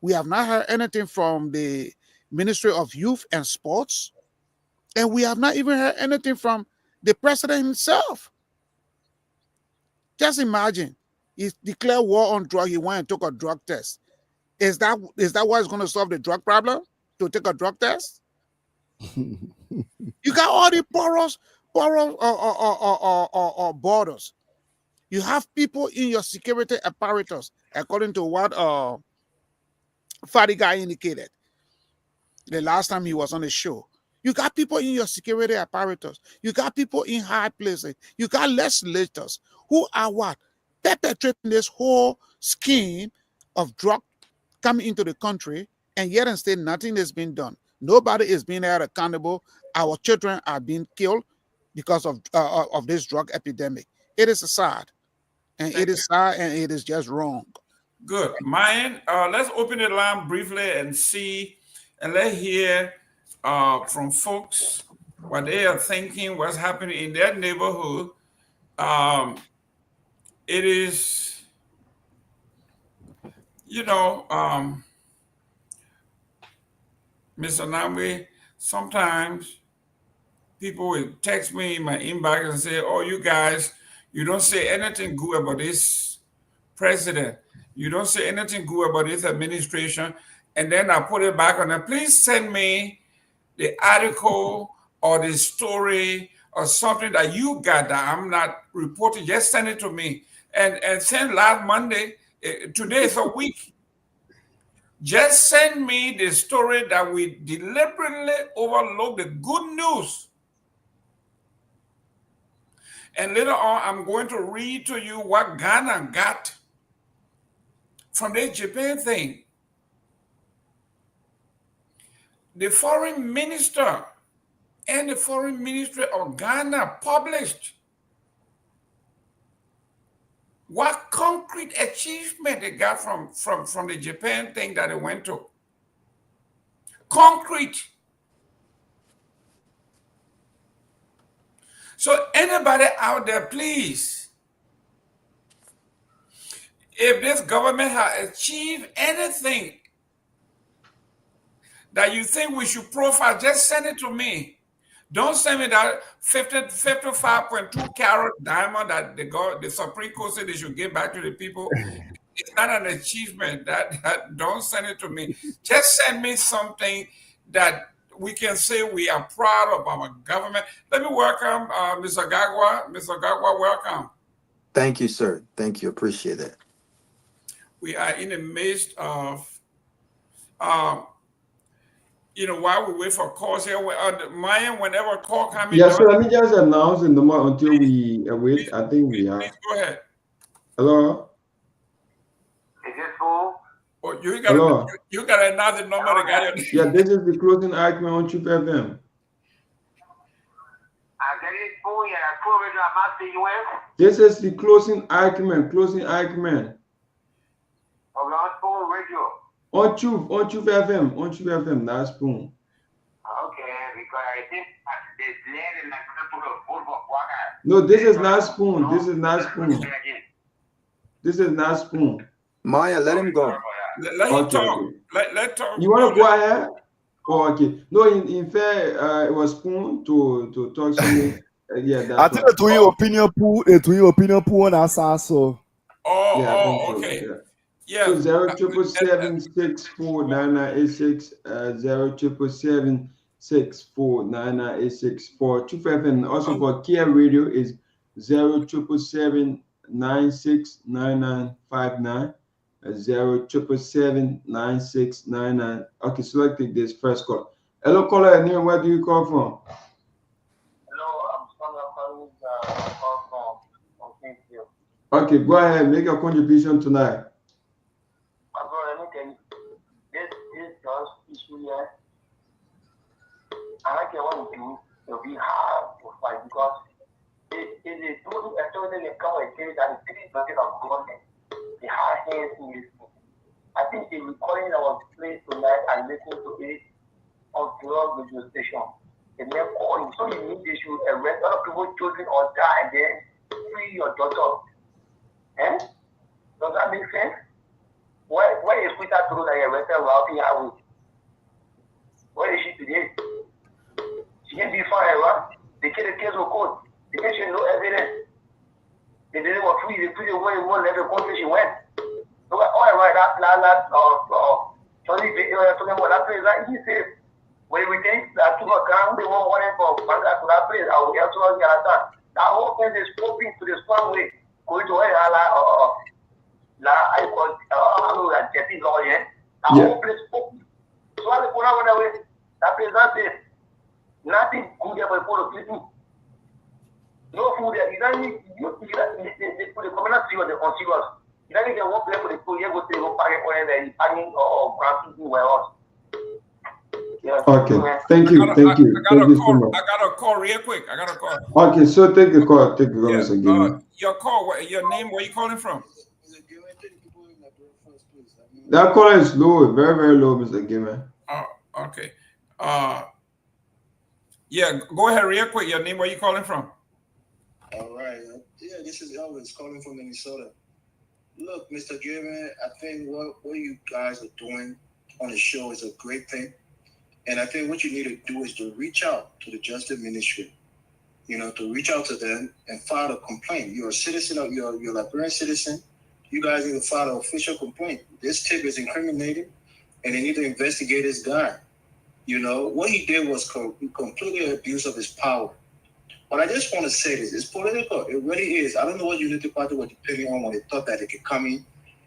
We have not heard anything from the Ministry of Youth and Sports. And we have not even heard anything from the president himself. Just imagine, he declared war on drug, he went and took a drug test. Is that what is going to solve the drug problem? To take a drug test? You got all the porous borders. You have people in your security apparatus, according to what Fadiga indicated the last time he was on the show. You got people in your security apparatus. You got people in high places. You got legislators who are what? Perpetrating this whole scheme of drug coming into the country, and yet instead nothing is being done. Nobody is being held accountable. Our children are being killed because of this drug epidemic. It is sad, and it is sad, and it is just wrong. Good. Myean, let's open the line briefly and see, and let's hear from folks what they are thinking, what's happening in their neighborhood. It is, Mr. Nagbe, sometimes people will text me in my inbox and say, oh, you guys, you don't say anything good about this president. You don't say anything good about this administration. And then I put it back on them. Please send me the article or the story or something that you got that I'm not reporting. Just send it to me. And send last Monday, today is a week. Just send me the story that we deliberately overlook the good news. And later on, I'm going to read to you what Ghana got from the Japan thing. The foreign minister and the foreign ministry of Ghana published what concrete achievement they got from the Japan thing that they went to. Concrete. So anybody out there, please, if this government has achieved anything that you think we should profile, just send it to me. Don't send me that 55.2 carat diamond that the Supreme Court said they should give back to the people. It's not an achievement. That don't send it to me. Just send me something that we can say we are proud of our government. Let me welcome Mr. Garguah. Mr. Garguah, welcome. Thank you, sir. Thank you. Appreciate that. We are in the midst of, while we wait for calls here, Myean, whenever a call comes in. Yeah, so let me just announce the number until we wait. I think we are. Please go ahead. Hello? Is it full? Oh, you got another number. Yeah, this is the closing argument on Chup FM. This is the closing argument. On Chup FM, that's boom. Okay, because I think there's lady like people vote for Quagga. No, this is not spoon. This is not spoon. Maya, let him go. Let him talk. Okay. Let talk. You want to go ahead? Oh, okay. No, in fair, it was spoon to talk to me. Yeah, that's I think it's doing your opinion pool on us also. Okay. So, yeah. So 077764986 077764986 for Chup FM. Also for Kia Radio is 077769959 0777699. Okay, select this first call. Hello, caller, and where do you call from? Okay, go ahead, make your contribution tonight. This issue here, I like what we do, to be hard to fight because it is totally actually they come and say that the 3% of government, the hard hands in this. I think the recording that was played tonight and listening to it on the radio station. The name calling, so you need they should arrest other people, children or die, and then free your daughter. Does that make sense? Why is Twitter told that arrested Ralphie Howard? Where is she today? She can't be fired, right? They kill the case with court. They can't show no evidence. They didn't want free. They free the one in one every country she went. So all right, Tony talking about that place. Like he said, when we think that to a ground, they won't want it for Bangla to that place. I will get to that. That whole thing is scoping to the same way. Going to where I call that Jeffy lawyer. That whole place open. So I put out away. That place not there. Nothing good there for people. No food there. You don't need they put the communal serious, the unserious. You don't need to work there for the people. You go to the parking point and parking or granting where else. Okay, thank you. I got a call real quick. Okay, so take the call. Mr. Gayman. Your call, your name, where you calling from? That call is low, very, very low, Mr. Gayman. Oh, okay. Yeah, go ahead real quick. Your name, where you calling from? All right. Yeah, this is Elvis calling from Minnesota. Look, Mr. Gayman, I think what you guys are doing on the show is a great thing. And I think what you need to do is to reach out to the Justice Ministry, to reach out to them and file a complaint. You're a citizen, you're a Liberian citizen. You guys need to file an official complaint. This tip is incriminating, and they need to investigate this guy. What he did was completely abuse of his power. But I just want to say this. It's political. It really is. I don't know what Unity Party was depending on when they thought that they could come in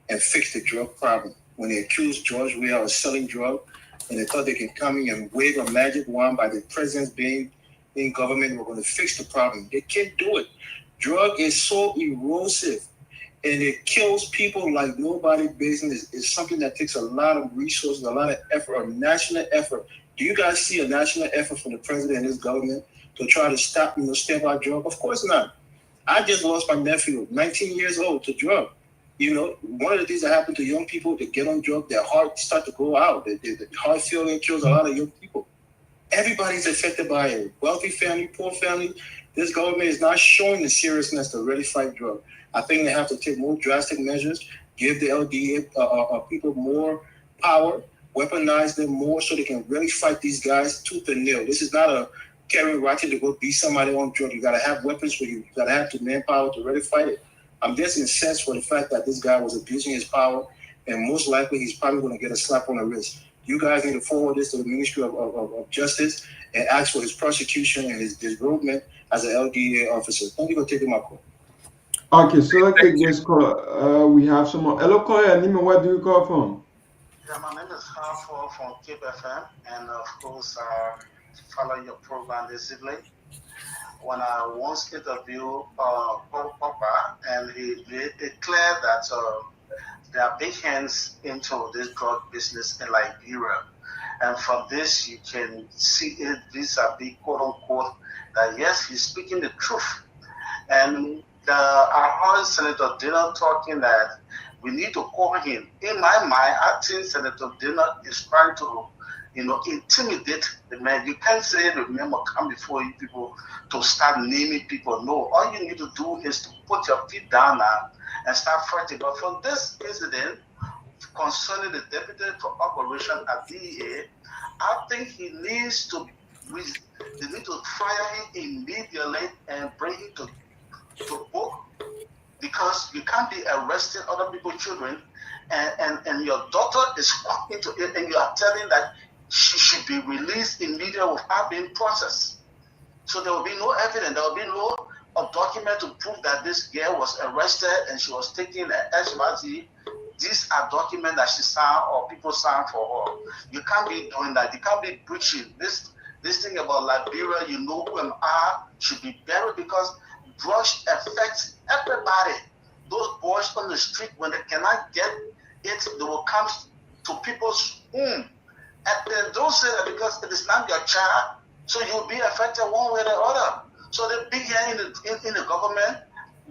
and fix the drug problem. When they accused George Weah of selling drugs, and they thought they could come in and wave a magic wand by the presidents being in government, we're going to fix the problem. They can't do it. Drug is so erosive, and it kills people like nobody's business. It's something that takes a lot of resources, a lot of effort, a national effort. Do you guys see a national effort from the president and his government to try to stop, stamp out drug? Of course not. I just lost my nephew, 19 years old, to drug. One of the things that happen to young people, they get on drug, their heart start to go out. The heart failure kills a lot of young people. Everybody's affected by it. Wealthy family, poor family. This government is not showing the seriousness to really fight drug. I think they have to take more drastic measures, give the LDA people more power, weaponize them more so they can really fight these guys tooth and nail. This is not a carrying ratchet to go beat somebody on drug. You got to have weapons for you. You got to have the manpower to really fight it. I'm just incensed for the fact that this guy was abusing his power, and most likely he's probably going to get a slap on the wrist. You guys need to forward this to the Ministry of Justice and ask for his prosecution and his disrobement as an LDA officer. Thank you for taking my call. Okay, so let's take this call. We have someone. Hello, caller. Nima, where do you call from? Yeah, my name is Harford from Cape FM, and of course, follow your program this evening. When I once interviewed Papa, and he made it clear that there are big hands into this drug business in Liberia. And from this, you can see it vis-a-vis, quote unquote, that yes, he's speaking the truth. And I heard Senator Dillon talking that we need to call him. In my mind, I think Senator Dillon is trying to intimidate the man. You can't say the man will come before you people to start naming people. No, all you need to do is to put your feet down now and start fighting. But from this incident concerning the deputy for operation at DEA, I think they need to fire him immediately and bring him to book, because you can't be arresting other people's children and your daughter is walking to it and you are telling that she should be released immediately without being processed. So there will be no evidence, there will be no document to prove that this girl was arrested and she was taken at HMRC. These are documents that she signed or people signed for her. You can't be doing that. You can't be preaching. This thing about Liberia, who am I, should be buried, because drugs affect everybody. Those boys on the street, when they cannot get it, they will come to people's home. And then don't say that because it is not your child, so you'll be affected one way or the other. So the big hand in the government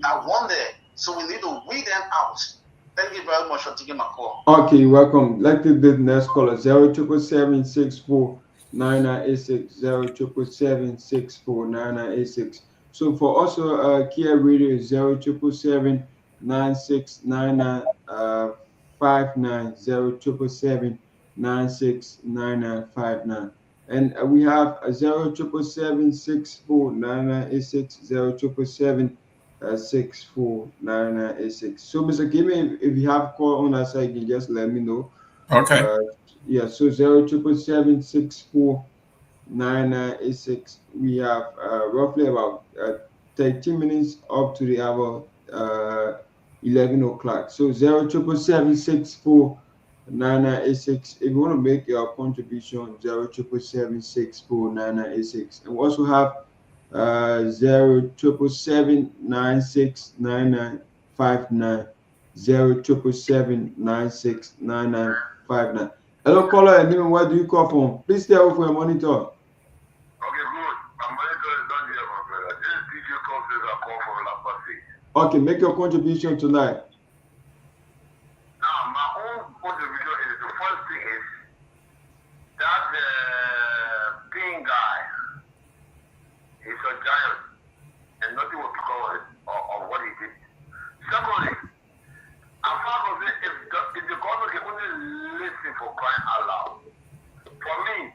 are one there. So we need to weed them out. Thank you very much for taking my call. Okay, welcome. Let's take the next caller. 07764 9986 07764 9986. So for also Kia Radio 077 9699 59 077 969959. And we have 07764 9986 077 649986. So Mr. Gayman, if you have a call on that side, you can just let me know. Okay. Yeah, so 07764 9986. We have roughly about 13 minutes up to the hour 11 o'clock. So 07764 9986. If you want to make your contribution, 07764 9986. And we also have 077 96 9959 077 96 9959. Hello, caller, and even where do you call from? Please stay away from your monitor. Okay, good. My monitor is not here, my brother. This is DJ Conference I call from La Pase. Okay, make your contribution tonight. Now, my own contribution is, the first thing is that pink guy is a giant, and nothing will become of what he did. Secondly, I'm far from it, if the government can only listen for crying out loud. For me,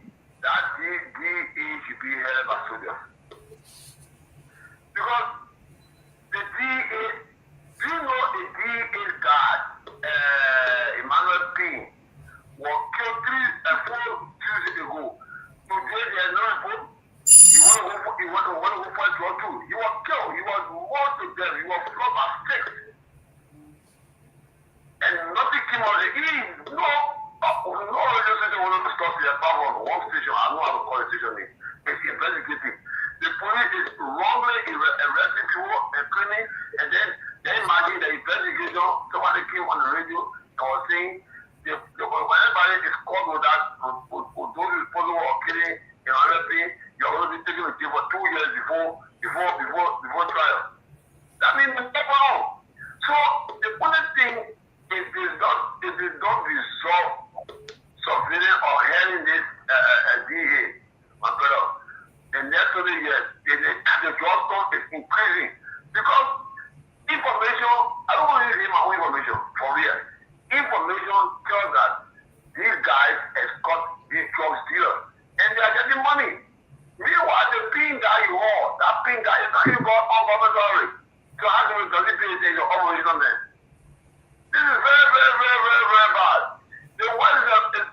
killed. He was worn to death. He was flogged by sticks. And nothing came out of it. No radio station wanted to stop here. Apart from one station, I know how to call the station name. It's investigating. The police is wrongly arresting people and claiming, and then imagine the investigation. Somebody came on the radio and was saying, whenever is caught with that, with those responsible for killing and other things, you're going to be taken to jail for 2 years before trial. That means it's not wrong. So the only thing is they don't resolve submitting or hearing this DA, my brother. The next 20 years, the drug cost is increasing because information. I don't want to use my own information for real. Information tells that these guys escort these drug dealers and they are getting money. Meanwhile, the pin guy you hold, that pin guy is not even got ungovernmental. So how does it pay attention to operation on them? This is very, very, very, very, very bad. The West is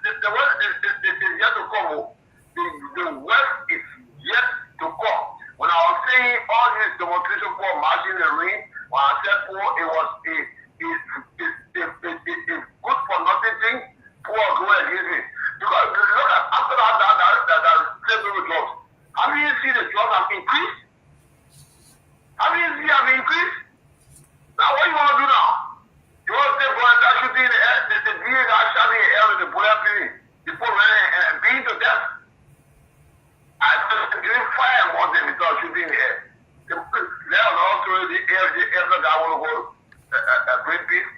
yet to come. The West is yet to come. When I was saying all these demonstrations for marching the ring, when I said poor, it was a good for nothing thing. Poor go against it. Because look at after that federal jobs. How do you see the jobs have increased? How do you see have increased? Now what you want to do now? You want to say for that shooting in the air, the DA guy shouting in the air with the bullet feeling. People running and beating to death. I just giving fire more than without shooting in the air. There was also the air guy want to go bring peace.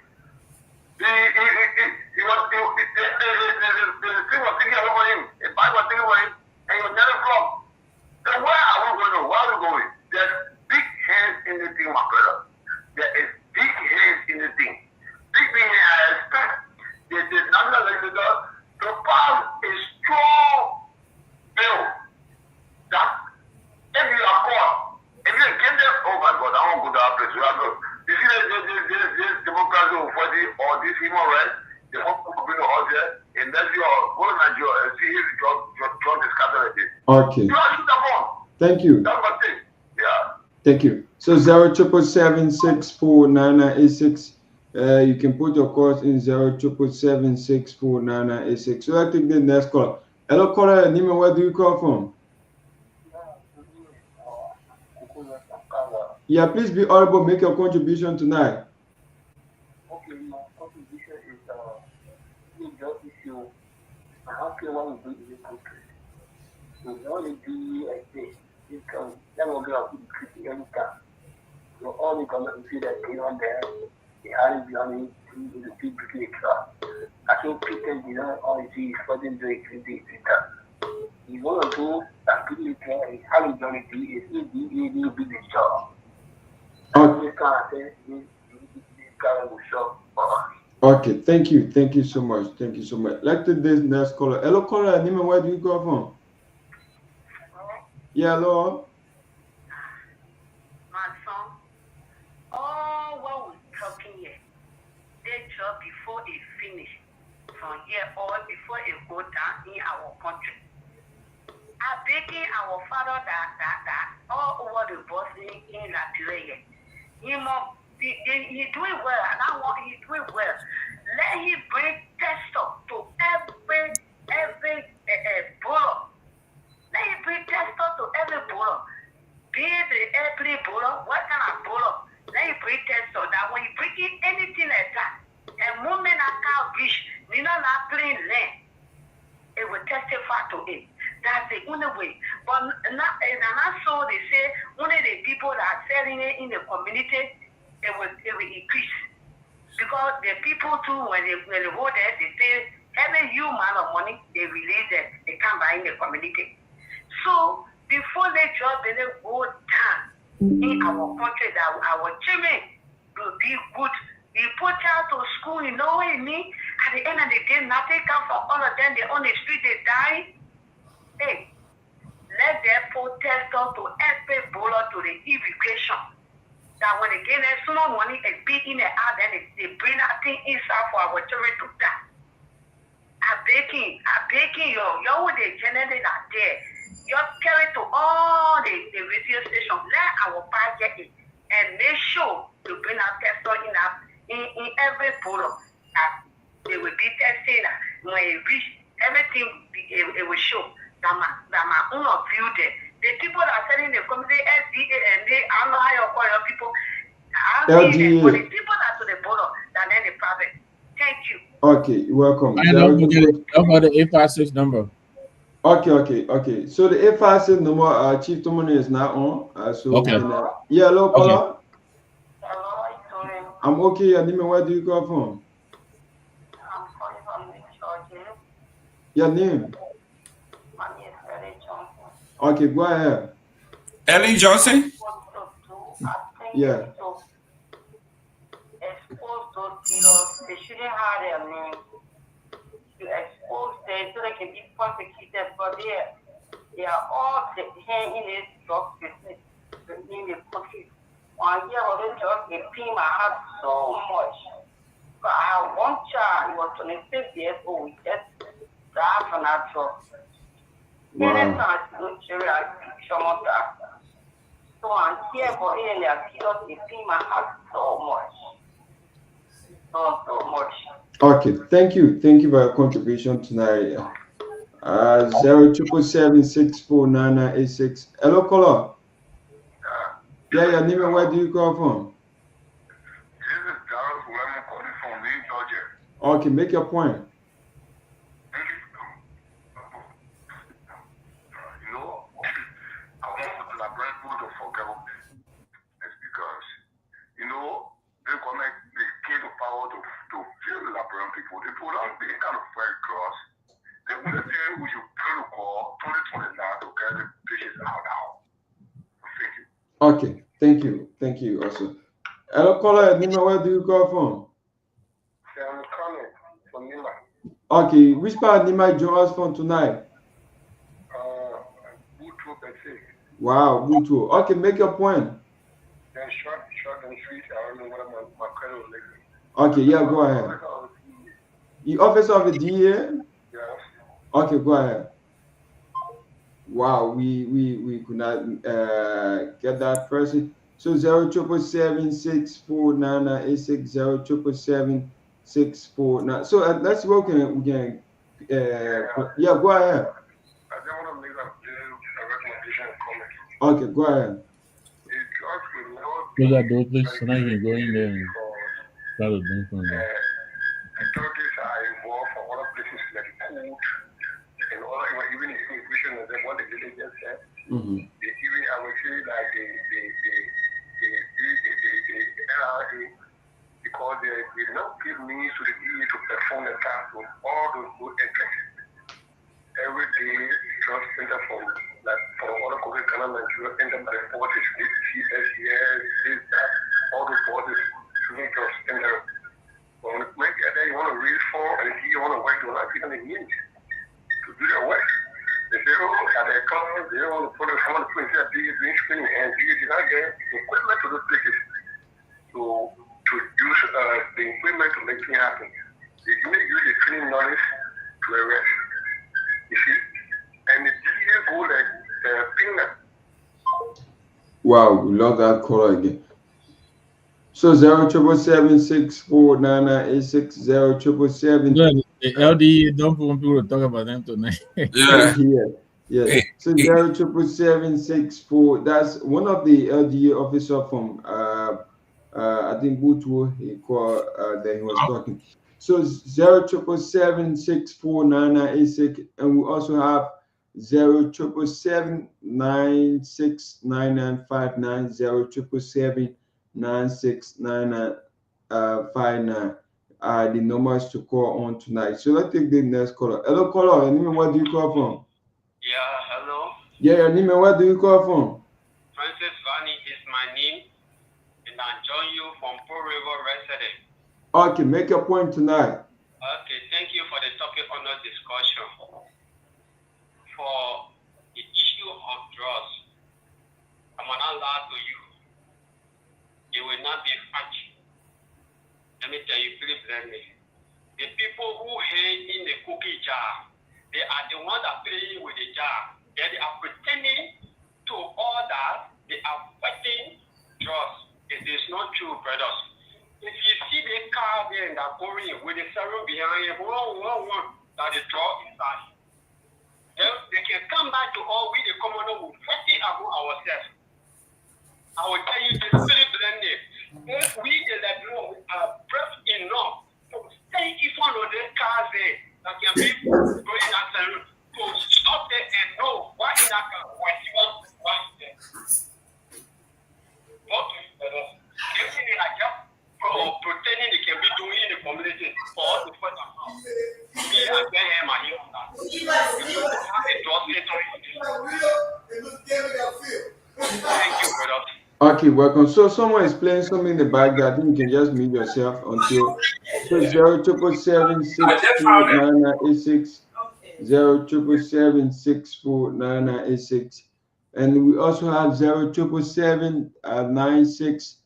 The thing was thinking over him. The bike was thinking over him, and he was never flopped. So where are we going? Where are we going? There's big hands in the thing, my brother. There is big hands in the thing. Big hands. I expect the national legislature to pass a strong bill that if you are caught, if you get them, oh my God, I won't go to that place. You see this democracy or this human rights, the whole people bring it out there, and then you are go to Nigeria and see if John is scattered like this. Okay. You are shoot upon. Thank you. That's my thing. Yeah. Thank you. So 077764996. You can put your calls in 077764996. So I take the next call. Hello, caller. Nima, where do you call from? Yeah, please be audible. Make your contribution tonight. Okay, my contribution is just issue. I have to want to do in the country. So the only DA I say is that will go to the any time. So all the government see that they on there, they haven't been in the big car. I think people you know all see is for them doing it. You want to do that good and how you done it is the business job. Okay, thank you. Thank you so much. Thank you so much. Let's take this next caller. Hello, caller. Nima, where do you go from? Yeah, hello. My son, all what we're talking here, they job before it finish from here or before it go down in our country. I'm begging our father that all over the boss in Liberia. He's doing well, and I want he's doing well. Let him bring tester to every borough. Let him bring tester to every borough. Be it every borough, what kind of borough? Let him bring tester that when he bring in anything like that, and movement I can't reach, you know, not playing land, it will testify to it. That's the only way. But not so they say only the people that are selling it in the community, it will increase. Because the people too, when they go there, they pay every human amount of money, they release it, they come buy in the community. So before they just go down in our country, that our children will be good. We put out to school, you know what I mean? At the end of the day, nothing comes from all of them. They on the street, they die. Hey, let them protest to every borough to the immigration. That when they get their small money, they beat in the out, then they bring that thing inside for our children to die. I'm begging you, with the generation out there, just carry to all the radio stations. Let our party get it and make sure to bring out testing in every polo. They will be testing when it reach everything. It will show that my own view there. The people that are selling the community SDA and they I don't know how you call your people. LDA. For the people that to the border than any private. Thank you. Okay, you're welcome. I don't forget it. Don't forget the 856 number. Okay. So the 856 number, Chief Tomalin is not on. So okay. Yeah, hello, caller. Hello, I'm okay. Anime, where do you go from? I'm calling from Georgia. Your name? My name is Ellie Johnson. Okay, go ahead. Ellie Johnson? Yeah. Expose those kilos. They shouldn't have their name. To expose them so they can be prosecuted, but they are all the hand in this drug business. In the country. 1 year ago, they just pain my heart so much. But I have one child, he was 26 years old, just died from that drug. So I'm here for it, and they are pain my heart so much. So much. Okay, thank you for your contribution tonight. 077764986. Hello, caller. Yeah, your name and where do you call from? This is Garguah who I'm calling from Myean, Georgia. Okay, make your point. You know, I want to collaborate with the for government. It's because, you know, the government they gave the power to fill the Liberian people. They put on the kind of very cross. They want to say we should protocol 2029 to get the patients out now. Thank you. Okay, thank you also. Hello, caller, Nima, where do you call from? I'm coming from Nima. Okay, which part of Nima join us from tonight? Butu Betsy. Wow, Butu. Okay, make your point. Then short and sweet. I don't know what my credit was like. Okay, yeah, go ahead. The officer of the DA? Yes. Okay, go ahead. Wow, we could not get that person. So 077764986 0777649. So let's see what we can yeah, go ahead. I just want to make a recommendation and comment. Okay, go ahead. Close that door, please, so now you can go in there and start a drink from there. Authorities are involved for other places like food and other, even immigration and then what the village just said. Mm-hmm. They even, I would say, like the NRA, because they did not give means to the DA to perform the task on all those good entrants. Every day, just center from other countries, Ghana, Nigeria, enter by the forces, CSES, this, that, all those forces shouldn't just enter. When you want to read for and you want to work, you want to people need to do their work. They say, oh, at their economy, they don't want to put someone to put inside doing spinning and you did not get the equipment to those places to use the equipment to make things happen. They didn't use the training knowledge to arrest. You see? And the DA go like peanut. Wow, we love that caller again. So 077764986 077. The LDE don't want people to talk about them tonight. Yeah. So 0777649. That's one of the LDA officer from I think Butu he called that he was talking. So 077764986, and we also have 077969959 077969959 the numbers to call on tonight. So let's take the next caller. Hello, caller. Your name, where do you call from? Yeah, hello. Yeah, your name, where do you call from? Francis Vani is my name, and I join you from Pearl River resident. Okay, make your point tonight. Okay, thank you for the topic on the discussion. For the issue of drugs, I'm not lie to you. It will not be funny. Let me tell you, please let me. The people who hang in the cookie jar, they are the ones that play with the jar. They are pretending to all that they are fighting drugs. It is not true, brothers. If you see the car there that going with the serum behind it, that the drug inside, then they can come back to all we the commoner will fight it about ourselves. I will tell you this very plainly. If we the Liberia are brave enough to stay in front of the cars there that can be going at them to stop them and know why in that car, why he wants to watch them. What do you better? Everything they are just pretending they can be doing in the community for all the first account. Me, I get him and hear that. You have a drug Thank you, brother. Okay, welcome. So someone is playing something in the background. I think you can just mute yourself until 077764986 077764986, and we also have 07776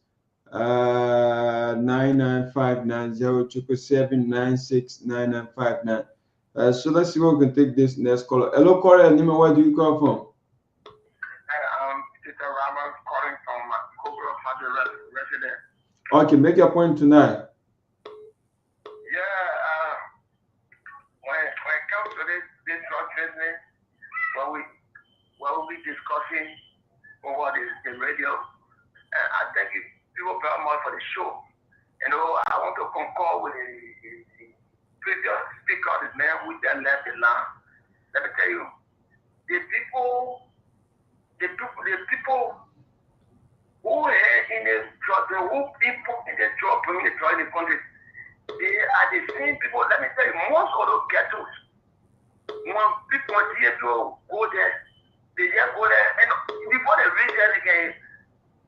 9959 077769959. So let's see what we can take this next caller. Hello, caller. Nima, where do you come from? Calling from resident. Okay, make your point tonight. Yeah, when it comes to this drug business, we'll be discussing over the radio, and I think people pay more for the show. You know, I want to concur with the previous speaker, the man who then left the land. Let me tell you, the people who are in the drug, who people in the drug, bringing the drug in the country, they are the same people. Let me tell you, most of those ghettos, when people here to go there, they just go there, and before they reach there, they can,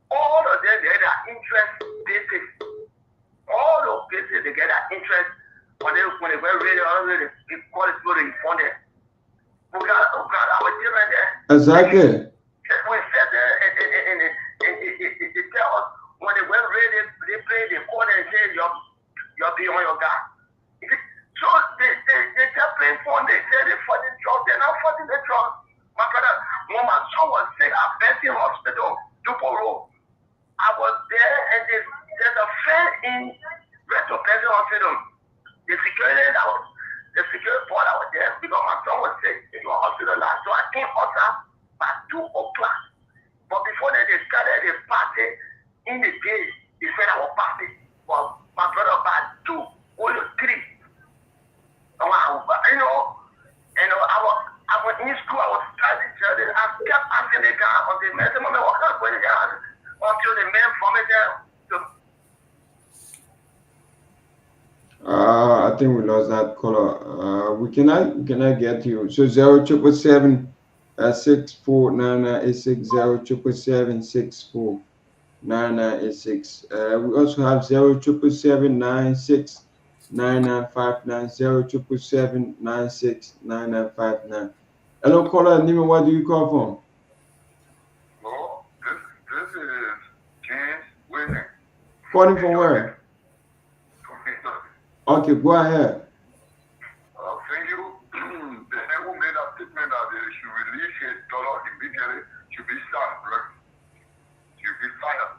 all of them, they get their interest basis. All those places, they get their interest when they were ready, already, they call it to the funded. Because our children there. Exactly. We said there, they tell us when they were ready, they play the corner and say, you're beyond your God. So they just play fun. They say they're fighting drugs. They're not fighting the drugs. My brother, when my son was sick at Benson Hospital, Dopoh Road, I was there, and there's a fan in Retro Benson Hospital. The security part I was there because my son was sick in your hospitalized. So I came outside by 2 o'clock. But before that, they started the party in the day. They said I was party. But my brother by 2 or 3. I was in school. I was studying. I kept asking the guy on the man, what kind of going down until the man from it there. I think we lost that caller. We cannot get you. So 077 649986 077 649986. We also have 077 96 9959 077 96 9959. Hello, caller. Nima, where do you call from? No, this is James Winner. Calling from where? Okay, go ahead. Thank you. The man who made that statement that they should release $8 immediately should be sacked, right? Should be fired.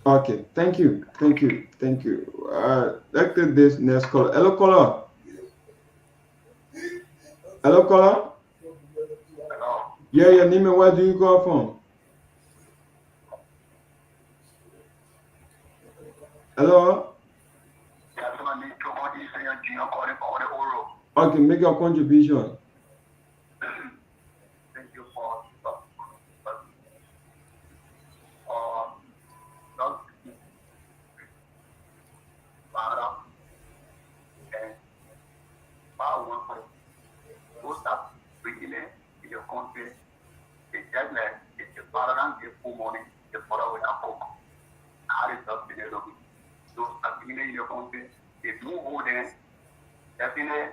Okay, thank you. Let's take this next caller. Hello, caller. Hello, caller. Hello. Yeah, your name and where do you call from? Hello. Okay, make your contribution. Thank you for if you go there, definitely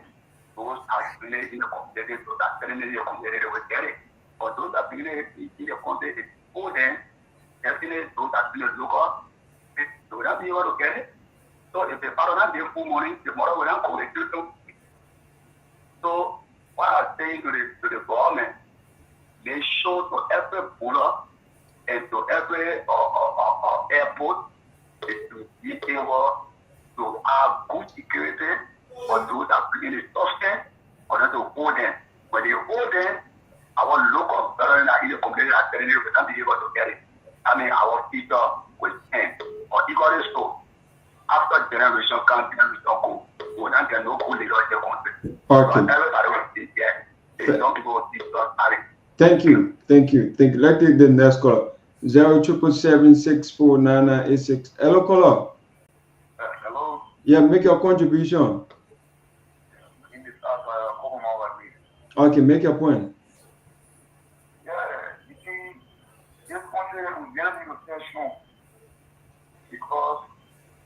those are related in the community, those are currently in the community will get it. But those are related in the community, if you go there, definitely those are related local, they will not be able to get it. So if the father not give full money, the mother will not collect it. So what I saying to the government, they show to every border and to every airport to be able to have good security for those that bring the substance or not to hold them. When they hold them, our local government are here complaining that they can't be able to get it. I mean, our future will end. Or equally so, after generation come, generation go. We don't get no good leader in the country. Okay. So everybody will be there. They don't go to this. Thank you. Let's take the next call. 077764986. Hello, caller. Hello. Yeah, make your contribution. Okay, make your point. Yeah, you see, this country will never be attention because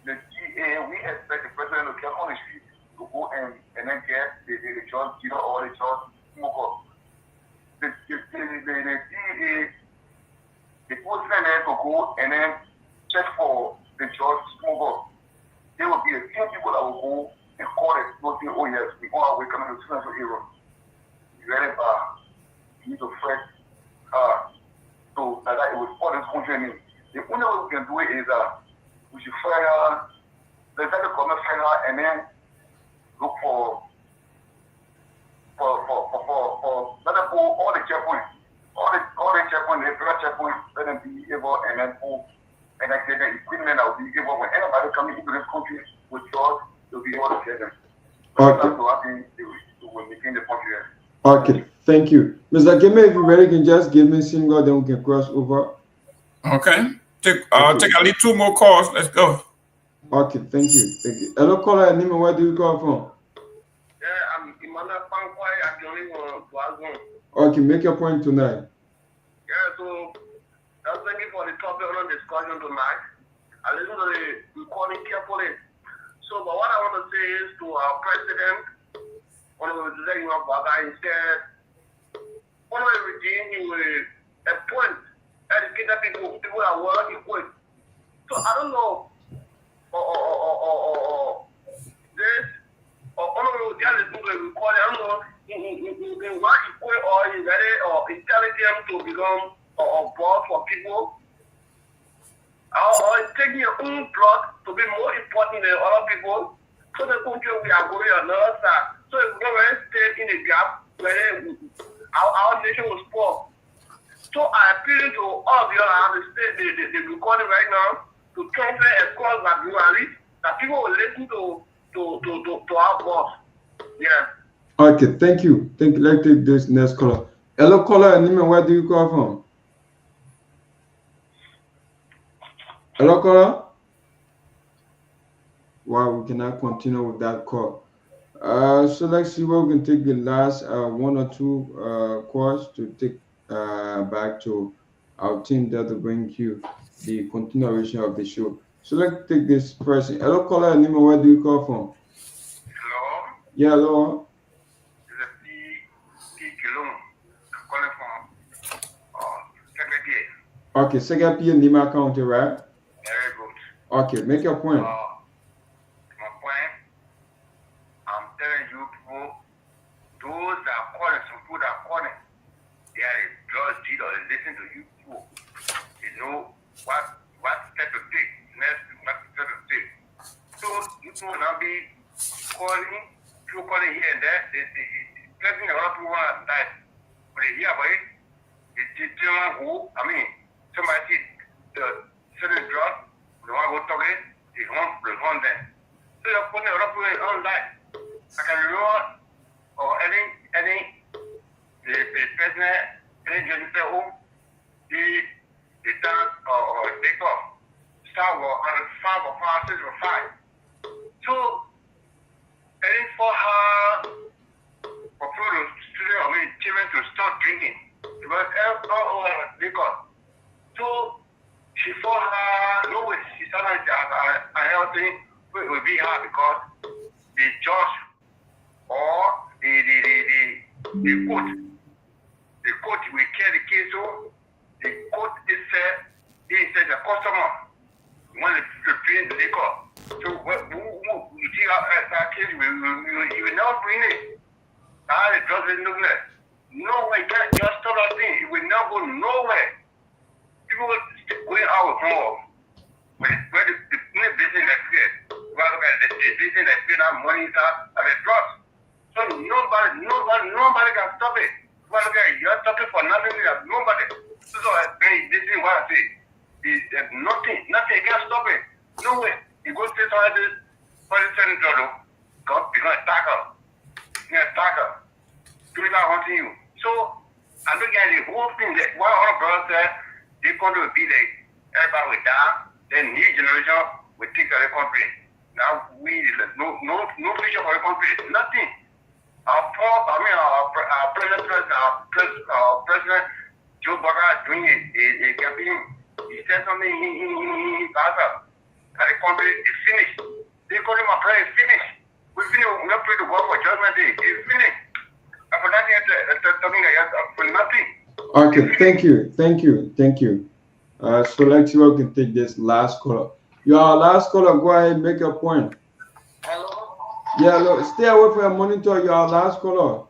the GA, we expect the president to get on the street to go and then get the judge, or the judge smoker. The GA, the president there to go and then check for the judge smoker. There will be a few people that will go and call it, not say, oh yes, we all are coming to financial error. Very bad. You need to fret. So that it was all this country. The only way we can do it is we should fire, let's have the government fire and then look for let them pull all the checkpoints. All the checkpoints, the federal checkpoints, let them be able and then pull and then get the equipment that will be able when anybody coming into this country with drugs, they'll be able to get them. So that's what I think they will maintain the country. Okay, thank you. Mr. Gayman, if you're ready, you can just give me a single, then we can cross over. Okay. Take at least 2 more calls. Let's go. Okay, thank you. Hello, caller. Nima, where do you call from? Yeah, I'm Emmanuel Pankwai. I'm the only one to ask one. Okay, make your point tonight. Yeah, so thank you for the topic on discussion tonight. I listened to the recording carefully. So, but what I want to say is to our president, one of the he said, one of the regime, he will appoint educated people that well equipped. So I don't know, this, one of the guys who will record, I don't know, he well equipped or he's very intelligent to become a boss for people. Or he's taking your own blood to be more important than other people. So the country we are going on another side. So if we don't stay in the gap where our nation was poor. So I appeal to all of you I have the recording right now to transfer across gradually that people will listen to our boss. Yeah. Okay, thank you. Let's take this next caller. Hello, caller. Nima, where do you call from? Hello, caller. Wow, we cannot continue with that call. So let's see where we can take the last 1 or 2 calls to take back to our team that will bring you the continuation of the show. So let's take this person. Hello, caller. Nima, where do you call from? Hello? Yeah, hello. This is P. Kehleboe. I'm calling from Secretary. Okay, Secretary in Nima County, right? Very good. Okay, make your point. My point, I'm telling you people, those that are calling, some people that are calling, they are a judge, deal, or they listen to you people. They know what step to take, next what step to take. So you people will not be calling, people calling here and there, they a lot of people want to die. But they hear about it, they tell who, somebody see the certain drug, they want to go talk it, they want them. So you're putting a lot of people on life. I can remember, or the president, any judge say, oh, the dance or take off, start on 5 or 5, 6 or 5. So, any for her, for children to start drinking, because all liquor. So, she for her, no way, she started a healthy, it will be hard because the judge or the court will carry the case. So the court is the customer when they bring the liquor. So who take our case, you will not bring it. How the drugs is looking at. Nowhere, just stop that thing. It will not go nowhere. People will going out with more. Where the business experience, the business experience have money inside of a drugs. So nobody can stop it. Well, okay, you're stopping for nothing. Nobody. So this is what I say. Nothing can stop it. No way. You go to this, for the Senate, because tackle. Yeah, tackle. People are hunting you. So I look at the whole thing that what our brother said, they're going to be there. Everybody will die. Then new generation will take the country. Now we no future for the country. Nothing. Our president Joe Biden doing a campaign. He said something in Gaza. That the country is finished. They call him a prayer is finished. We finished. We're not praying to God for judgment day. It's finished. And for nothing, talking for nothing. Okay, thank you. So let's see if we can take this last caller. Your last caller, go ahead and make your point. Hello? Yeah, look, stay away from your monitor. Your last caller.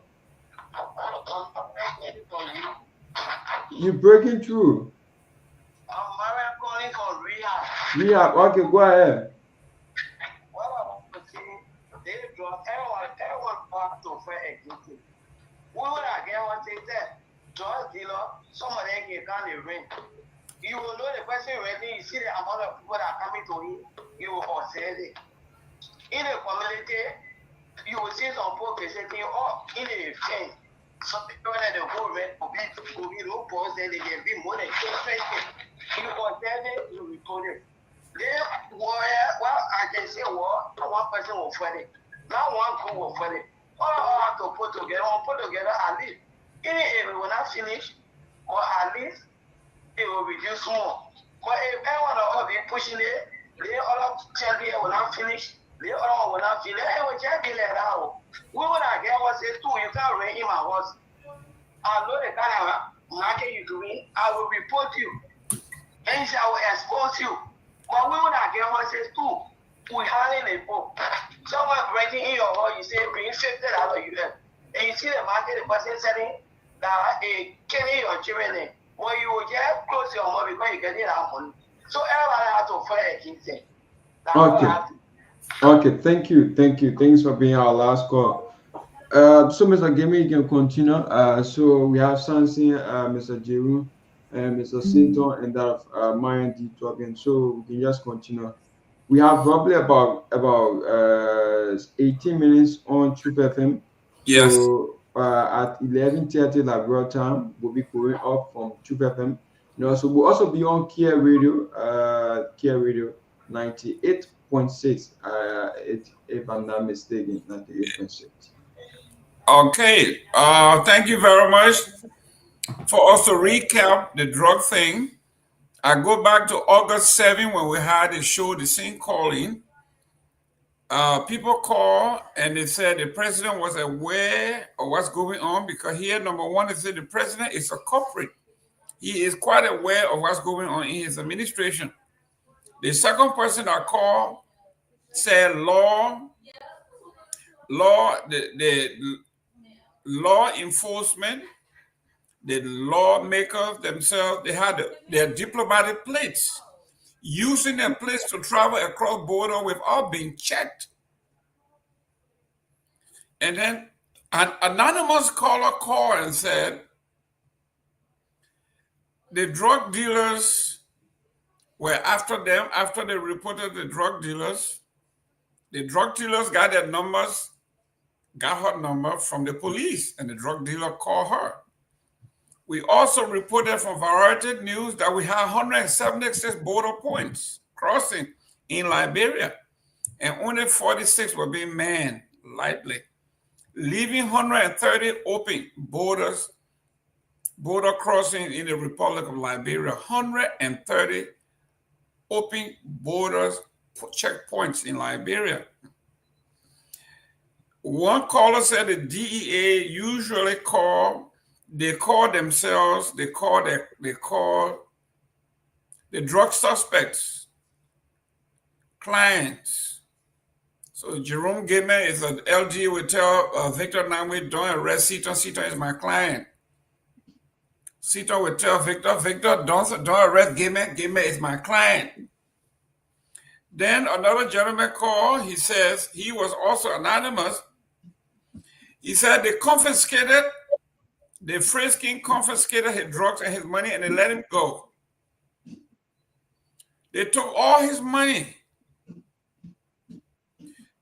You're breaking through. I'm calling for rehab. Rehab, okay, go ahead. What I want to see, they drop everyone back to fair existing. We would again want to say that drug dealer, some of them can't rent. You will know the person renting, you see the amount of people that are coming to him, you will observe it. In the community, you will see some people visiting or in the change. Some people that the whole rent will be low post, then they can be more than 20. You observe it, you report it. Then, well, I can say, well, one person will fight it. Now one group will fight it. All have to put together at least. Even if it will not finish, or at least it will reduce more. But if everyone will be pushing it, the other champion will not finish, the other one will not finish, it will just be like that. We will not get what says too, you can't rent him a horse. I know the kind of market you're doing, I will report you. And I will expose you. But we will not get what says too. We hardly a book. Someone breaking in your home, you say bring $50 you have. And you see the market, the person selling that a killing your children. Well, you will just close your mouth because you get that money. So everybody has to fight against it. Okay, thank you. Thanks for being our last call. So Mr. Gayman, you can continue. So we have Sansi, Mr. Jerome, Mr. Sinton, and that of Myean D talking. So we can just continue. We have probably about 18 minutes on Troop FM. Yes. So at 11:30 Liberia time, we'll be going up from Troop FM. So we'll also be on Kia Radio 98.6. If I'm not mistaken, 98.6. Okay. Thank you very much. For us to recap the drug thing, I go back to August 7 when we had a show, The Scene Calling. People call and they said the president was aware of what's going on because here, number one, they said the president is a culprit. He is quite aware of what's going on in his administration. The second person I called said the law enforcement, the lawmakers themselves, they had their diplomatic plates, using their plates to travel across border without being checked. And then an anonymous caller called and said the drug dealers were after them after they reported the drug dealers. The drug dealers got their numbers, got her number from the police, and the drug dealer called her. We also reported from Variety News that we had 176 border points crossing in Liberia, and only 46 were being manned lightly, leaving 130 open border crossing in the Republic of Liberia. 130 open borders checkpoints in Liberia. One caller said the DEA usually call the drug suspects clients. So Jerome Gayman is an LG will tell Victor Nagbe, don't arrest Seaton. Seaton is my client. Seaton will tell Victor, don't arrest Gayman. Gayman is my client. Then another gentleman called. He says he was also anonymous. He said they confiscated, the French king confiscated his drugs and his money and they let him go. They took all his money.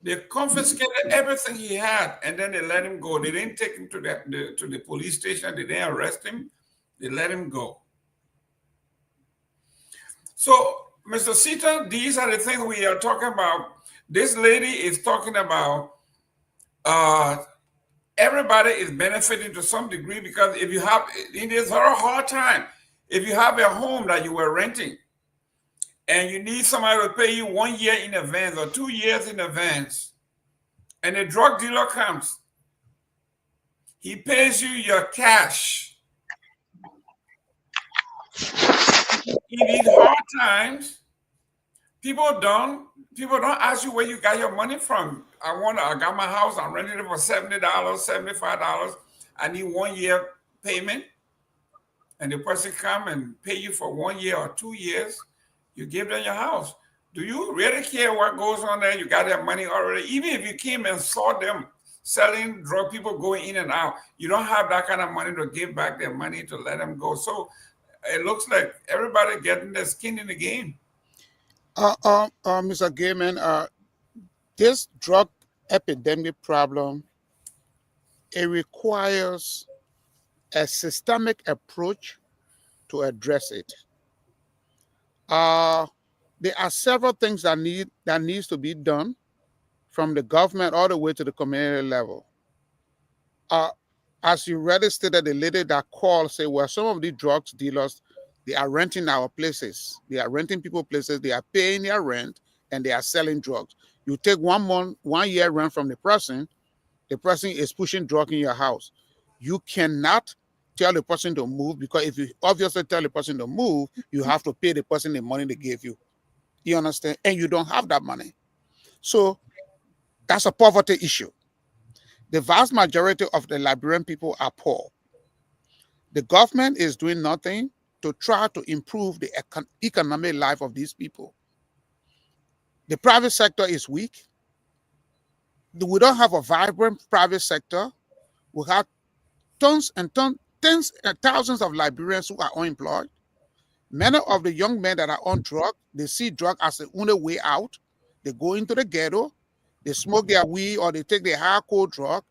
They confiscated everything he had and then they let him go. They didn't take him to the police station. They didn't arrest him. They let him go. So, Mr. Seaton, these are the things we are talking about. This lady is talking about everybody is benefiting to some degree because if you have, it is a very hard time. If you have a home that you were renting and you need somebody to pay you 1 year in advance or 2 years in advance, and the drug dealer comes, he pays you your cash. In these hard times, people don't ask you where you got your money from. I got my house, I'm renting it for $70, $75. I need 1 year payment. And the person come and pay you for 1 year or 2 years, you give them your house. Do you really care what goes on there? You got their money already. Even if you came and saw them selling drug, people going in and out, you don't have that kind of money to give back their money to let them go. So it looks like everybody getting their skin in the game. Mr. Gayman, this drug epidemic problem, it requires a systemic approach to address it. There are several things that needs to be done from the government all the way to the community level. As you already stated, the lady that called said, well, some of the drugs dealers, they are renting our places. They are renting people places. They are paying their rent and they are selling drugs. You take 1 month, 1 year rent from the person is pushing drug in your house. You cannot tell the person to move because if you obviously tell the person to move, you have to pay the person the money they gave you. You understand? And you don't have that money. So that's a poverty issue. The vast majority of the Liberian people are poor. The government is doing nothing to try to improve the economic life of these people. The private sector is weak. We don't have a vibrant private sector. We have tens and thousands of Liberians who are unemployed. Many of the young men that are on drug, they see drug as the only way out. They go into the ghetto, they smoke their weed or they take their hardcore drug,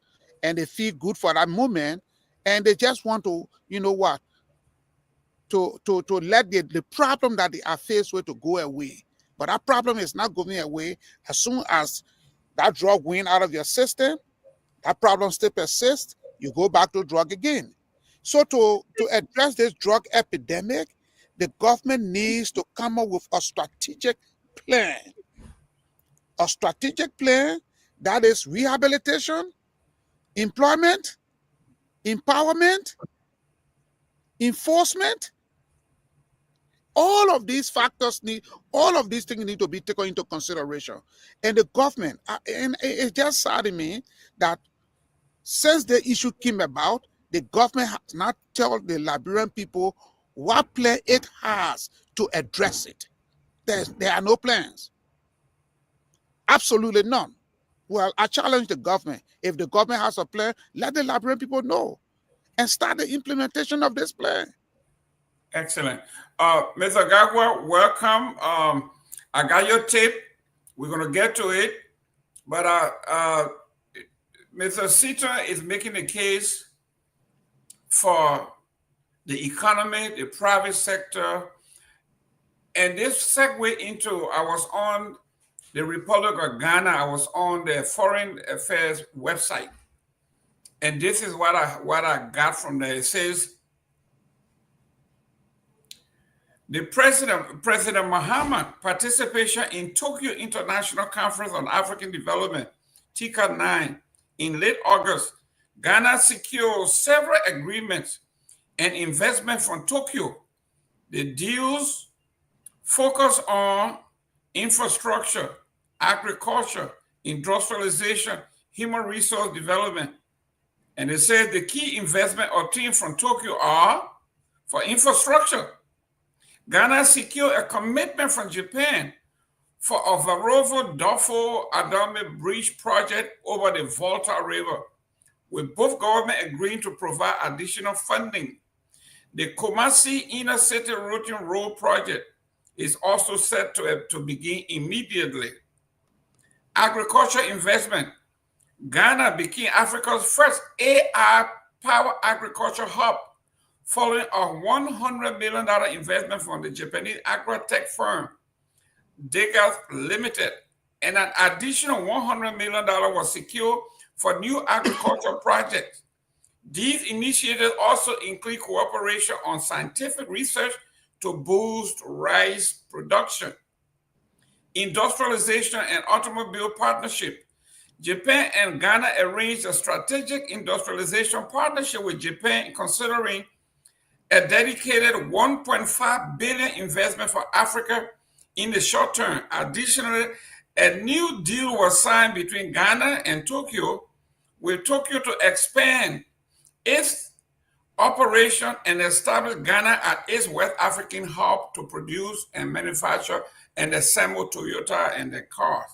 and they feel good for that moment, and they just want to, you know what, to let the problem that they are faced with to go away. But that problem is not going away. As soon as that drug went out of your system, that problem still persists, you go back to drug again. So to address this drug epidemic, the government needs to come up with a strategic plan. A strategic plan that is rehabilitation, employment, empowerment, enforcement. All of these factors all of these things need to be taken into consideration. And the government, and it just saddened me that since the issue came about, the government has not told the Liberian people what plan it has to address it. There are no plans. Absolutely none. Well, I challenge the government. If the government has a plan, let the Liberian people know and start the implementation of this plan. Excellent. Mr. Garguah, welcome. I got your tape. We're going to get to it. But Mr. Seaton is making a case for the economy, the private sector. And this segues into, I was on the Republic of Ghana. I was on the Foreign Affairs website. And this is what I got from there. It says, the President Muhammad participation in Tokyo International Conference on African Development, TICA 9, in late August, Ghana secured several agreements and investment from Tokyo. The deals focus on infrastructure, agriculture, industrialization, human resource development. And it says the key investment obtained from Tokyo are for infrastructure. Ghana secured a commitment from Japan for a Varovo Dopoh Adame Bridge project over the Volta River, with both governments agreeing to provide additional funding. The Kumasi Inner City Routing Road project is also set to begin immediately. Agriculture investment. Ghana became Africa's first AI power agriculture hub, following a $100 million investment from the Japanese agri-tech firm Degas Limited, and an additional $100 million was secured for new agriculture projects. These initiatives also include cooperation on scientific research to boost rice production. Industrialization and automobile partnership. Japan and Ghana arranged a strategic industrialization partnership with Japan, considering a dedicated $1.5 billion investment for Africa in the short term. Additionally, a new deal was signed between Ghana and Tokyo, with Tokyo to expand its operation and establish Ghana as its West African hub to produce and manufacture and assemble Toyota and their cars.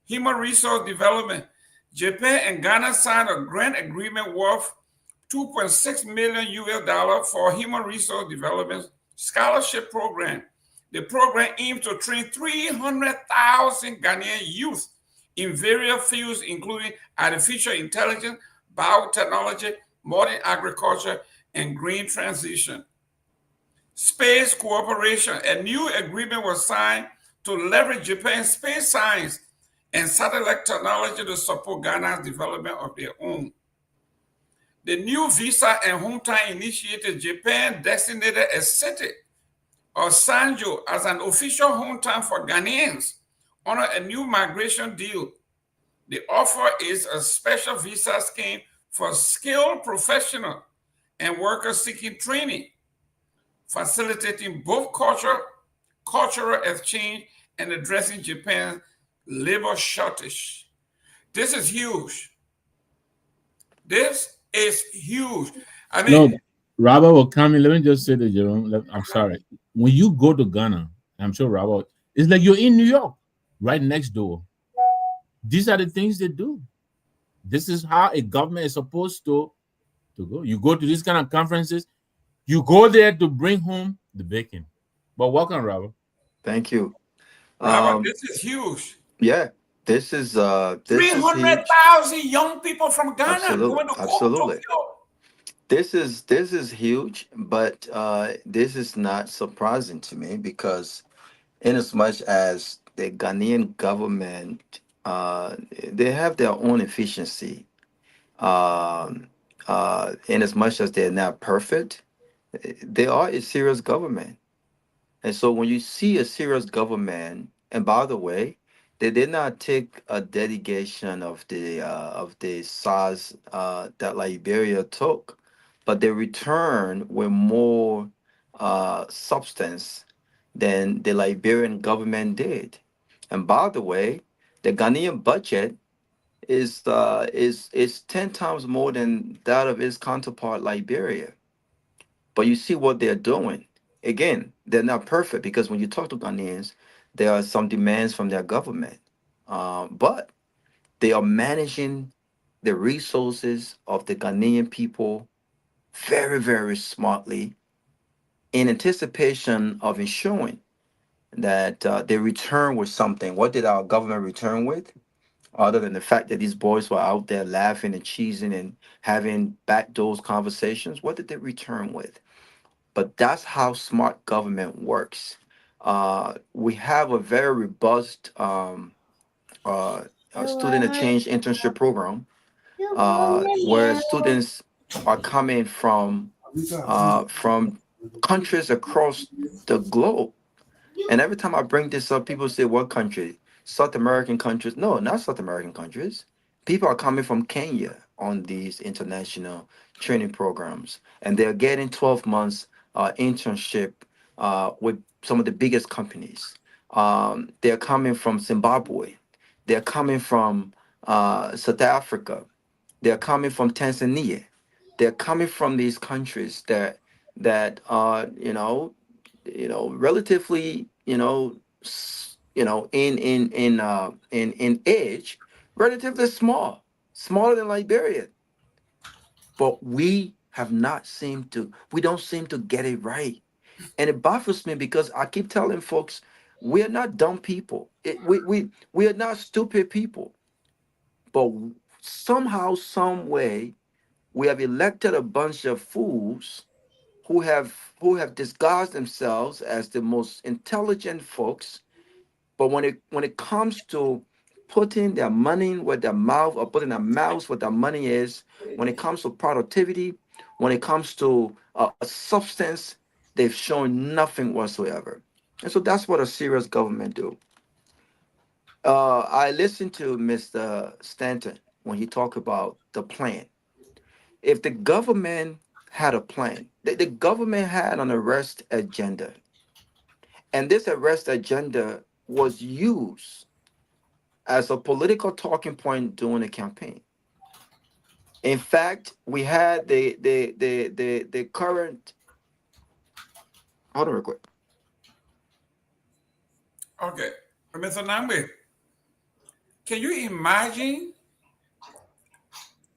Human resource development. Japan and Ghana signed a grant agreement worth $2.6 million US for human resource development scholarship program. The program aims to train 300,000 Ghanaian youth in various fields, including artificial intelligence, biotechnology, modern agriculture, and green transition. Space cooperation. A new agreement was signed to leverage Japan's space science and satellite technology to support Ghana's development of their own. The new visa and hometown initiative. Japan designated a city of Sanjo as an official hometown for Ghanaians under a new migration deal. The offer is a special visa scheme for skilled professionals and workers seeking training, facilitating both cultural exchange and addressing Japan's labor shortage. This is huge. This is huge. I mean, no, Robert will come in. Let me just say that, Jerome. I'm sorry. When you go to Ghana, I'm sure Robert, it's like you're in New York, right next door. These are the things they do. This is how a government is supposed to go. You go to these kind of conferences, you go there to bring home the bacon. But welcome, Robert. Thank you. Robert, this is huge. Yeah, this is 300,000 young people from Ghana going to absolutely. Tokyo. This is huge, but this is not surprising to me, because in as much as the Ghanaian government, they have their own efficiency. In as much as they're not perfect, they are a serious government. And so when you see a serious government, and by the way, they did not take a delegation of the size that Liberia took, but they returned with more substance than the Liberian government did. And by the way, the Ghanaian budget is 10 times more than that of its counterpart Liberia. But you see what they're doing. Again, they're not perfect, because when you talk to Ghanaians, there are some demands from their government. But they are managing the resources of the Ghanaian people very, very smartly, in anticipation of ensuring that they return with something. What did our government return with? Other than the fact that these boys were out there laughing and cheesing and having backdoors conversations, what did they return with? But that's how smart government works. We have a very robust student exchange internship program, where students are coming from countries across the globe. And every time I bring this up, people say, "What country?" South American countries? No, not South American countries. People are coming from Kenya on these international training programs, and they're getting 12 months internship with some of the biggest companies. They're coming from Zimbabwe. They're coming from South Africa. They're coming from Tanzania. They're coming from these countries that are relatively in age relatively small, smaller than Liberia, but we don't seem to get it right, and it baffles me because I keep telling folks we are not dumb people. We are not stupid people, but somehow, some way, we have elected a bunch of fools who have disguised themselves as the most intelligent folks, but when it comes to putting their money where their mouth, or putting their mouths where their money is, when it comes to productivity, when it comes to substance, they've shown nothing whatsoever. And so that's what a serious government do. I listened to Mr. Stanton when he talked about the plan. If the government had a plan, the government had an arrest agenda, and this arrest agenda was used as a political talking point during the campaign. In fact, we had the current. Hold on real quick. Okay, Mr. Nagbe, can you imagine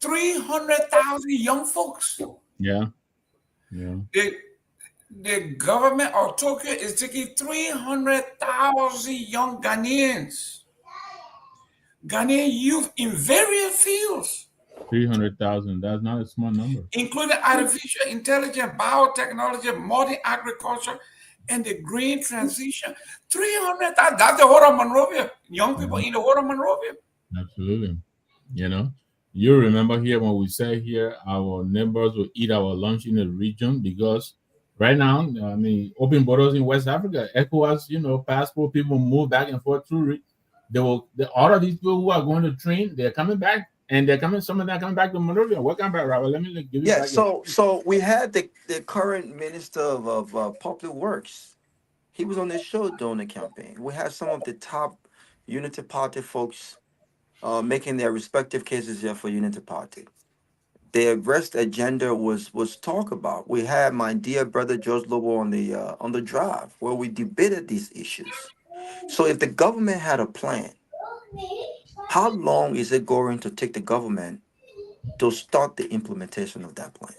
300,000 young folks? Yeah. The government of Tokyo is taking 300,000 young Ghanaians, Ghanaian youth in various fields, 300,000. That's not a small number. including artificial intelligence, biotechnology, modern agriculture, and the green transition. 300,000. That's the whole of Monrovia. Young people in the whole of Monrovia. Absolutely. You remember here when we say here our neighbors will eat our lunch in the region because right now, I mean, open borders in West Africa, ECOWAS, passport people move back and forth through. All of these people who are going to train, they're coming back, and some of them are coming back to Monrovia. Welcome back, Robert. Let me give you back. So we had the current minister of public works. He was on the show during the campaign. We had some of the top Unity Party folks making their respective cases here for Unity Party. The arrest agenda was talked about. We had my dear brother George Lobo on the drive where we debated these issues. So if the government had a plan, how long is it going to take the government to start the implementation of that plan?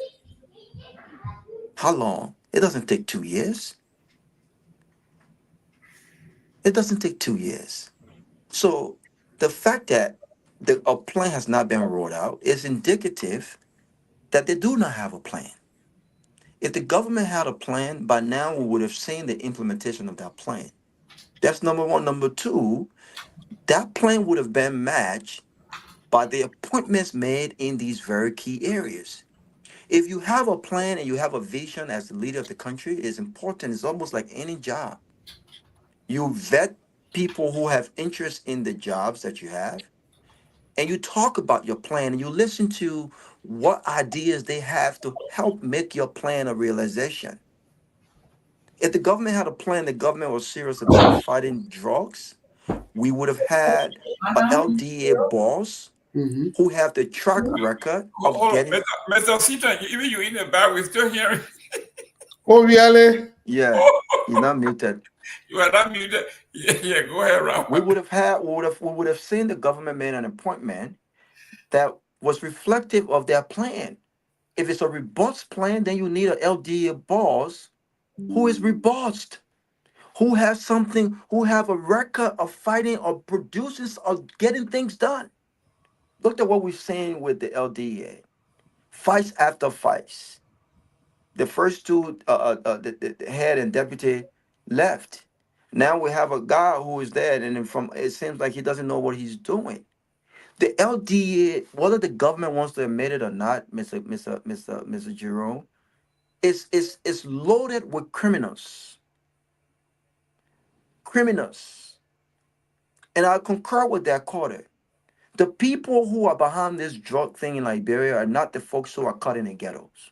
How long? It doesn't take 2 years. It doesn't take 2 years. So the fact that a plan has not been rolled out is indicative that they do not have a plan. If the government had a plan, by now we would have seen the implementation of that plan. That's number one. Number two, that plan would have been matched by the appointments made in these very key areas. If you have a plan and you have a vision as the leader of the country, it's important. It's almost like any job. You vet people who have interest in the jobs that you have, and you talk about your plan and you listen to what ideas they have to help make your plan a realization. If the government had a plan, the government was serious about fighting drugs, we would have had a LDA boss who have the track record of getting. Mr. Sita, even you in the back, we're still hearing. Oh, really? Yeah, he's not muted. You are not muted. Yeah, go ahead, Rob. We would have seen the government made an appointment that was reflective of their plan. If it's a robust plan, then you need an LDA boss who is robust, who have a record of fighting or producing or getting things done. Look at what we've seen with the LDA. Fights after fights. The first two, the head and deputy left. Now we have a guy who is there, and it seems like he doesn't know what he's doing. The LDA, whether the government wants to admit it or not, Mr. Jerome, is loaded with criminals. And I concur with that quarter. The people who are behind this drug thing in Liberia are not the folks who are caught in the ghettos.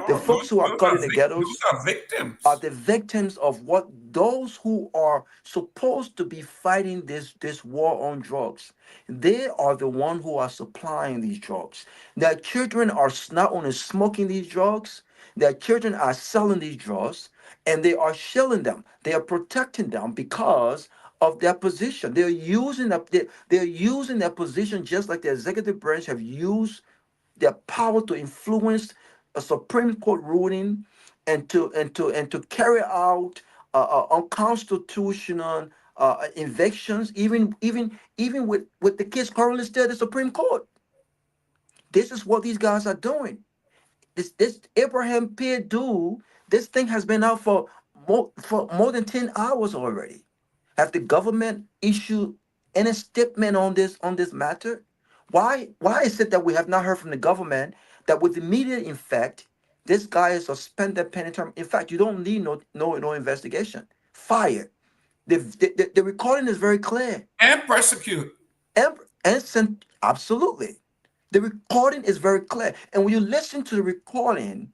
The folks who are caught in the ghettos those are victims. Are the victims of what those who are supposed to be fighting this war on drugs. They are the one who are supplying these drugs. Their children are not only smoking these drugs, their children are selling these drugs, and they are shielding them. They are protecting them because of their position. They're using their position just like the executive branch have used their power to influence a Supreme Court ruling and to carry out unconstitutional evictions, even with the case currently still at the Supreme Court. This is what these guys are doing. This Abraham Peabody, this thing has been out for more than 10 hours already. Have the government issued any statement on this matter? Why is it that we have not heard from the government that with immediate effect, this guy is suspended penalty term? In fact, you don't need no investigation. Fire. The recording is very clear. And prosecute. Absolutely. The recording is very clear. And when you listen to the recording,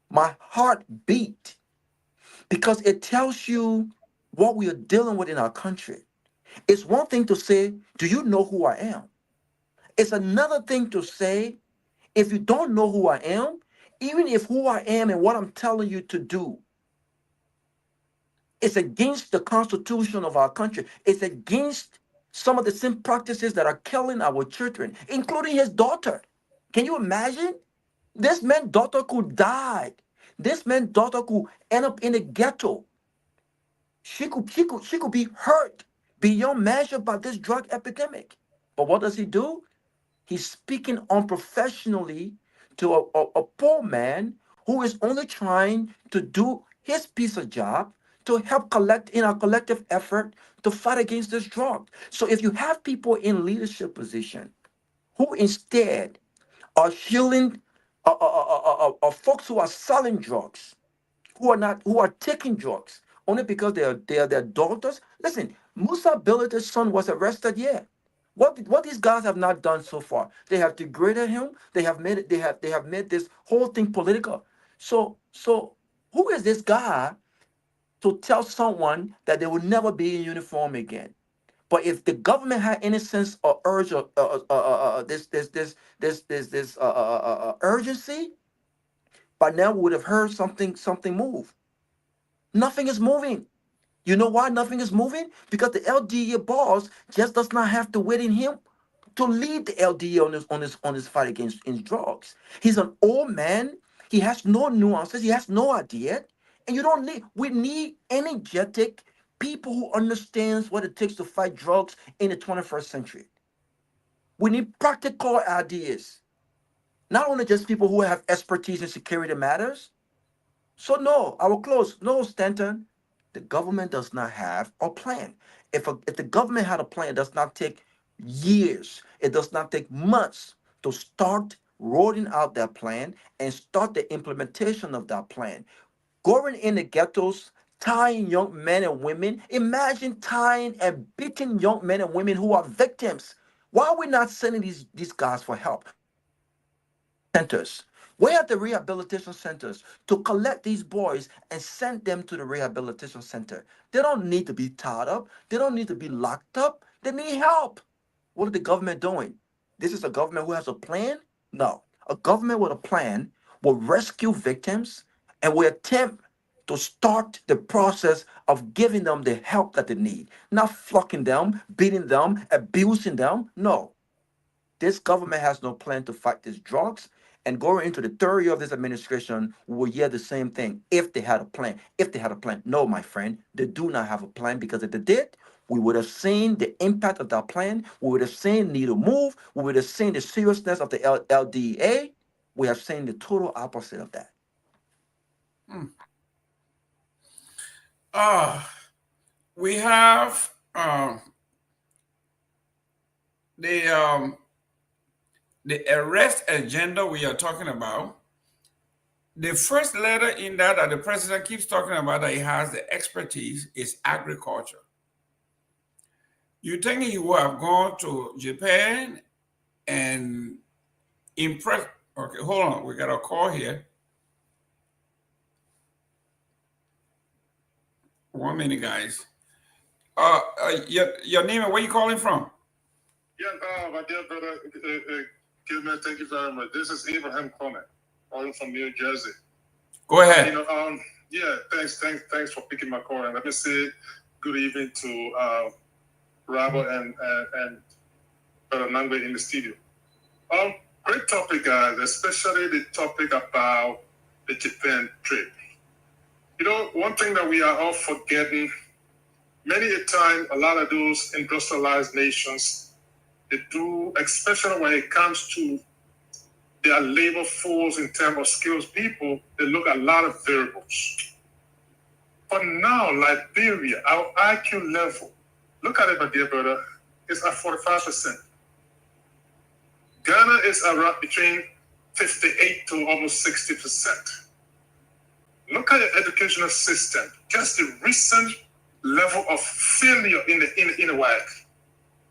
my heart beat because it tells you what we are dealing with in our country. It's one thing to say, do you know who I am? It's another thing to say, if you don't know who I am, even if who I am and what I'm telling you to do, it's against the Constitution of our country. It's against some of the same practices that are killing our children, including his daughter. Can you imagine? This man's daughter could die. This man's daughter could end up in a ghetto. She could be hurt beyond measure by this drug epidemic. But what does he do? He's speaking unprofessionally to a poor man who is only trying to do his piece of job to help collect in our collective effort to fight against this drug. So if you have people in leadership position who instead are shielding folks who are selling drugs, who are taking drugs only because they are their daughters. Listen, Musa Billiard's son was arrested. Yeah, what these guys have not done so far, they have degraded him. They have made it. They have made this whole thing political. So who is this guy to tell someone that they will never be in uniform again? But if the government had any sense or urge or this urgency, by now we would have heard something move. Nothing is moving. You know why nothing is moving? Because the LDA boss just does not have to wait in him to lead the LDA on his fight against drugs. He's an old man. He has no nuances. He has no idea. And we need energetic people who understands what it takes to fight drugs in the 21st century. We need practical ideas. Not only just people who have expertise in security matters. So no, I will close. No, Stanton, the government does not have a plan. If the government had a plan, it does not take years. It does not take months to start rolling out that plan and start the implementation of that plan. Going in the ghettos, tying young men and women. Imagine tying and beating young men and women who are victims. Why are we not sending these guys for help? Centers. Where are the rehabilitation centers to collect these boys and send them to the rehabilitation center? They don't need to be tied up. They don't need to be locked up. They need help. What is the government doing? This is a government who has a plan? No. A government with a plan will rescue victims and will attempt to start the process of giving them the help that they need. Not flocking them, beating them, abusing them. No. This government has no plan to fight these drugs. And going into the third year of this administration, we will hear the same thing. If they had a plan. If they had a plan. No, my friend, they do not have a plan, because if they did, we would have seen the impact of that plan. We would have seen need to move. We would have seen the seriousness of the LDA. We have seen the total opposite of that. We have the arrest agenda we are talking about. The first letter in that the president keeps talking about that he has the expertise is agriculture. You think he would have gone to Japan and impress? Okay, hold on. We got a call here. 1 minute, guys. Your name and where you calling from? Yeah, my dear brother, Gayman, thank you very much. This is Abraham Cronin, calling from New Jersey. Go ahead. Yeah, thanks for picking my call. And let me say good evening to Robert and Brother Nagbe in the studio. Great topic, guys, especially the topic about the Japan trip. One thing that we are all forgetting, many a time, a lot of those industrialized nations, they do, especially when it comes to their labor force in terms of skills people, they look at a lot of variables. But now, Liberia, our IQ level, look at it, my dear brother, it's at 45%. Ghana is around between 58 to almost 60%. Look at the educational system, just the recent level of failure in the WAC.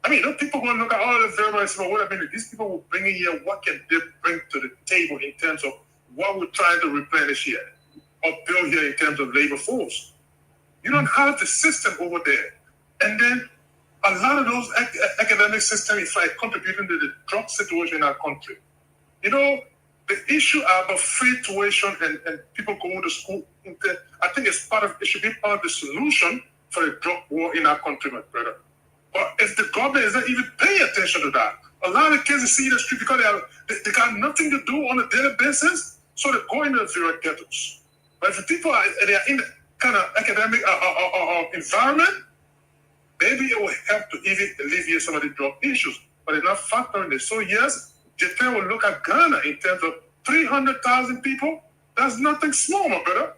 I mean, people going to look at all the variables, but what I mean, these people will bring in here, what can they bring to the table in terms of what we're trying to replenish here or build here in terms of labor force? You don't have the system over there. And then a lot of those academic systems is like contributing to the drug situation in our country. The issue about free tuition and people going to school, I think it should be part of the solution for the drug war in our country, my brother. But if the government is not even paying attention to that, a lot of kids see the street because they got nothing to do on a daily basis, so they go into the various ghettos. But if the people are in the kind of academic environment, maybe it will help to even alleviate some of the drug issues. But it's not factoring this. So yes, Japan will look at Ghana in terms of 300,000 people. That's nothing small, my brother.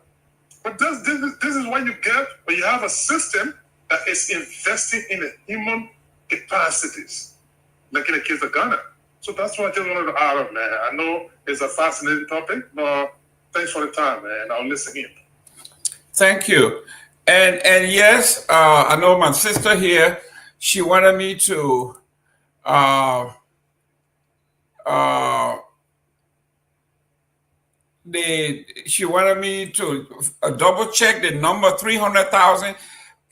But this is what you get when you have a system that is investing in the human capacities, like in the case of Ghana. So that's what I just wanted to add up, man. I know it's a fascinating topic, but thanks for the time, man. I'll listen in. Thank you. And yes, I know my sister here, she wanted me to she wanted me to double check the number 300,000.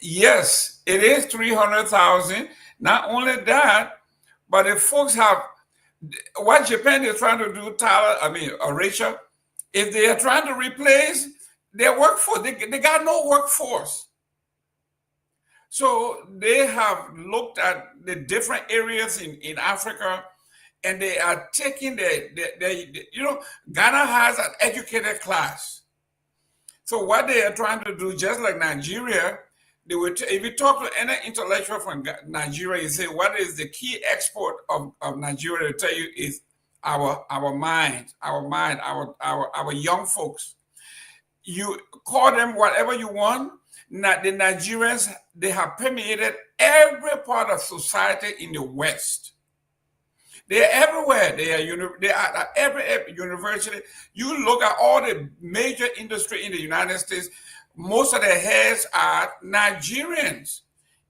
Yes, it is 300,000. Not only that, but if folks have what Japan is trying to do, Rachel, if they are trying to replace their workforce, they got no workforce. So they have looked at the different areas in Africa, and they are taking Ghana has an educated class. So what they are trying to do, just like Nigeria, if you talk to any intellectual from Nigeria, you say, what is the key export of Nigeria? To tell you is our mind, our young folks. You call them whatever you want. The Nigerians, they have permeated every part of society in the West. They are everywhere. They are at every university. You look at all the major industry in the United States, most of their heads are Nigerians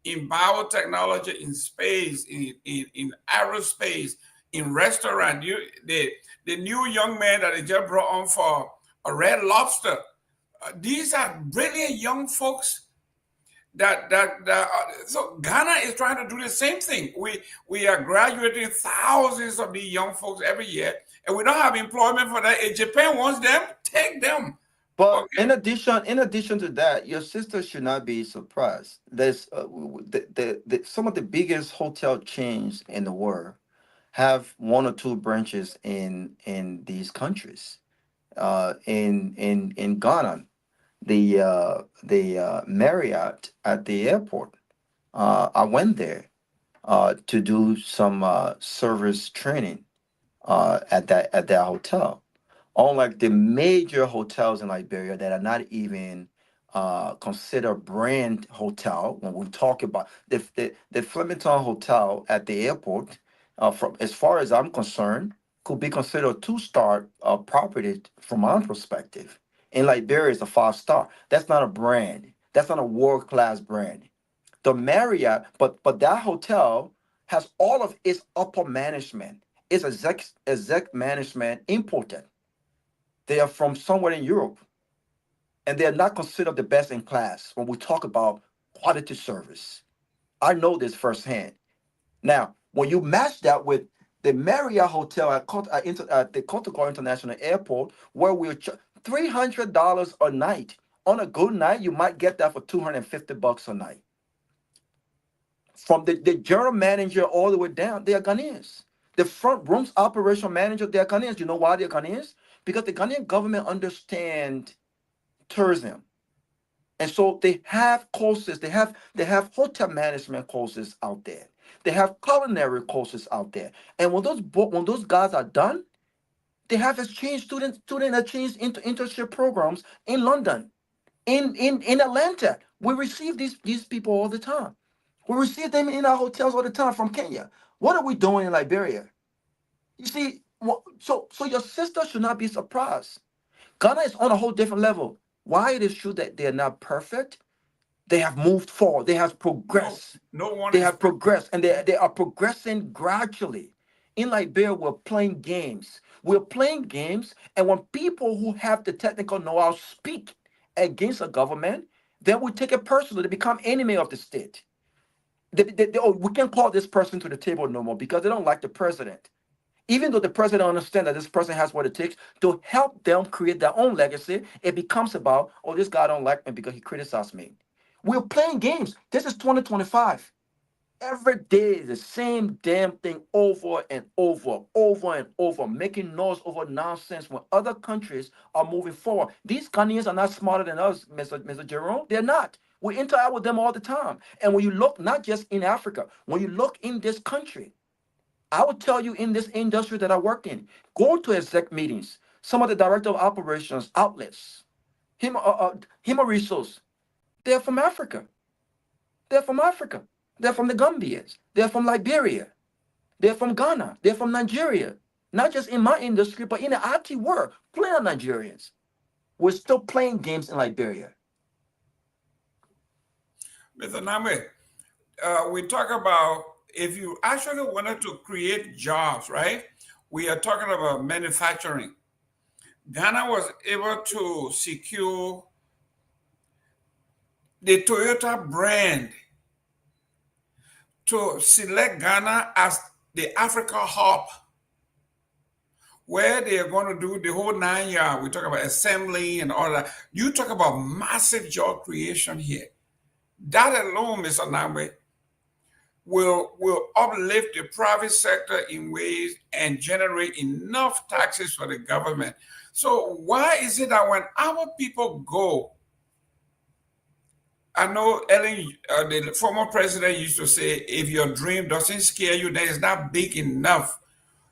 in biotechnology, in space, in aerospace, in restaurant. The new young man that they just brought on for a Red Lobster. These are brilliant young folks so Ghana is trying to do the same thing. We are graduating thousands of these young folks every year, and we don't have employment for that. If Japan wants them, take them. But in addition to that, your sister should not be surprised. There's some of the biggest hotel chains in the world have one or two branches in these countries. In Ghana, the Marriott at the airport. I went there to do some service training at that hotel. Unlike the major hotels in Liberia that are not even considered brand hotel, when we talk about the Flemington Hotel at the airport, from as far as I'm concerned, could be considered a 2-star property from my perspective. In Liberia, it's a 5-star. That's not a brand. That's not a world-class brand. The Marriott, but that hotel has all of its upper management. It's exec management imported. They are from somewhere in Europe. and they're not considered the best in class when we talk about quality service. I know this firsthand. Now, when you match that with the Marriott Hotel at the Contour International Airport, where we're $300 a night. On a good night, you might get that for $250 a night. From the general manager all the way down, they are Ghanaians. The front rooms operation manager, they are Ghanaians. You know why they're Ghanaians? Because the Ghanaian government understands tourism. And so they have courses, they have hotel management courses out there. They have culinary courses out there. And when those guys are done, they have student exchange internship programs in London, in Atlanta. We receive these people all the time. We receive them in our hotels all the time from Kenya. What are we doing in Liberia? You see, so your sister should not be surprised. Ghana is on a whole different level. Why it is true that they're not perfect, they have moved forward. They have progressed. They have progressed, and they are progressing gradually. In Liberia, we're playing games. We're playing games, and when people who have the technical know-how speak against a government, then we take it personally. They become enemy of the state. We can't call this person to the table no more because they don't like the president. Even though the president understands that this person has what it takes to help them create their own legacy, it becomes about, oh, this guy don't like me because he criticized me. We're playing games. This is 2025. Every day is the same damn thing over and over, making noise over nonsense when other countries are moving forward. These Ghanaians are not smarter than us, Mr. Jerome. They're not. We interact with them all the time. And when you look, not just in Africa, when you look in this country, I will tell you in this industry that I work in, go to exec meetings, some of the director of operations outlets, Human Resource, they're from Africa. They're from Africa. They're from the Gambians. They're from Liberia. They're from Ghana. They're from Nigeria. Not just in my industry, but in the IT world, plenty of Nigerians. We're still playing games in Liberia. Mr. Nagbe, we talk about if you actually wanted to create jobs, right? We are talking about manufacturing. Ghana was able to secure the Toyota brand to select Ghana as the Africa hub, where they are going to do the whole 9 yards. We talk about assembly and all that. You talk about massive job creation here. That alone, Mr. Nagbe, will uplift the private sector in ways and generate enough taxes for the government. So why is it that when our people go, I know Ellen, the former president used to say, if your dream doesn't scare you, then it's not big enough.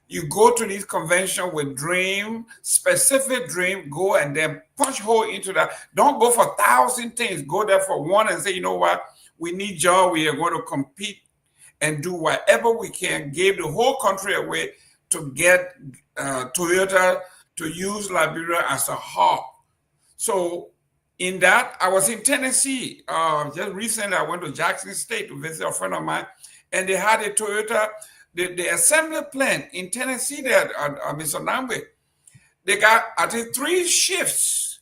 You go to this convention with dream, specific dream, go and then punch hole into that. Don't go for 1,000 things. Go there for one and say, you know what? We need job. We are going to compete and do whatever we can, give the whole country away to get Toyota to use Liberia as a hub. So in that, I was in Tennessee. Just recently, I went to Jackson State to visit a friend of mine, and they had a Toyota, the assembly plant in Tennessee there, Mr. Nagbe. They got, I think, 3 shifts,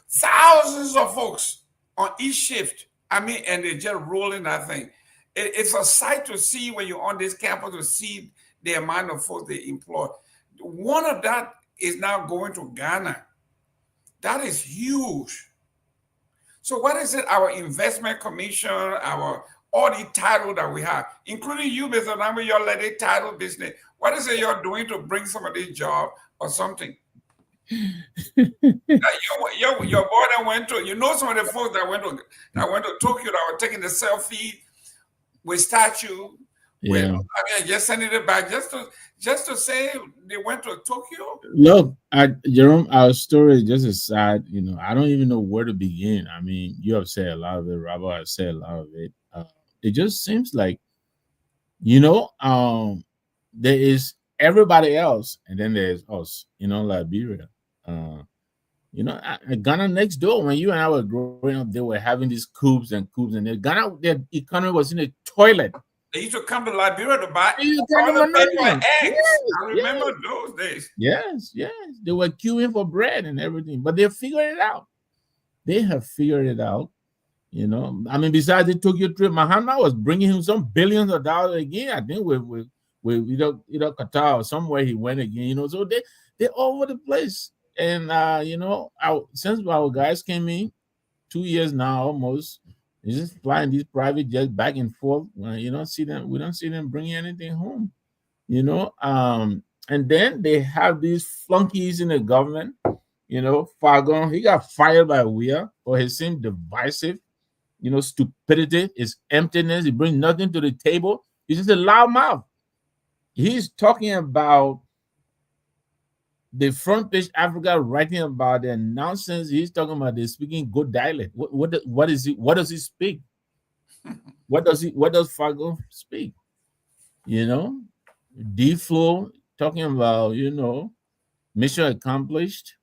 thousands of folks on each shift. I mean, and they're just rolling that thing. It's a sight to see when you're on this campus to see the amount of folks they employ. One of that is now going to Ghana. That is huge. So what is it, our investment commission, all the title that we have, including you, Mr. Nagbe, your lady title business, what is it you're doing to bring some of these jobs or something? Your boy that went to, you know, some of the folks that went to Tokyo that were taking the selfie with statue. Yeah. I mean, just sending it back just to say they went to Tokyo. Look, Jerome, our story is just as sad. You know, I don't even know where to begin. I mean, you have said a lot of it. Robert has said a lot of it. It just seems like, you know, there is everybody else, and then there's us. You know, Liberia. You know, Ghana next door. When you and I were growing up, they were having these coups, and Ghana, their economy was in a toilet. They used to come to Liberia to buy toilet paper and eggs. I remember those days. Yes. They were queuing for bread and everything, but they figured it out. They have figured it out. You know, I mean, besides the Tokyo trip, Mahama was bringing him some billions of dollars again. I think with Qatar or somewhere he went again. You know, so they're all over the place. And you know, since our guys came in 2 years now almost, they're just flying these private jets back and forth. You don't see them. We don't see them bringing anything home. You know, and then they have these flunkies in the government. You know, Fagon, he got fired by WIA for his same divisive, you know, stupidity, his emptiness. He brings nothing to the table. He's just a loud mouth. He's talking about the front page Africa, writing about their nonsense. He's talking about they're speaking good dialect. What does he speak? What does Fago speak? You know, D-Flow talking about, you know, mission accomplished.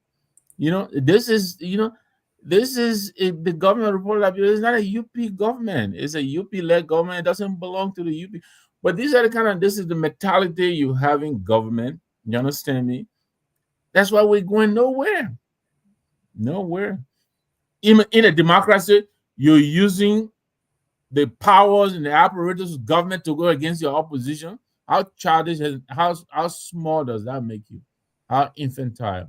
You know, this is the government of Republic of Liberia. It's not a UP government. It's a UP-led government. It doesn't belong to the UP. But these are this is the mentality you have in government. You understand me? That's why we're going nowhere. Nowhere. In a democracy, you're using the powers and the apparatus of government to go against your opposition. How childish and how small does that make you? How infantile,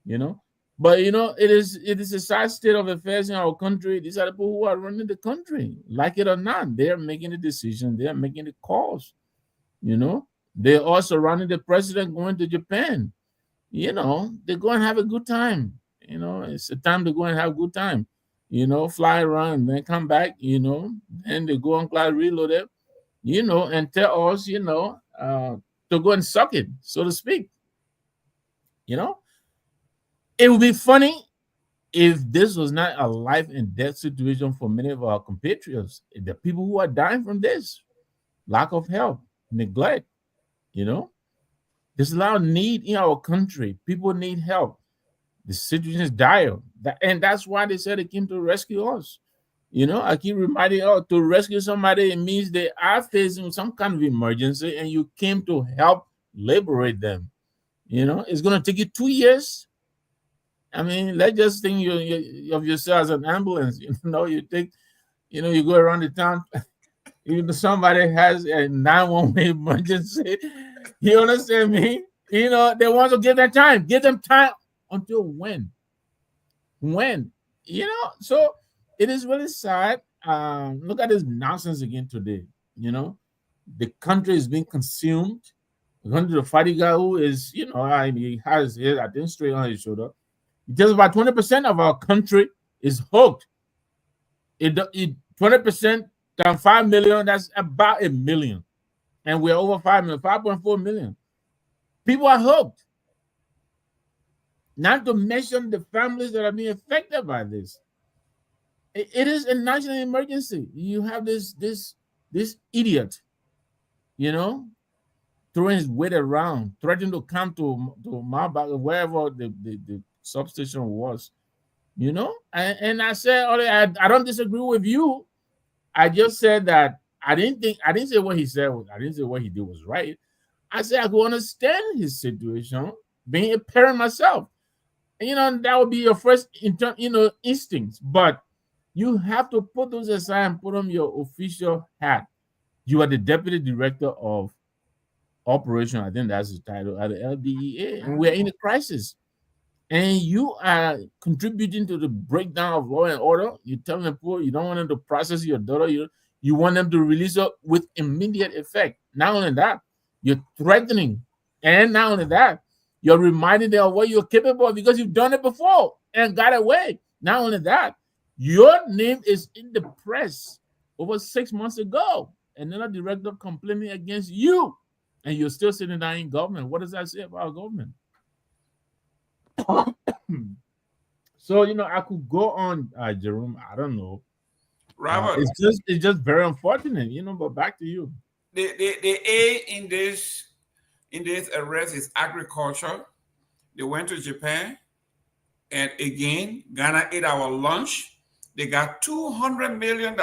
you know? But you know, it is a sad state of affairs in our country. These are the people who are running the country, like it or not. They're making the decisions, they're making the calls. You know, they're also running the president going to Japan. You know, they go and have a good time. You know, it's a time to go and have a good time. You know, fly around, then come back, you know, and they go on class reloaded, you know, and tell us, you know, to go and suck it, so to speak. You know, it would be funny if this was not a life and death situation for many of our compatriots, the people who are dying from this lack of help, neglect, you know. There's a lot of need in our country. People need help. The situation is dire. And that's why they said they came to rescue us. You know, I keep reminding you, to rescue somebody, it means they are facing some kind of emergency and you came to help liberate them. You know, it's going to take you 2 years. I mean, let's just think of yourself as an ambulance. You know, you take, you know, you go around the town, even if somebody has a 911 emergency, you understand me? You know, they want to give them time. Give them time until when? When? You know, so it is really sad. Look at this nonsense again today. You know, the country is being consumed. According to the fighting guy who is, you know, he has his, I think, straight on his shoulder. Just about 20% of our country is hooked. 20% times 5 million, that's about 1 million. And we're over 5 million, 5.4 million. People are hooked. Not to mention the families that are being affected by this. It is a national emergency. You have this idiot, you know, throwing his weight around, threatening to come to Marbach, wherever the substation was, you know. And I said, I don't disagree with you. I just said that I didn't say what he said. I didn't say what he did was right. I said I could understand his situation, being a parent myself. And, you know, that would be your first, instincts. But you have to put those aside and put on your official hat. You are the deputy director of operation. I think that's the title at the LDEA, and we're in a crisis. And you are contributing to the breakdown of law and order. You're telling the poor you don't want them to process your daughter. You want them to release her with immediate effect. Not only that, you're threatening. And not only that, you're reminding them of what you're capable of because you've done it before and got away. Not only that, your name is in the press over 6 months ago. Another director complaining against you. And you're still sitting down in government. What does that say about our government? So, you know, I could go on, Jerome. I don't know. Robert, it's just very unfortunate, you know, but back to you. The A in this arrest is agriculture. They went to Japan, and again, Ghana ate our lunch. They got $200 million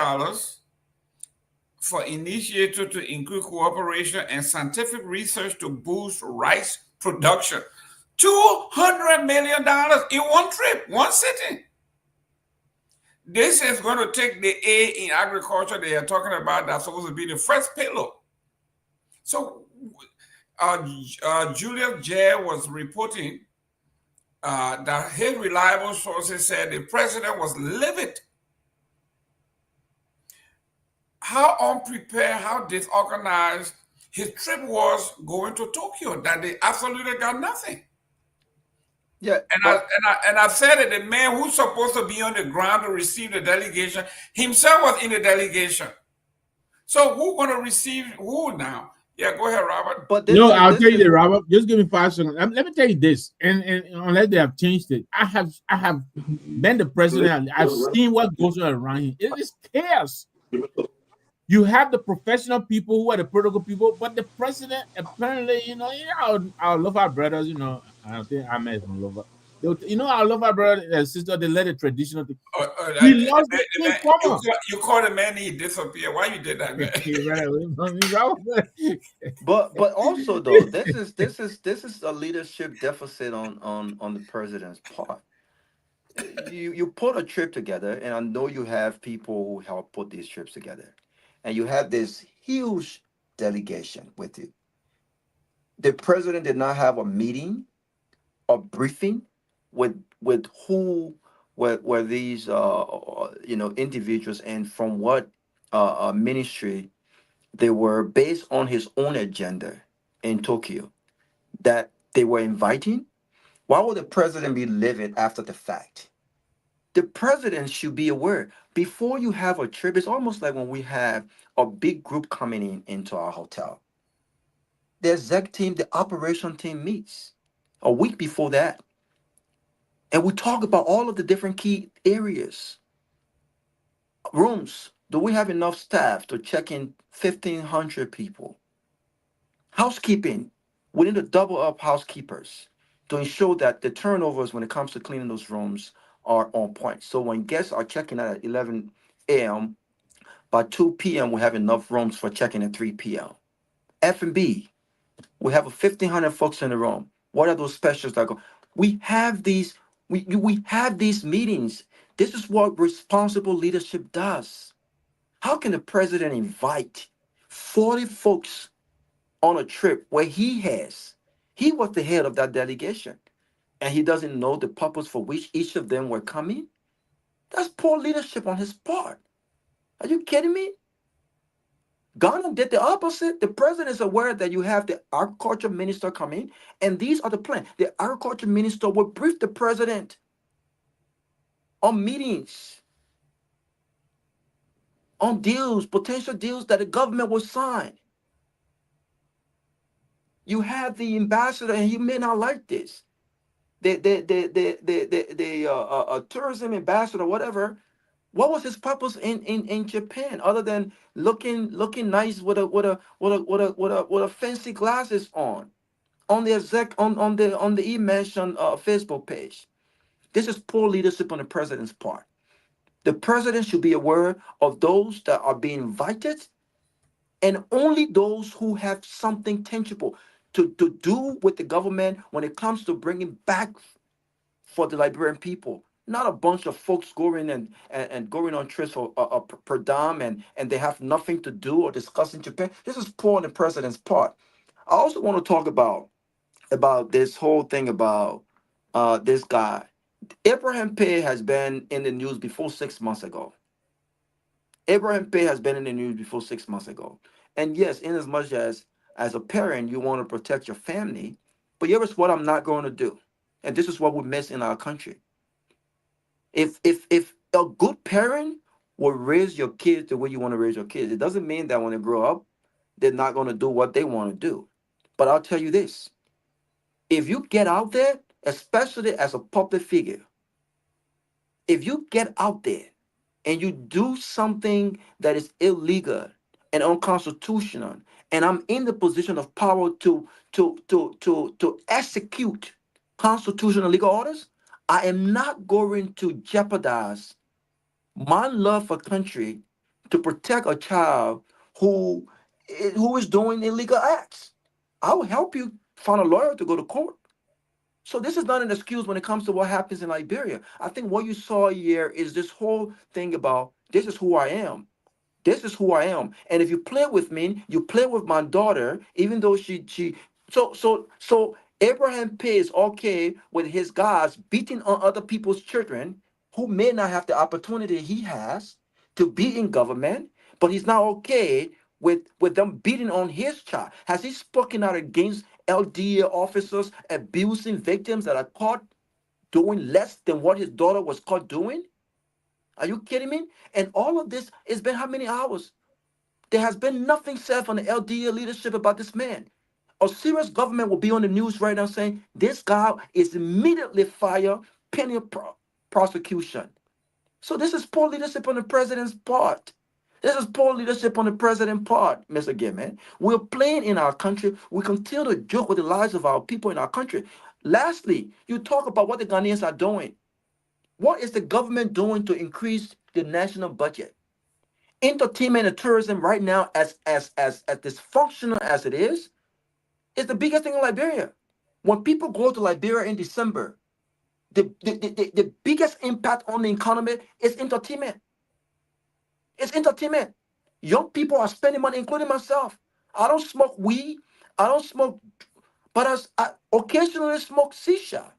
for initiative to increase cooperation and scientific research to boost rice production. $200 million in one trip, one sitting. This is going to take the A in agriculture they are talking about. That's supposed to be the first payload. So Julius Jay was reporting that his reliable sources said the president was livid. How unprepared, how disorganized his trip was going to Tokyo, that they absolutely got nothing. Yeah, and I said that the man who's supposed to be on the ground to receive the delegation himself was in the delegation. So who's going to receive who now? Yeah, go ahead, Robert. But I'll tell you that, Robert. Just give me 5 seconds. Let me tell you this, and unless they have changed it, I have been the president. I've seen what goes on around here. It is chaos. You have the professional people who are the protocol people, but the president apparently, I love our brothers. I think I met from Lova. I love our brother and sister. They let the traditional thing. He lost the you called a man, he disappeared. Why you did that, man? but also though, this is a leadership deficit on the president's part. You put a trip together, and I know you have people who help put these trips together, and you have this huge delegation with you. The president did not have a meeting, a briefing with who were these individuals, and from what ministry they were, based on his own agenda in Tokyo that they were inviting. Why would the president be livid after the fact? The president should be aware before you have a trip. It's almost like when we have a big group coming into our hotel. The exec team, the operation team meets a week before that. And we talk about all of the different key areas. Rooms. Do we have enough staff to check in 1,500 people? Housekeeping. We need to double up housekeepers to ensure that the turnovers when it comes to cleaning those rooms are on point. So when guests are checking out at 11 a.m., by 2 p.m., we have enough rooms for checking at 3 p.m. F&B. We have 1,500 folks in the room. What are those specials that go? We have these meetings. This is what responsible leadership does. How can the president invite 40 folks on a trip where he was the head of that delegation, and he doesn't know the purpose for which each of them were coming? That's poor leadership on his part. Are you kidding me? Ghana did the opposite. The president is aware that you have the agriculture minister coming, and these are the plans. The agriculture minister will brief the president on meetings, on deals, potential deals that the government will sign. You have the ambassador, and he may not like this. The tourism ambassador, whatever. What was his purpose in Japan other than looking nice with a fancy glasses on the e-mention Facebook page? This is poor leadership on the president's part. The president should be aware of those that are being invited, and only those who have something tangible to do with the government when it comes to bringing back for the Liberian people. Not a bunch of folks going and going on trips for per diem, and they have nothing to do or discuss in Japan. This is poor on the president's part. I also want to talk about this whole thing about this guy. Abraham Pay has been in the news before 6 months ago. Abraham Pay has been in the news before 6 months ago. And yes, in as much as a parent, you want to protect your family, but here's what I'm not going to do. And this is what we miss in our country. If a good parent will raise your kids the way you want to raise your kids, it doesn't mean that when they grow up, they're not going to do what they want to do. But I'll tell you this. If you get out there, especially as a public figure, if you get out there and you do something that is illegal and unconstitutional, and I'm in the position of power to execute constitutional legal orders, I am not going to jeopardize my love for country to protect a child who is doing illegal acts. I will help you find a lawyer to go to court. So this is not an excuse when it comes to what happens in Liberia. I think what you saw here is this whole thing about this is who I am. This is who I am. And if you play with me, you play with my daughter, even though so Abraham pays okay with his guys beating on other people's children who may not have the opportunity he has to be in government, but he's not okay with them beating on his child. Has he spoken out against LDA officers abusing victims that are caught doing less than what his daughter was caught doing? Are you kidding me? And all of this has been how many hours? There has been nothing said from the LDA leadership about this man. A serious government will be on the news right now saying this guy is immediately fired, pending prosecution. So this is poor leadership on the president's part. This is poor leadership on the president's part, Mr. Gayman. We're playing in our country. We continue to joke with the lives of our people in our country. Lastly, you talk about what the Ghanaians are doing. What is the government doing to increase the national budget? Entertainment and tourism right now, as dysfunctional as it is the biggest thing in Liberia. When people go to Liberia in December, the biggest impact on the economy is entertainment. It's entertainment. Young people are spending money, including myself. I don't smoke weed. I don't smoke, but I occasionally smoke shisha.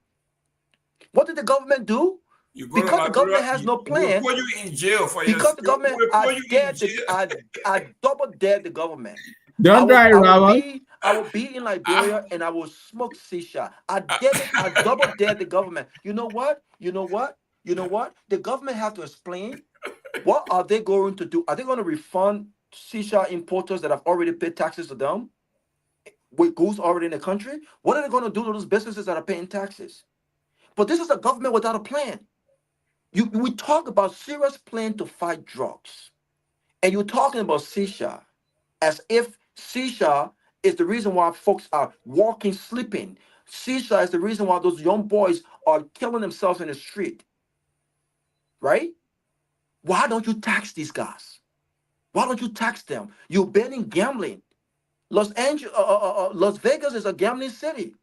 What did the government do? Because the government has no plan. We'll put you in jail for because the government, I double dare the government. Don't die, Robert. I will be in Liberia and I will smoke shisha. I double dare the government. You know what? The government have to explain what are they going to do? Are they going to refund shisha importers that have already paid taxes to them with goods already in the country? What are they going to do to those businesses that are paying taxes? But this is a government without a plan. We talk about serious plan to fight drugs, and you're talking about shisha as if shisha is the reason why folks are walking, sleeping. Shisha is the reason why those young boys are killing themselves in the street. Right? Why don't you tax these guys? Why don't you tax them? You're banning gambling. Las Vegas is a gambling city.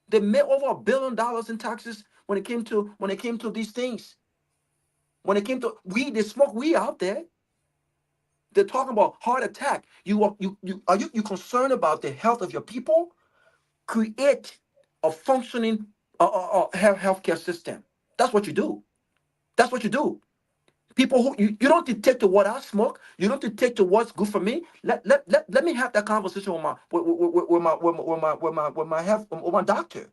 They made over $1 billion in taxes when it came to these things. When it came to weed, they smoke weed out there. They're talking about heart attack. Are you concerned about the health of your people? Create a functioning healthcare system. That's what you do. That's what you do. People who you don't detect to what I smoke. You don't detect to what's good for me. Let me have that conversation with my doctor.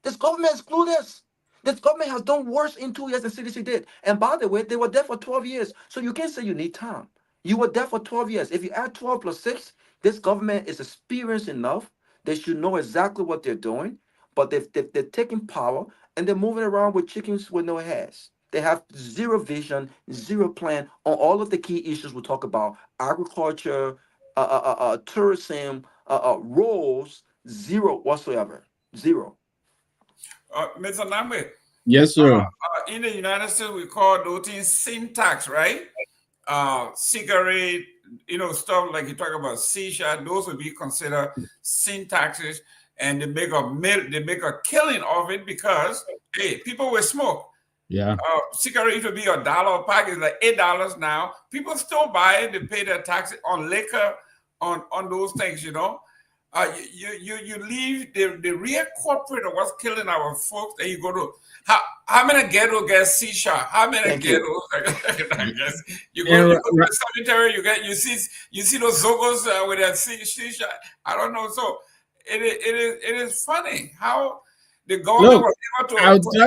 This government is clueless. This government has done worse in 2 years than CDC did. And by the way, they were there for 12 years. So you can't say you need time. You were there for 12 years. If you add 12 plus 6, this government is experienced enough. They should know exactly what they're doing. But they're taking power and they're moving around with chickens with no heads. They have zero vision, zero plan on all of the key issues we talk about: agriculture, tourism, roads, zero whatsoever. Zero. Mr. Nagbe. Yes, sir. In the United States, we call those things sin tax, right? Cigarette, stuff like you talk about shisha, those would be considered sin taxes, and they make a killing of it because people will smoke. Yeah. Cigarette used to be $1 a pack. It's like $8 now. People still buy it. They pay their taxes on liquor, on those things. You leave the real corporate of what's killing our folks, and you go to how many ghetto get shisha? How many ghettos? You go to the cemetery, you see those zogos with that shisha. I don't know. So it is funny how the government was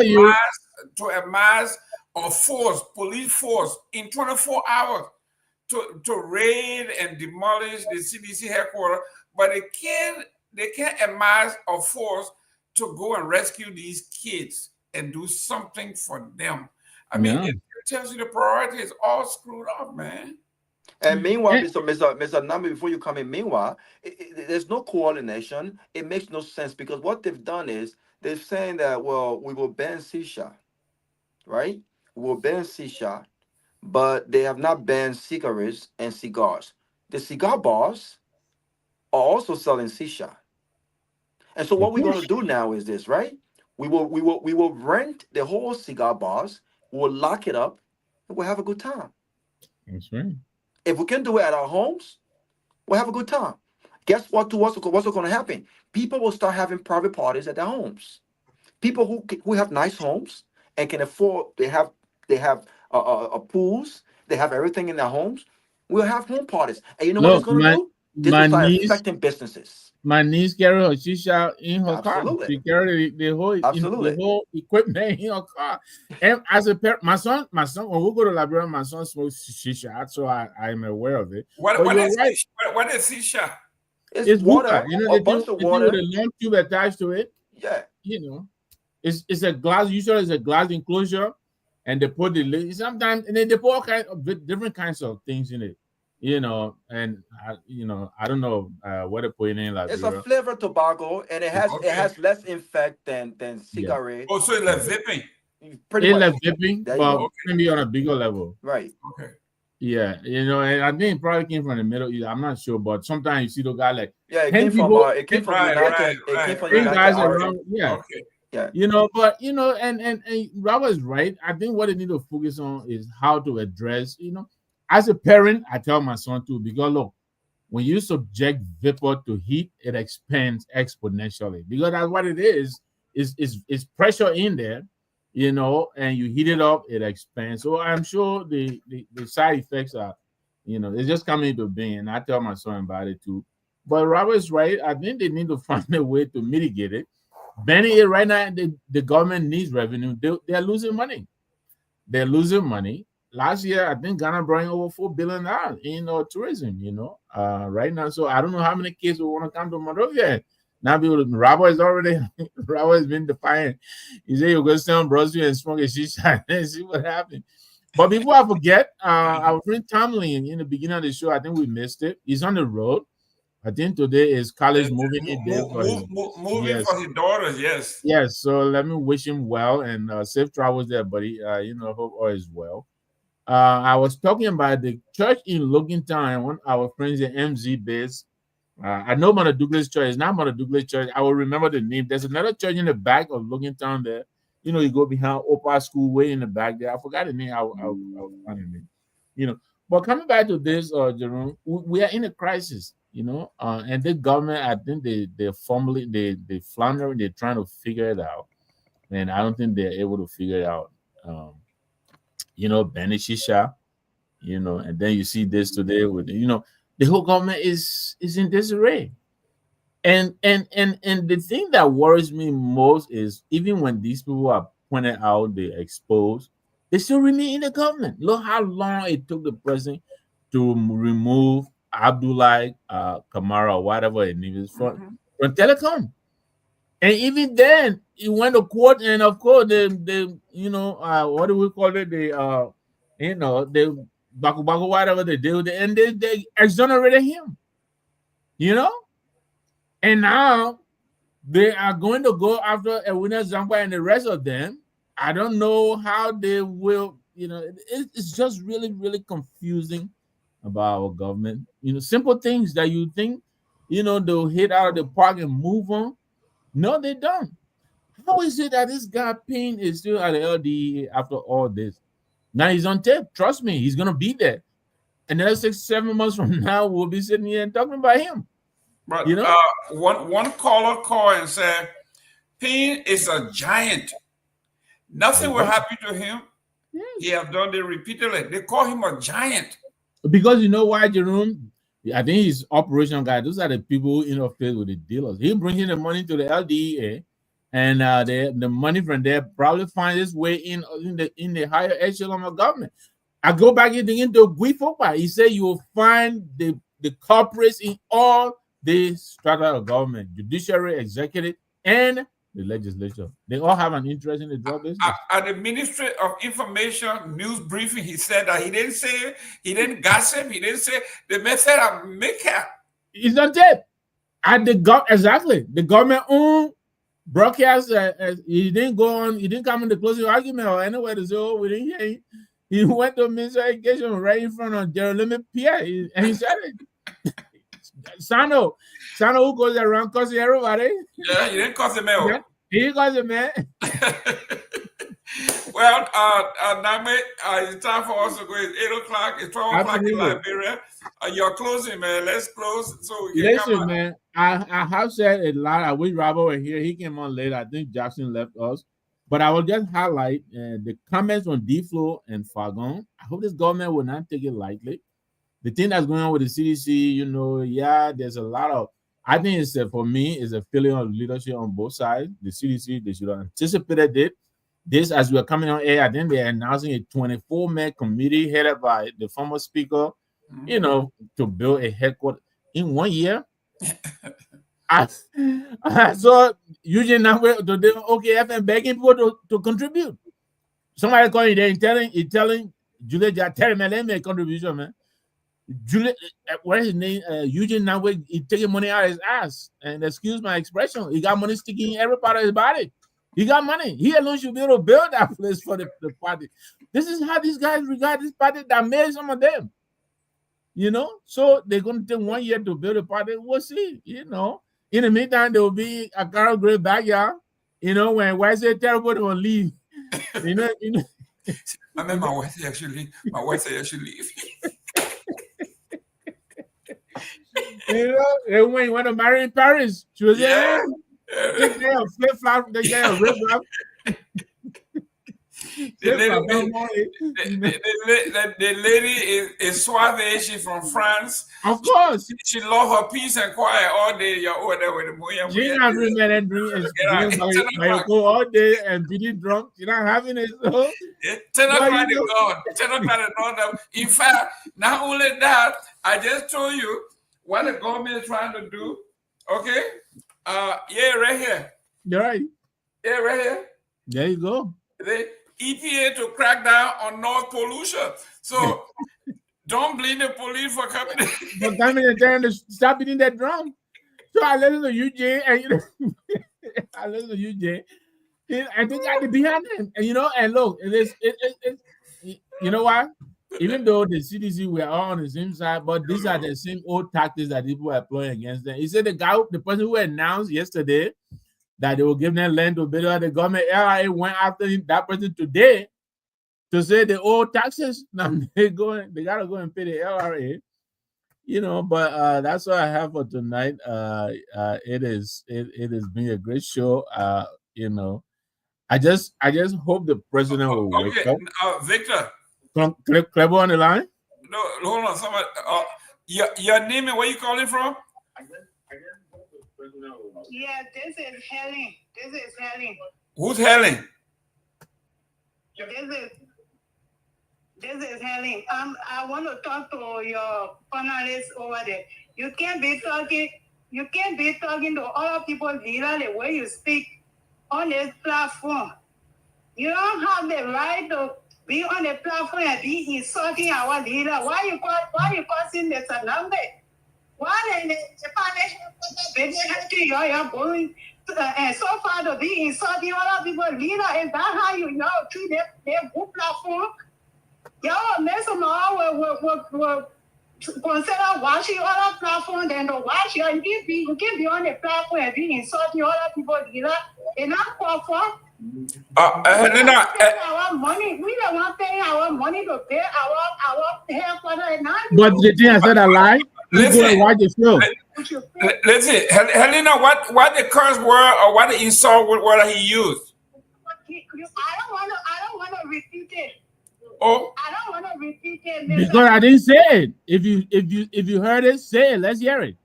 able to amass a force, police force, in 24 hours to raid and demolish the CDC headquarters, but they can't amass a force to go and rescue these kids and do something for them. I mean, it tells you the priority is all screwed up, man. And meanwhile, Mr. Nami, before you come in, there's no coordination. It makes no sense because what they've done is they're saying that, well, we will ban shisha, right? We will ban shisha, but they have not banned cigarettes and cigars. The cigar bars are also selling shisha. And so what we're going to do now is this, right? We will rent the whole cigar bars. We'll lock it up, and we'll have a good time. That's right. If we can do it at our homes, we'll have a good time. Guess what? What's going to happen? People will start having private parties at their homes. People who have nice homes and can afford, they have pools, they have everything in their homes. We'll have home parties, and you know what it's Look, going to do? This will start affecting businesses. My niece carry her shisha in her car. Absolutely. She carry the whole equipment in her car. And as a parent, my son, when we go to Liberia, my son smokes shisha, so I'm aware of it. What is shisha? It's water. You know, a bunch of water with a long tube attached to it. Yeah. You know, it's a glass. Usually, it's a glass enclosure, and they put the lid. Sometimes, and then they put all kinds of different kinds of things in it. You know, and I don't know what they put in Liberia. It's a flavored tobacco, and it has less effect than cigarette. Oh, so it's like vaping. Pretty much like vaping, but it can be on a bigger level. Right. Okay. Yeah, and I think it probably came from the Middle East. I'm not sure, but sometimes you see the guy like it came from United. It came from United guys Arab. around. Yeah. Okay. Yeah. But and Robert's right. I think what they need to focus on is how to address. As a parent, I tell my son too, because look, when you subject vapor to heat, it expands exponentially. Because that's what it is pressure in there. And you heat it up, it expands. So I'm sure the side effects are, it's just coming into being. And I tell my son about it too. But Robert's right. I think they need to find a way to mitigate it. Banning it right now, the government needs revenue. They're losing money. They're losing money. Last year, I think Ghana brought in over $4 billion in tourism, right now. So I don't know how many kids will want to come to Monrovia. Now, Robert has been defiant. He said, you're going to stay on Broad Street and smoke a shisha and see what happens. But before I forget, our friend Tomalin, in the beginning of the show, I think we missed it. He's on the road. I think today is college moving for his daughters, yes. Yes, so let me wish him well and safe travels there, buddy. Hope all is well. I was talking about the church in Logantown, one of our friends in MZ base. I know Mother Douglas Church. It's not Mother Douglas Church. I will remember the name. There's another church in the back of Logantown there. You go behind Opa School way in the back there. I forgot the name. I'll find the name. But coming back to this, Jerome, we are in a crisis, and the government, I think they're floundering, they're trying to figure it out. And I don't think they're able to figure it out. Banning shisha, and then you see this today with, the whole government is in disarray. And the thing that worries me most is even when these people are pointed out, they're exposed, they still remain in the government. Look how long it took the president to remove Abdullah Kamara, whatever it is, from telecom. And even then, it went to court, and of course, the what do we call it? The baku whatever they do, and they exonerated him. And now they are going to go after Ewina Zangwa and the rest of them. I don't know how they will. It's just really, really confusing about our government. Simple things that you think, they'll hit out of the park and move on. No, they don't. How is it that this guy Payne is still at the LDA after all this? Now he's on tape. Trust me, he's gonna be there. And then 6-7 months from now, we'll be sitting here and talking about him. But one caller called and said, Payne is a giant. Nothing will happen to him. Yes. He have done it repeatedly. They call him a giant. Because you know why, Jerome? I think he's operational guy. Those are the people who interface with the dealers. He brings in the money to the LDA, and the money from there probably finds its way in the higher echelon of government. I go back into Guifopa. He said you will find the corporates in all the strata of government, judiciary, executive, and the legislature. They all have an interest in the drug business. At the Ministry of Information news briefing, he said that he didn't gossip, he didn't say the method of makeup. It's not tape. Exactly. The government owned broadcast. He didn't come in the closing argument or anywhere to say, we didn't hear him. He went to Minister of Education right in front of Jerome Pierre, and he said it. Sano who goes around cussing everybody. Yeah, he didn't cuss him out. Here goes it, man. Well, Nagbe, it's time for us to go. It's 8 o'clock. It's 12 o'clock in Liberia. You're closing, man. Let's close so we can come Listen, man, I have said a lot. I wish Robert were here. He came on late. I think Jackson left us. But I will just highlight the comments on D-Flow and Fagon. I hope this government will not take it lightly. The thing that's going on with the CDC, there's a lot of, I think it's for me, is a feeling of leadership on both sides. The CDC, they should have anticipated it. This, as we're coming on air, I think they're announcing a 24-man committee headed by the former speaker, to build a headquarters in 1 year. I saw Eugene Nagbe today, OKF, and begging people to contribute. Somebody calling there and telling Julia, tell me, let me a contribution, man. Julia, what is his name? Eugene Nagbe, he taking money out of his ass. And excuse my expression, he got money sticking in every part of his body. He got money. He alone should be able to build that place for the party. This is how these guys regard this party that made some of them. So they're going to take 1 year to build a party. We'll see, In the meantime, there will be a Carol Gray backyard, when why say terrible to leave. I mean, my wife said I should leave. And when you want to marry in Paris, she was there. They get a flip-flop, they get a rip-flop. The lady is suave. She's from France. Of course. She loves her peace and quiet all day. You're over there with the Myean. She's not doing that and drink all day and be drunk. She's not having it. So. 10 o'clock is gone. 10 o'clock is gone. In fact, not only that, I just told you what the government is trying to do. Okay? Right here. You're right. Yeah, right here. There you go. The EPA to crack down on noise pollution. So don't blame the police for coming and trying to stop beating that drum. So I listen to UJ and I listen to UJ. I think I can be behind him. And look, it's you know what? Even though the CDC were all on the same side, but these are the same old tactics that people are employing against them. He said the person who announced yesterday that they will give them land to build out the government, LRA went after that person today to say the old taxes. Now they gotta go and pay the LRA. But that's what I have for tonight. It has been a great show. I just hope the president will wake up. Victor. Kehleboe on the line? No, hold on. Somebody, your name and where you calling from? Yeah, this is Helen. Who's Helen? This is Helen. I want to talk to your panelists over there. You can't be talking to other people leader the way you speak on this platform. You don't have the right to be on the platform and be insulting our leader. Why you causing this Nagbe? Why the you're going so far to be insulting other people's leader? Is that how you treat their good platform? Y'all mess them all will consider watching other platforms than to watch you. You can be on the platform and be insulting other people's leader. And not call for. Our money, we don't want to pay our money to pay our headquarters. But the thing I said, I lied. Listen, watch the show. Listen, Helena, what the curse word or what the insult word he used? I don't want to repeat it. Oh, I don't want to repeat it. Because I didn't say it. If you heard it, say it. Let's hear it.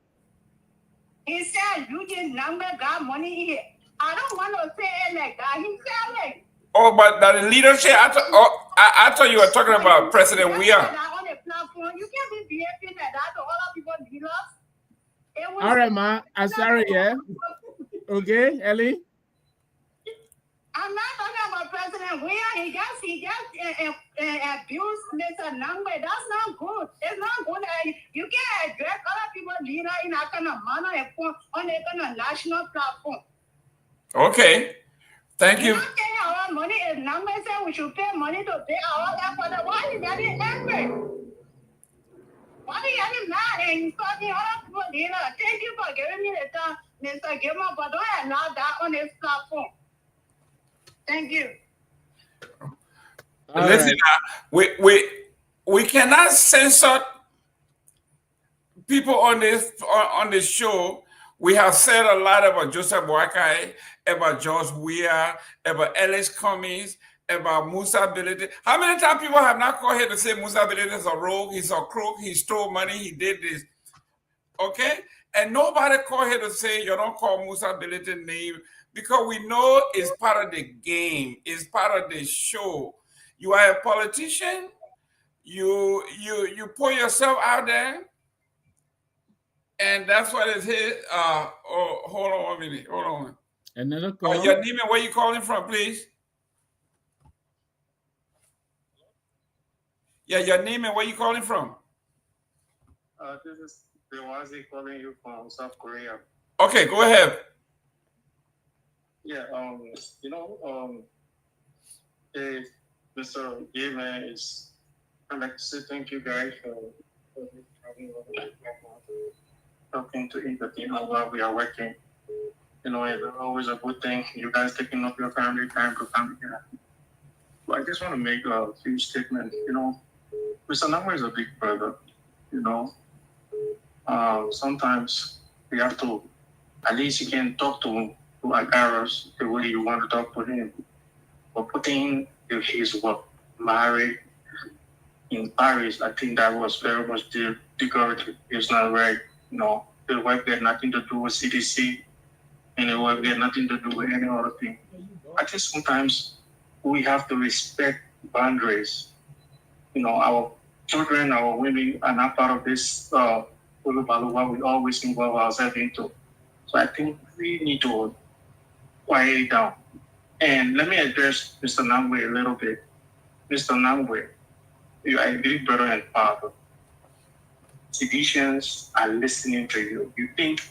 He said, "You just number got money here." I don't want to say it like that. He said it. Oh, but the leadership. I thought you were talking about President Myean. On the platform, you can't be behaving like that to other people leaders. All right, ma. I'm sorry, yeah. Okay, Ellie. I'm not talking about President Myean. He just abused Mr. Nagbe. That's not good. It's not good. You can't address other people leader in that kind of manner on a kind of national platform. Okay. Thank you. We're not paying our money. If Nagbe said we should pay money to pay our effort, why are you getting angry? Why are you getting mad and insulting other people leader? Thank you for giving me the time, Mr. Gayman, but don't allow that on this platform. Thank you. Listen, we cannot censor people on this show. We have said a lot about Joseph Boakai, about George Weah, about Ellis Cummings, about Musa Bility. How many times people have not called here to say Musa Bility is a rogue, he's a crook, he stole money, he did this. Okay? And nobody called here to say you don't call Musa Bility name, because we know it's part of the game, it's part of the show. You are a politician, you put yourself out there, and that's what it is. Hold on 1 minute. Hold on. Another call. Your name and where you calling from, please? Yeah, your name and where you calling from? This is Dewazi calling you from South Korea. Okay, go ahead. Yeah, if Mr. Gayman is, I'd like to say thank you guys for talking to entertain while we are working. It's always a good thing. You guys taking up your family time to come here. So I just want to make a few statements. Mr. Nagbe is a big brother. Sometimes we have to, at least you can talk to Agaras the way you want to talk to him. But putting his work, married in Paris, I think that was very much difficult. It's not right. The work had nothing to do with CDC, and the work had nothing to do with any other thing. I think sometimes we have to respect boundaries. Our children, our women are not part of this what we always involve ourselves into. So I think we need to quiet it down. And let me address Mr. Nagbe a little bit. Mr. Nagbe, you are a big brother and father. Citizens are listening to you. You think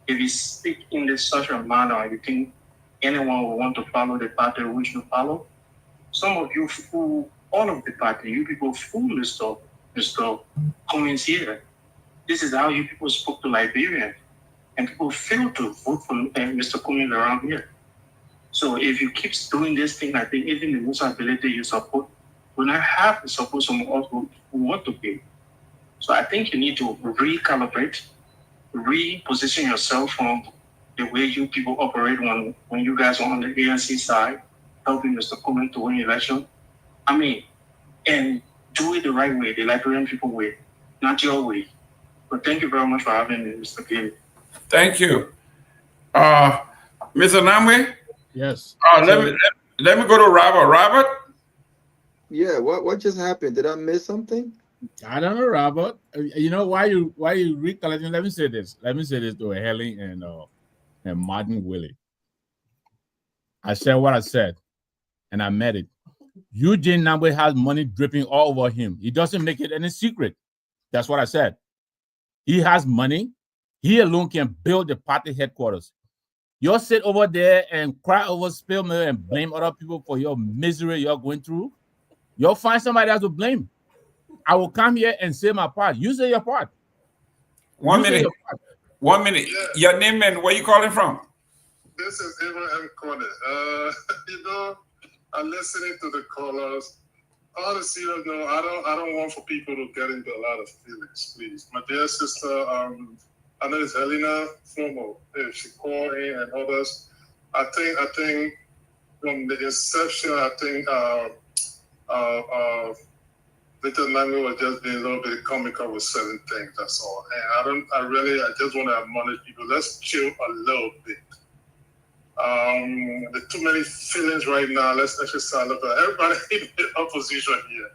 if you speak in such a manner, you think anyone will want to follow the party which you follow? Some of you fool all of the party. You people fool Mr. Cummings here. This is how you people spoke to Liberians. And people fail to vote for Mr. Cummings around here. So if you keep doing this thing, I think even the Musa ability you support will not have the support from us who want to pay. So I think you need to recalibrate, reposition yourself from the way you people operate when you guys are on the ANC side, helping Mr. Cummings to win election. And do it the right way, the Liberian people way, not your way. But thank you very much for having me, Mr. Gayman. Thank you. Mr. Nagbe? Yes. Let me go to Robert. Robert? Yeah, what just happened? Did I miss something? I don't know, Robert. You know why you recollecting? Let me say this. Let me say this to Helen and Martin Willie. I said what I said, and I meant it. Eugene Nagbe has money dripping all over him. He doesn't make it any secret. That's what I said. He has money. He alone can build the party headquarters. You'll sit over there and cry over spill milk and blame other people for your misery you're going through. You'll find somebody else to blame. I will come here and say my part. You say your part. 1 minute. 1 minute. Yeah. Your name and where you calling from? This is Abraham Corner. I'm listening to the callers. Honestly, I don't want for people to get into a lot of feelings, please. My dear sister, I know it's Helena Flomo, if she called in and others. I think from the inception, I think Little Nagbe was just being a little bit comical with certain things, that's all. And I just want to admonish people, let's chill a little bit. There's too many feelings right now. Let's exercise a little. Everybody in the opposition here.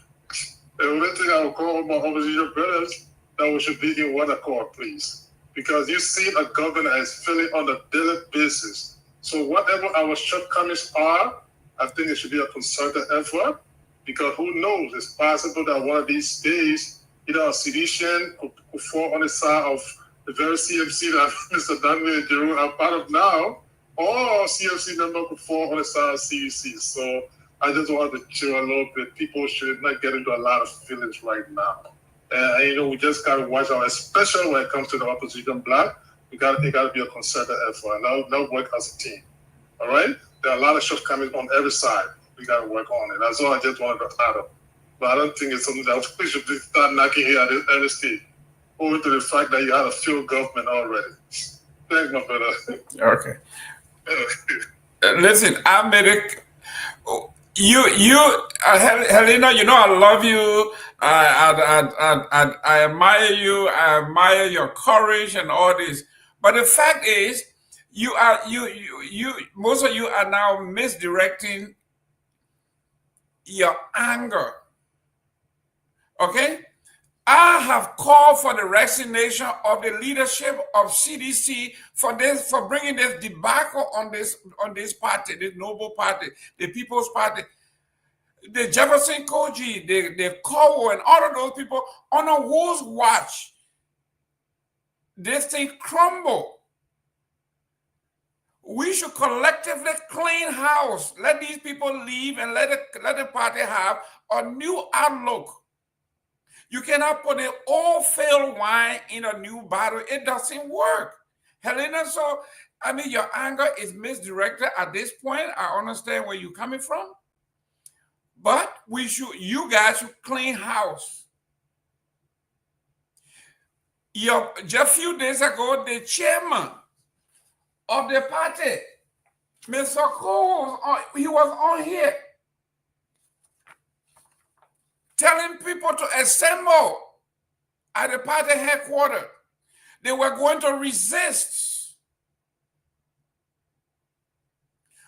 The only thing I will call my opposition brothers, that we should be in one accord, please. Because you see a government that is failing on a daily basis. So whatever our shortcomings are, I think it should be a concerted effort. Because who knows, it's possible that one of these days, a sedition could fall on the side of the very CMC that Mr. Nagbe and Jerome are part of now, or CMC member could fall on the side of CDC. So I just want to chill a little bit. People should not get into a lot of feelings right now. We just got to watch out, especially when it comes to the opposition bloc. It got to be a concerted effort. Now work as a team. All right? there are a lot of shortcomings on every side. We got to work on it. That's all I just wanted to add up. But I don't think it's something that we should start knocking here at every state. Over to the fact that you had a field government already. Thanks, my brother. Okay. Listen, I made it. Helena, you know I love you. I admire you. I admire your courage and all this. But the fact is, most of you are now misdirecting your anger. Okay? I have called for the resignation of the leadership of CDC for bringing this debacle on this party, this noble party, the People's Party, the Jefferson Koji, the Kowo, and all of those people on a whose watch this thing crumble. We should collectively clean house, let these people leave, and let the party have a new outlook. You cannot put an old failed wine in a new bottle. It doesn't work. Helena, so, I mean, your anger is misdirected at this point. I understand where you're coming from. But you guys should clean house. Just a few days ago, the chairman of the party, Mr. Cole, he was on here telling people to assemble at the party headquarters. They were going to resist.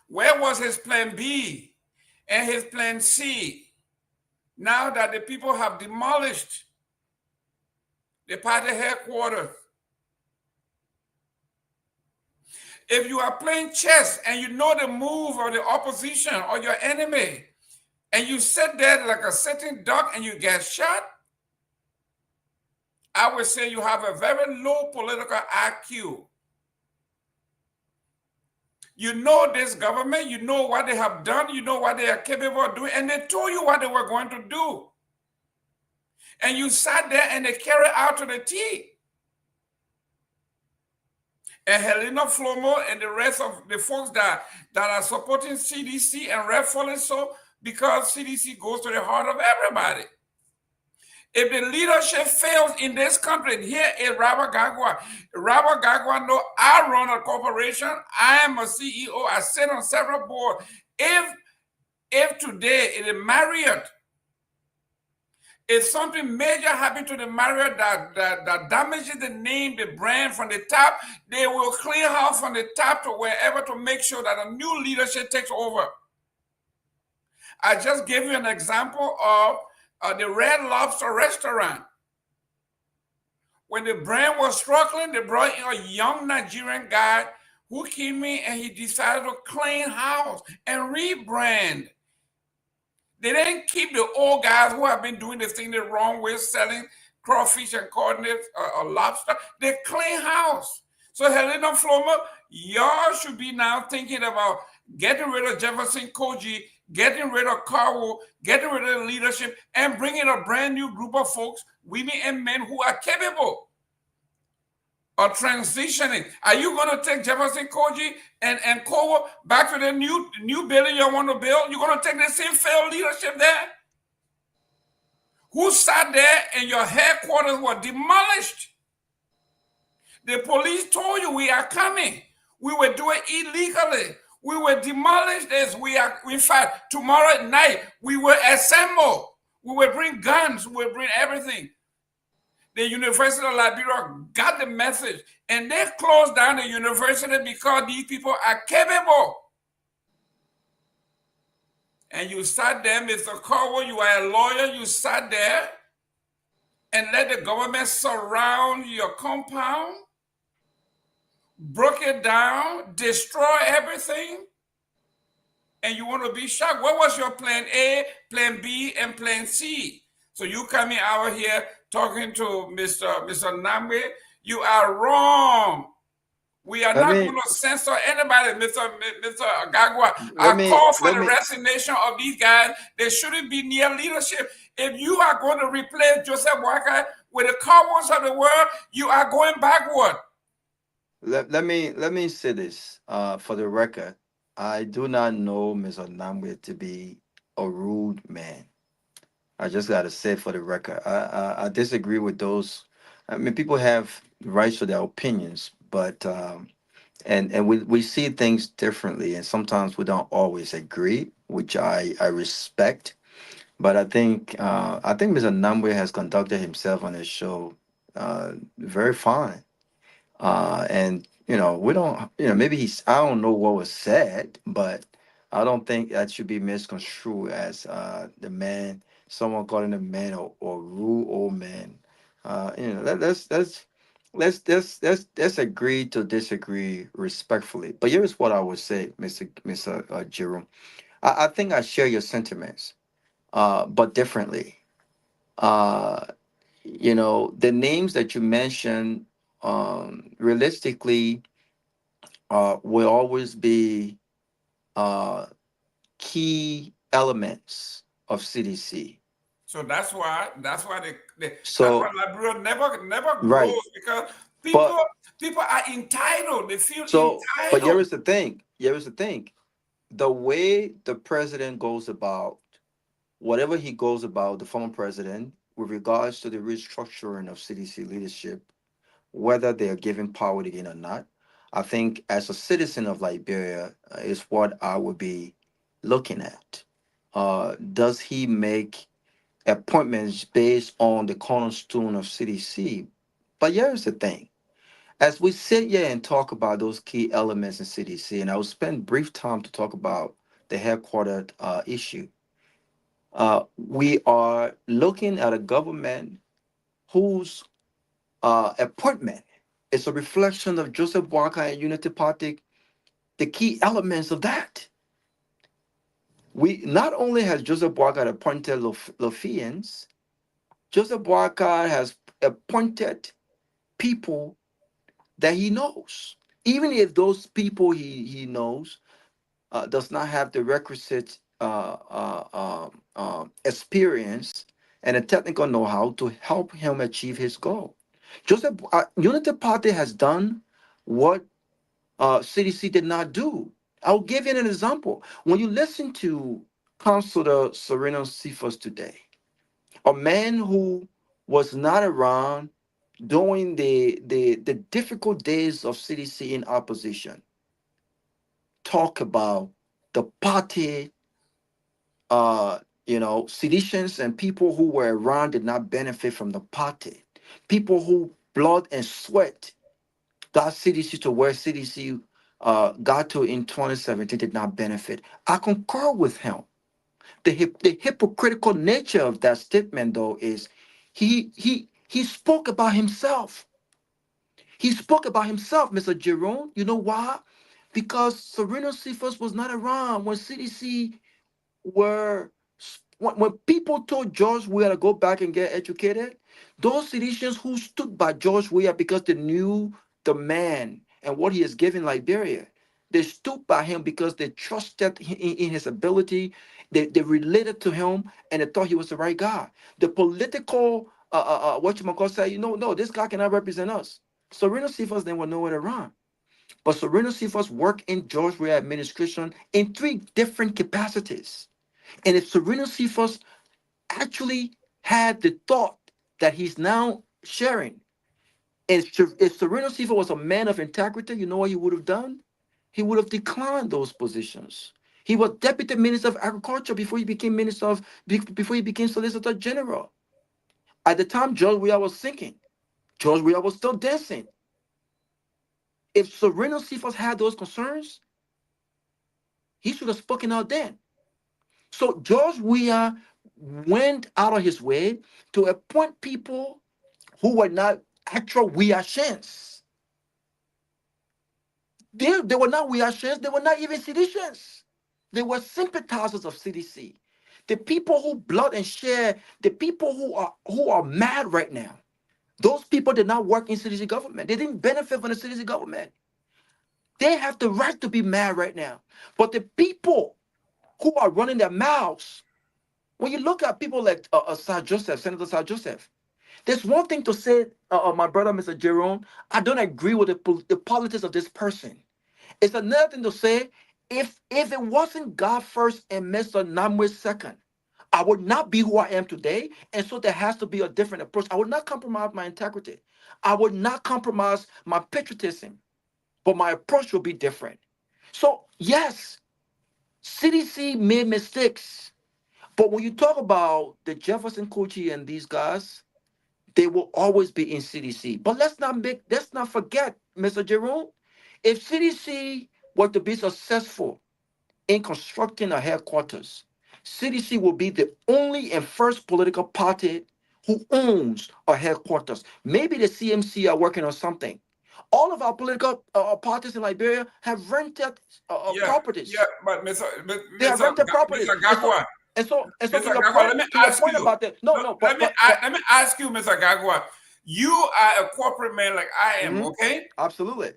Where was his plan B and his plan C? Now that the people have demolished the party headquarters. If you are playing chess and you know the move of the opposition or your enemy, and you sit there like a sitting duck and you get shot, I would say you have a very low political IQ. You know this government, you know what they have done, you know what they are capable of doing, and they told you what they were going to do. And you sat there and they carried out to the T. And Helena Flomo and the rest of the folks that are supporting CDC, and rightfully so, because CDC goes to the heart of everybody. If the leadership fails in this country, here is Robert Garguah. Robert Garguah knows I run a corporation. I am a CEO. I sit on several boards. If today in the Marriott, if something major happened to the Marriott that damages the name, the brand from the top, they will clean house from the top to wherever to make sure that a new leadership takes over. I just gave you an example of the Red Lobster restaurant. When the brand was struggling, they brought in a young Nigerian guy who came in and he decided to clean house and rebrand. They didn't keep the old guys who have been doing the thing the wrong way, selling crawfish and coordinates or lobster. They clean house. So Helena Flomo, y'all should be now thinking about getting rid of Jefferson Koji, getting rid of Carwo, getting rid of the leadership, and bringing a brand new group of folks, women and men who are capable of transitioning. Are you going to take Jefferson Koji and Carwo back to the new building you want to build? You're going to take the same failed leadership there? Who sat there and your headquarters were demolished? The police told you we are coming. We were doing illegally. We will demolish this. In fact, tomorrow night, we will assemble. We will bring guns. We will bring everything. The University of Liberia got the message, and they closed down the university because these people are capable. And you sat there, Mr. Carwo, you are a lawyer, you sat there and let the government surround your compound, broke it down, destroy everything, and you want to be shocked. What was your plan A, plan B, and plan C? So you coming out here talking to Mr. Nagbe, you are wrong. We are not going to censor anybody, Mr. Garguah. I call for the resignation of these guys. They shouldn't be near leadership. If you are going to replace Joseph Boakai with the Cowboys of the world, you are going backward. Let me say this for the record. I do not know Mr. Nagbe to be a rude man. I just gotta say for the record, I disagree with those. I mean, people have rights to their opinions, but and we see things differently, and sometimes we don't always agree, which I respect. But I think Mr. Namwe has conducted himself on his show very fine. And we don't, maybe I don't know what was said, but I don't think that should be misconstrued as someone calling a man or rude old man. Let's agree to disagree respectfully. But here's what I would say, Mr. Jerome. I think I share your sentiments, but differently. Uh, the names that you mentioned, realistically, will always be uh, key elements of CDC. So that's why that's why that's why So, Liberia never right. grows, because But people are entitled. They feel but here entitled. is the thing. Here is the thing. The way the president goes about whatever he goes about, the former president, with regards to the restructuring of CDC leadership, whether they are given power again or not, I think as a citizen of Liberia is what I would be looking at. Does he make appointments based on the cornerstone of CDC? But here's the thing. As we sit here and talk about those key elements in CDC, and I will spend brief time to talk about the headquartered issue, we are looking at a government whose appointment is a reflection of Joseph Walker and Unity Party, the key elements of that. We not only has Joseph Walker appointed Lofians, Joseph Walker has appointed people that he knows. Even if those people he knows does not have the requisite experience and a technical know-how to help him achieve his goal. Joseph Unity Party has done what CDC did not do. I'll give you an example. When you listen to Councilor Sereno Cephas today, a man who was not around during the difficult days of CDC in opposition, talk about the party, seditions and people who were around did not benefit from the party. People who blood and sweat got CDC to where CDC got to in 2017 did not benefit. I concur with him. The hypocritical nature of that statement, though, is he spoke about himself. He spoke about himself, Mr. Jerome. You know why? Because Sereno Cephas was not around when CDC were when people told George Weah to go back and get educated. Those Seditians who stood by George Weah because they knew the man and what he has given Liberia, they stood by him because they trusted in his ability. They related to him and they thought he was the right guy. The political what you call say, no, this guy cannot represent us. Sereno Cephas then were nowhere around. But Sereno Cephas worked in George Weah administration in 3 different capacities. And if Sereno Cephas actually had the thought that he's now sharing, and if Sereno Cephas was a man of integrity, you know what he would have done? He would have declined those positions. He was Deputy Minister of Agriculture before he became before he became Solicitor General. At the time George Weah was sinking, George Weah was still dancing. If Sereno Cephas had those concerns, he should have spoken out then. So George Weah went out of his way to appoint people who were not actual Weahsians. They were not Weahsians, they were not even seditious. They were sympathizers of CDC. The people who blood and share, the people who are mad right now, those people did not work in CDC government. They didn't benefit from the CDC government. They have the right to be mad right now. But the people who are running their mouths, when you look at people like Sir Joseph, Senator Sir Joseph, there's one thing to say, my brother, Mr. Jerome, I don't agree with the politics of this person. It's another thing to say, If it wasn't God first and Mr. Namwe second, I would not be who I am today. And so there has to be a different approach. I would not compromise my integrity. I would not compromise my patriotism, but my approach will be different. So yes, CDC made mistakes. But when you talk about the Jefferson Coachee and these guys, they will always be in CDC. But let's not forget, Mr. Jerome, if CDC were to be successful in constructing a headquarters, CDC will be the only and first political party who owns a headquarters. Maybe the CMC are working on something. All of our political parties in Liberia have rented properties. Yeah, but They have rented properties. Mr. Garguah, And so Mr. to your Garguah, point, let me to your ask point you. about that, Let me ask you, Mr. Garguah. You are a corporate man like I am, okay? Absolutely.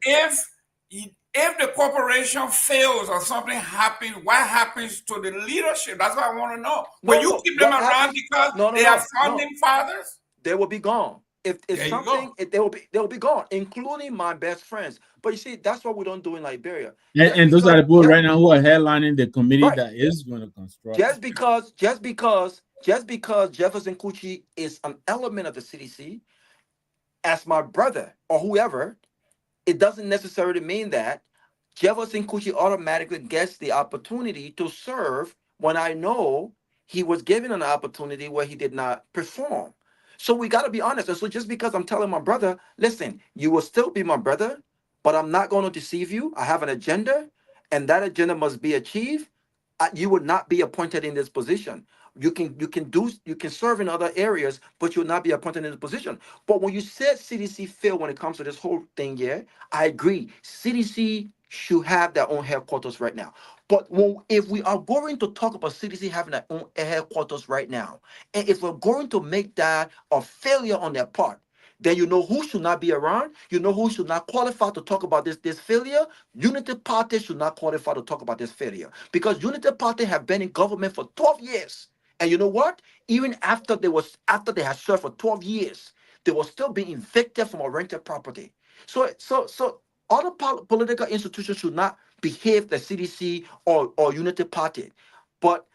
If the corporation fails or something happens, what happens to the leadership? That's what I want to know. Will you keep them around because they are founding fathers? They will be gone. If something, they will be gone, including my best friends. But you see, that's what we don't do in Liberia. And those are the people right now who are headlining the committee that is going to construct. Just because Jefferson Coachee is an element of the CDC, as my brother or whoever, it doesn't necessarily mean that Jefferson Coachee automatically gets the opportunity to serve when I know he was given an opportunity where he did not perform. So we got to be honest. And so just because I'm telling my brother, listen, you will still be my brother, but I'm not going to deceive you. I have an agenda, and that agenda must be achieved. You would not be appointed in this position. You can serve in other areas, but you'll not be appointed in this position. But when you said CDC failed when it comes to this whole thing, yeah, I agree. CDC should have their own headquarters right now. But if we are going to talk about CDC having their own headquarters right now, and if we're going to make that a failure on their part, then you know who should not be around. You know who should not qualify to talk about this failure. Unity Party should not qualify to talk about this failure because Unity Party have been in government for 12 years. And you know what? Even after they had served for 12 years, they were still being evicted from a rented property. So other political institutions should not behave the CDC or Unity Party. But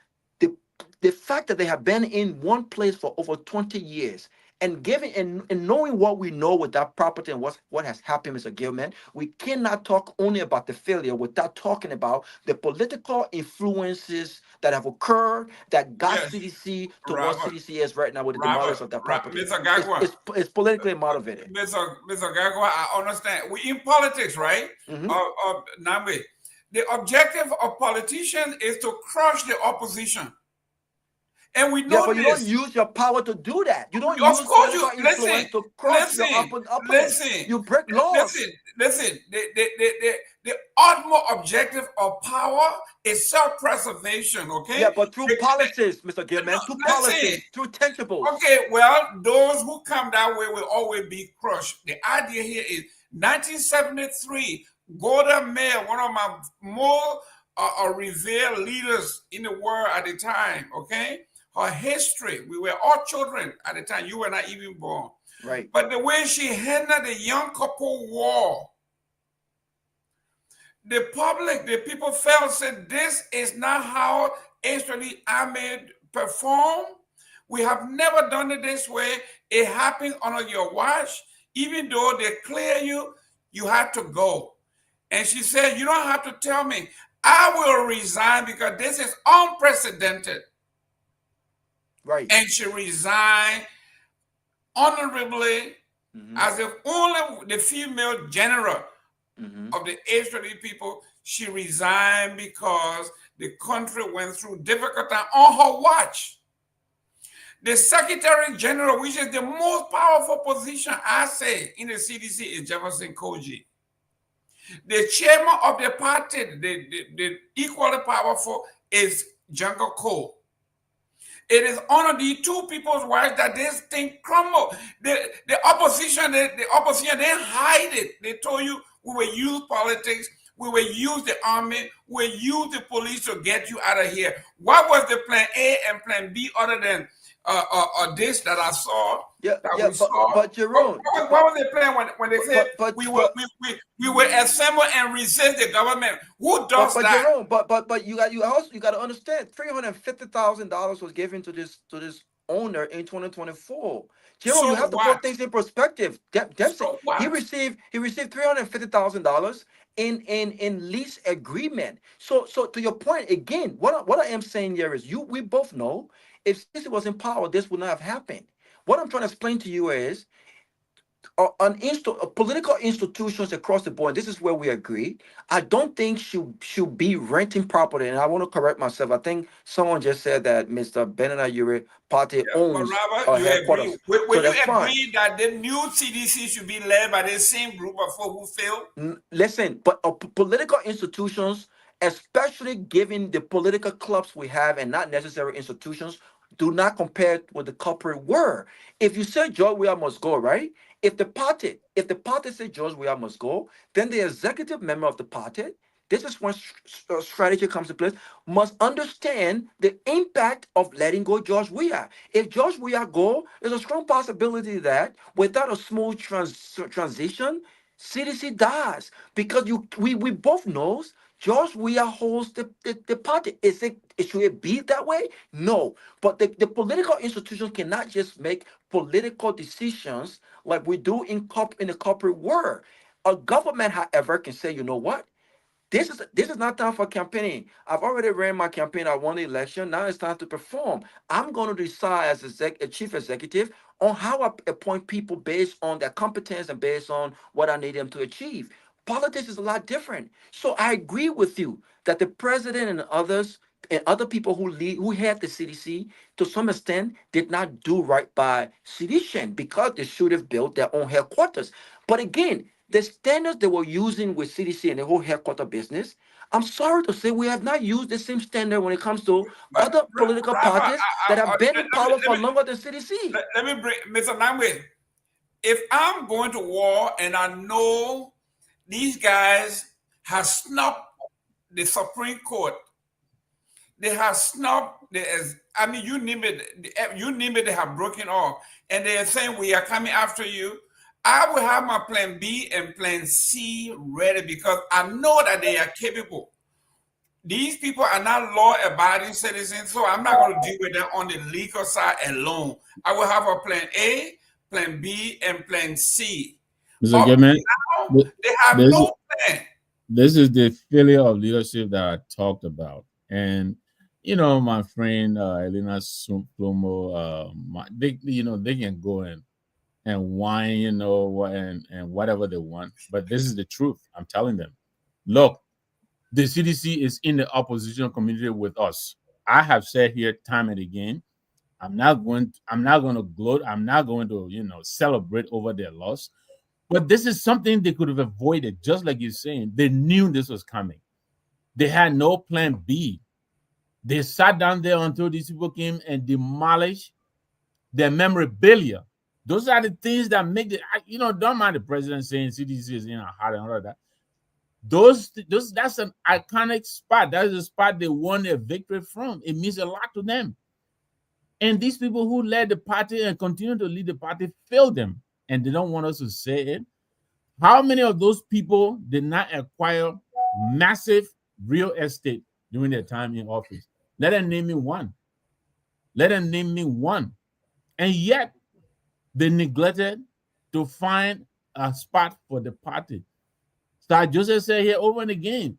the fact that they have been in one place for over 20 years and knowing what we know with that property and what has happened, Mr. Gayman, we cannot talk only about the failure without talking about the political influences that have occurred that got CDC to what CDC is right now with the demolition of that property. Mr. Garguah, it's politically motivated. Mr. Garguah, I understand. We in politics, right? Nagbe. The objective of politicians is to crush the opposition. And we know but you don't use your power to do that. You don't use your influence to crush your opponents. You break laws. Listen. The ultimate objective of power is self-preservation, okay? Yeah, but through policies, Mr. Gayman, through policies, through tangibles. Okay, well, those who come that way will always be crushed. The idea here is 1973, Golda Meir, one of my more revered leaders in the world at the time, okay? Her history, we were all children at the time. You were not even born. Right. But the way she handled the young couple war, the public, the people felt, said, this is not how Israeli army perform. We have never done it this way. It happened under your watch. Even though they clear you, you have to go. And she said, you don't have to tell me. I will resign because this is unprecedented. Right. And she resigned honorably as if only the female general of the Israeli people. She resigned because the country went through difficult time on her watch. The Secretary General, which is the most powerful position, I say, in the CDC is Jefferson Coachee. The chairman of the party, the equally powerful, is Jungle Cole. It is under the two people's watch that this thing crumbled. The opposition didn't hide it. They told you we will use politics, we will use the army, we will use the police to get you out of here. What was the plan A and plan B other than dish that I saw. But Jerome, what were they playing when they said we will assemble and resist the government? Who does that? Jerome, but you got to understand, $350,000 was given to this owner in 2024. Jerome, So you have to what? put things in perspective. So what? He received $350,000 in lease agreement. So to your point again, what I am saying here is we both know if CDC was in power, this would not have happened. What I'm trying to explain to you is political institutions across the board, this is where we agree, I don't think should be renting property. And I want to correct myself. I think someone just said that Mr. Benanayure party owns Robert, you headquarters. agree? Will So you that's fine. agree that the new CDC should be led by the same group of folk who failed? Listen, but political institutions, especially given the political clubs we have and not necessary institutions, do not compare with the corporate world. If you say George Weah must go, right? If the party says George Weah must go, then the executive member of the party, this is when strategy comes to place, must understand the impact of letting go George Weah. If George Weah go, there's a strong possibility that without a smooth transition, CDC dies, because we both knows George Weah holds the party. Should it be that way? No. But the political institutions cannot just make political decisions like we do in the corporate world. A government, however, can say, you know what? This is not time for campaigning. I've already ran my campaign. I won the election. Now it's time to perform. I'm going to decide as a chief executive on how I appoint people based on their competence and based on what I need them to achieve. Politics is a lot different. So I agree with you that the president and others and other people who had the CDC to some extent did not do right by CDC because they should have built their own headquarters. But again, the standards they were using with CDC and the whole headquarter business, I'm sorry to say we have not used the same standard when it comes to other political parties that have been in power for longer than CDC. Let me bring Mr. Nagbe. If I'm going to war and I know these guys have snubbed the Supreme Court, they have snubbed you name it, they have broken off, and they are saying we are coming after you, I will have my plan B and plan C ready because I know that they are capable. These people are not law-abiding citizens, so I'm not going to deal with them on the legal side alone. I will have a plan A, plan B, and plan C. Mr. Gayman, they have no plan. This is the failure of leadership that I talked about. And, my friend Elena Plomo, they can go and whine, and whatever they want. But this is the truth. I'm telling them, look, the CDC is in the opposition community with us. I have said here time and again, I'm not going to gloat. I'm not going to, celebrate over their loss. But this is something they could have avoided, just like you're saying. They knew this was coming. They had no plan B. They sat down there until these people came and demolished their memorabilia. Those are the things that make it, don't mind the president saying CDC is in our heart and all of that. That's an iconic spot. That is a spot they won their victory from. It means a lot to them. And these people who led the party and continue to lead the party failed them. And they don't want us to say it. How many of those people did not acquire massive real estate during their time in office? Let them name me one. And yet, they neglected to find a spot for the party. Star Joseph said here over and again,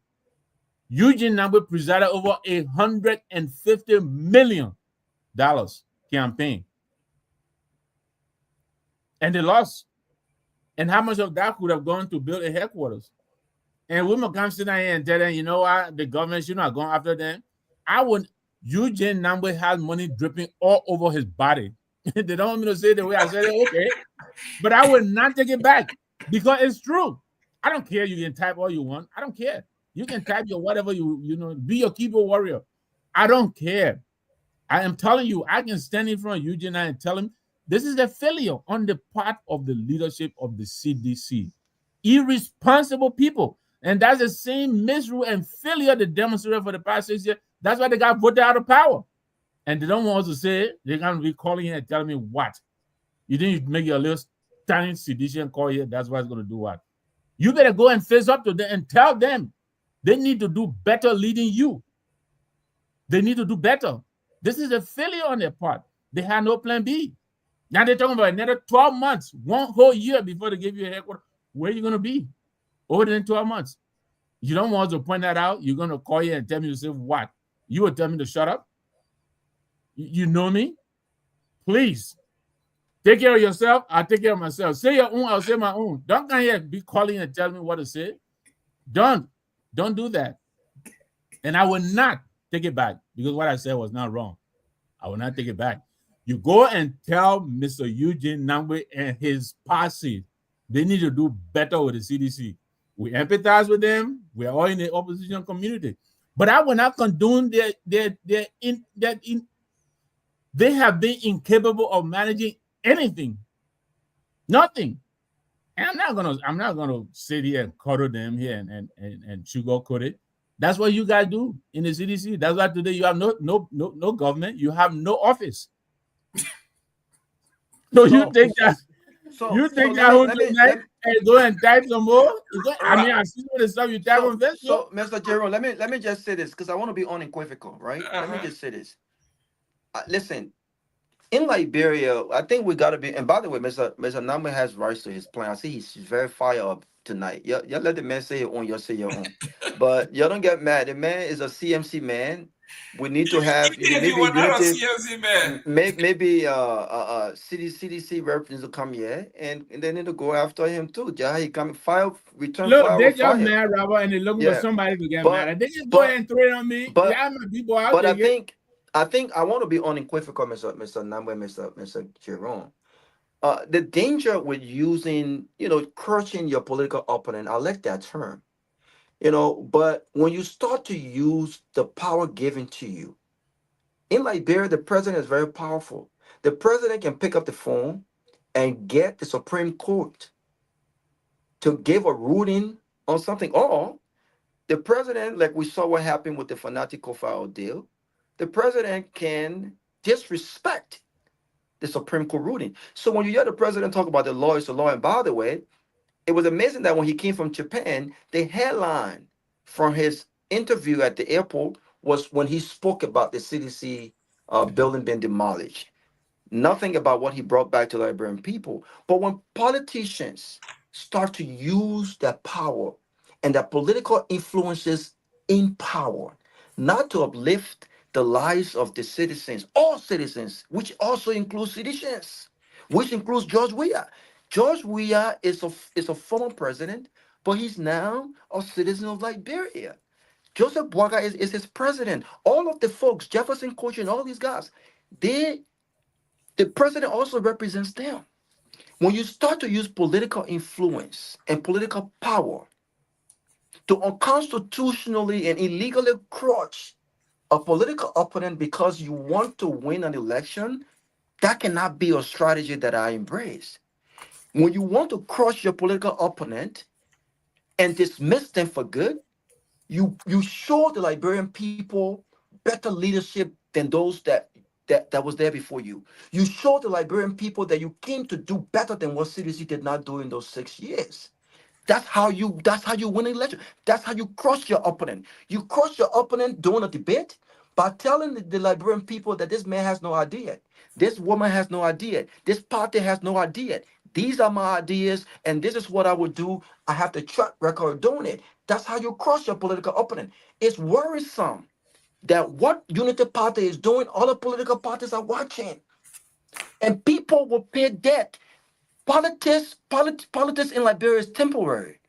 Eugene Nagbe presided over $150 million campaign. And they lost. And how much of that could have gone to build a headquarters? And we must come sit down here and tell them, you know what, the government should not go after them. Eugene Nagbe has money dripping all over his body. They don't want me to say it the way I said it, okay. But I will not take it back because it's true. I don't care. You can type all you want. I don't care. You can type your whatever be your keyboard warrior. I don't care. I am telling you, I can stand in front of Eugene and tell him this is a failure on the part of the leadership of the CDC. Irresponsible people. And that's the same misrule and failure they demonstrated for the past 6 years. That's why they got voted out of power. And they don't want us to say it. They're going to be calling in and telling me what. You didn't make your little standing sedition call here. That's why it's going to do what. You better go and face up to them and tell them they need to do better leading you. They need to do better. This is a failure on their part. They had no plan B. Now they're talking about another 12 months, 1 whole year before they give you a headquarters. Where are you going to be? Over than 12 months. You don't want to point that out. You're going to call you and tell me to say what? You will tell me to shut up? You know me? Please. Take care of yourself. I'll take care of myself. Say your own, I'll say my own. Don't come here and be calling and tell me what to say. Don't do that. And I will not take it back because what I said was not wrong. I will not take it back. You go and tell Mr. Eugene Nagbe and his posse they need to do better with the CDC. We empathize with them. We are all in the opposition community. But I will not condone they have been incapable of managing anything. Nothing. And I'm not gonna sit here and cuddle them here and sugarcoat it. That's what you guys do in the CDC. That's why today you have no government. You have no office. So you think that and go and type some more? I mean, I see what the stuff you type on Facebook. So, Mr. Jerome, let me just say this because I want to be unequivocal, right? Let me just say this. Listen, in Liberia, I think we got to be. And by the way, Mr. Nagbe has rights to his plan. I see he's very fired up tonight. Y'all let the man say your own. You'll say your own. But y'all don't get mad. The man is a CMC man. We need to have maybe CDC representatives to come here and they need to go after him too. He come file return. Look, they just mad, Robert, and they're looking for somebody to get mad. They just go ahead and throw it on me. But I think I want to be unequivocal, Mr. Nagbe, Mr. Jerome. The danger with using, crushing your political opponent, I like that term. But when you start to use the power given to you, in Liberia, the president is very powerful. The president can pick up the phone and get the Supreme Court to give a ruling on something. Or the president, like we saw what happened with the Fanatico file deal, the president can disrespect the Supreme Court ruling. So when you hear the president talk about the law is the law, and by the way, it was amazing that when he came from Japan, the headline from his interview at the airport was when he spoke about the CDC building being demolished. Nothing about what he brought back to the Liberian people. But when politicians start to use their power and their political influences in power, not to uplift the lives of the citizens, all citizens, which also includes citizens, which includes George Weah. George Weah is a former president, but he's now a citizen of Liberia. Joseph Boaga is his president. All of the folks, Jefferson Coach and all these guys, the president also represents them. When you start to use political influence and political power to unconstitutionally and illegally crush a political opponent because you want to win an election, that cannot be a strategy that I embrace. When you want to crush your political opponent and dismiss them for good, you show the Liberian people better leadership than those that was there before you. You show the Liberian people that you came to do better than what CDC did not do in those 6 years. That's how you win an election. That's how you crush your opponent. You crush your opponent during a debate by telling the Liberian people that this man has no idea. This woman has no idea. This party has no idea. These are my ideas, and this is what I would do. I have the track record of doing it. That's how you crush your political opponent. It's worrisome that what Unity Party is doing, other political parties are watching. And people will pay debt. Politics in Liberia is temporary.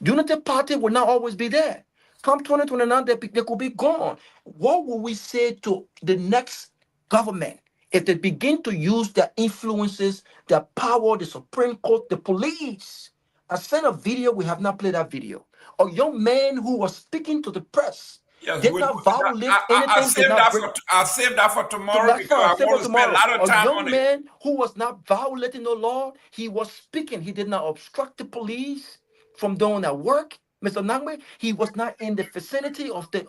Unity Party will not always be there. Come 2029, they could be gone. What will we say to the next government if they begin to use their influences, their power, the Supreme Court, the police? I sent a video, we have not played that video. A young man who was speaking to the press. Yes, did not violate anything. I'll save that for tomorrow because I want to spend a lot of time on it. A young man who was not violating the law, he was speaking. He did not obstruct the police from doing their work. Mr. Nagbe, he was not in the vicinity of the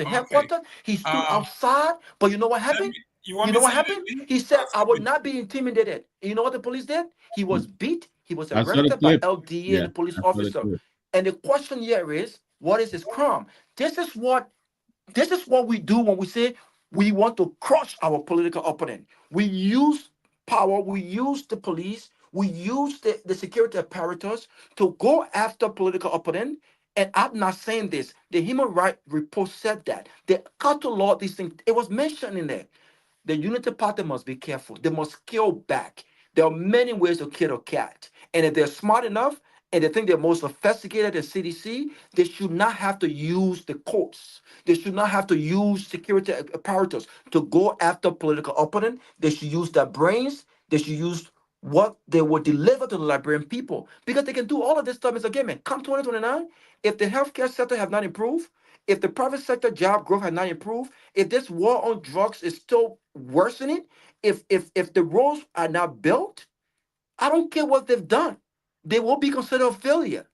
headquarters. He stood outside, but you know what happened? You want You me know what to happened? leave? He said, I would not be intimidated. You know what the police did? He was beat. He was I saw the arrested by clip. LDA and Yeah, the police I saw the officer. clip. And the question here is, what is his crime? This is what we do when we say we want to crush our political opponent. We use power, we use the police, we use the security apparatus to go after political opponent. And I'm not saying this. The Human Rights Report said that. The cattle law, these things, it was mentioned in there. The Unity Party must be careful. They must scale back. There are many ways to kill a cat. And if they're smart enough and they think they're more sophisticated than CDC, they should not have to use the courts. They should not have to use security apparatus to go after political opponent. They should use their brains. They should use what they will deliver to the Liberian people. Because they can do all of this stuff, Mr. Gayman. Come 2029, if the healthcare sector have not improved, if the private sector job growth has not improved, if this war on drugs is still worsening, if the roads are not built, I don't care what they've done. They will be considered a failure.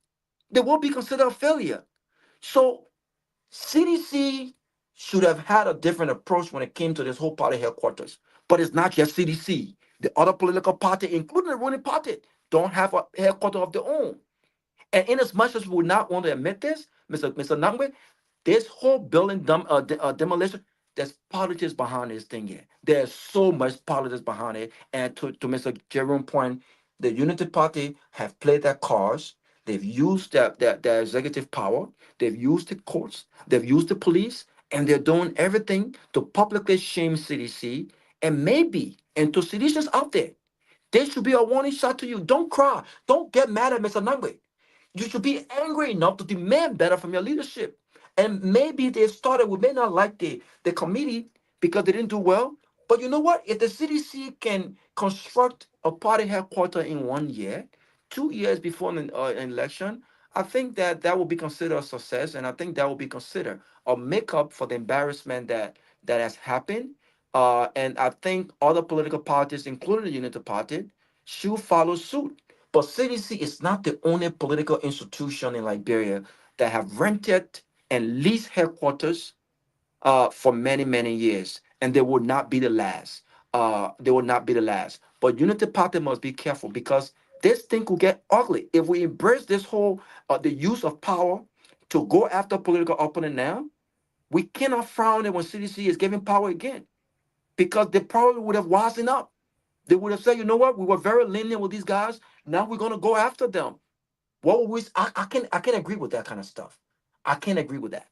They will be considered a failure. So CDC should have had a different approach when it came to this whole party headquarters. But it's not just CDC. The other political party, including the ruling party, don't have a headquarters of their own. And in as much as we would not want to admit this, Mr. Nagbe, this whole building demolition, there's politics behind this thing here. There's so much politics behind it. And to Mr. Jerome's point, the Unity Party have played their cards. They've used their executive power. They've used the courts. They've used the police. And they're doing everything to publicly shame CDC. And maybe, and to citizens out there, there should be a warning shot to you. Don't cry. Don't get mad at Mr. Nagbe. You should be angry enough to demand better from your leadership. And maybe they started, we may not like the committee because they didn't do well. But you know what? If the CDC can construct a party headquarters in 1 year, 2 years before an election, I think that will be considered a success. And I think that will be considered a makeup for the embarrassment that has happened. And I think other political parties, including the Unity Party, should follow suit. But CDC is not the only political institution in Liberia that have rented and leased headquarters for many, many years. And they will not be the last. They will not be the last. But Unity Party must be careful because this thing could get ugly. If we embrace this whole, the use of power to go after political opponent now, we cannot frown it when CDC is giving power again. Because they probably would have wised up. They would have said, you know what, we were very lenient with these guys. Now we're gonna go after them. What would we? I can't agree with that kind of stuff. I can't agree with that.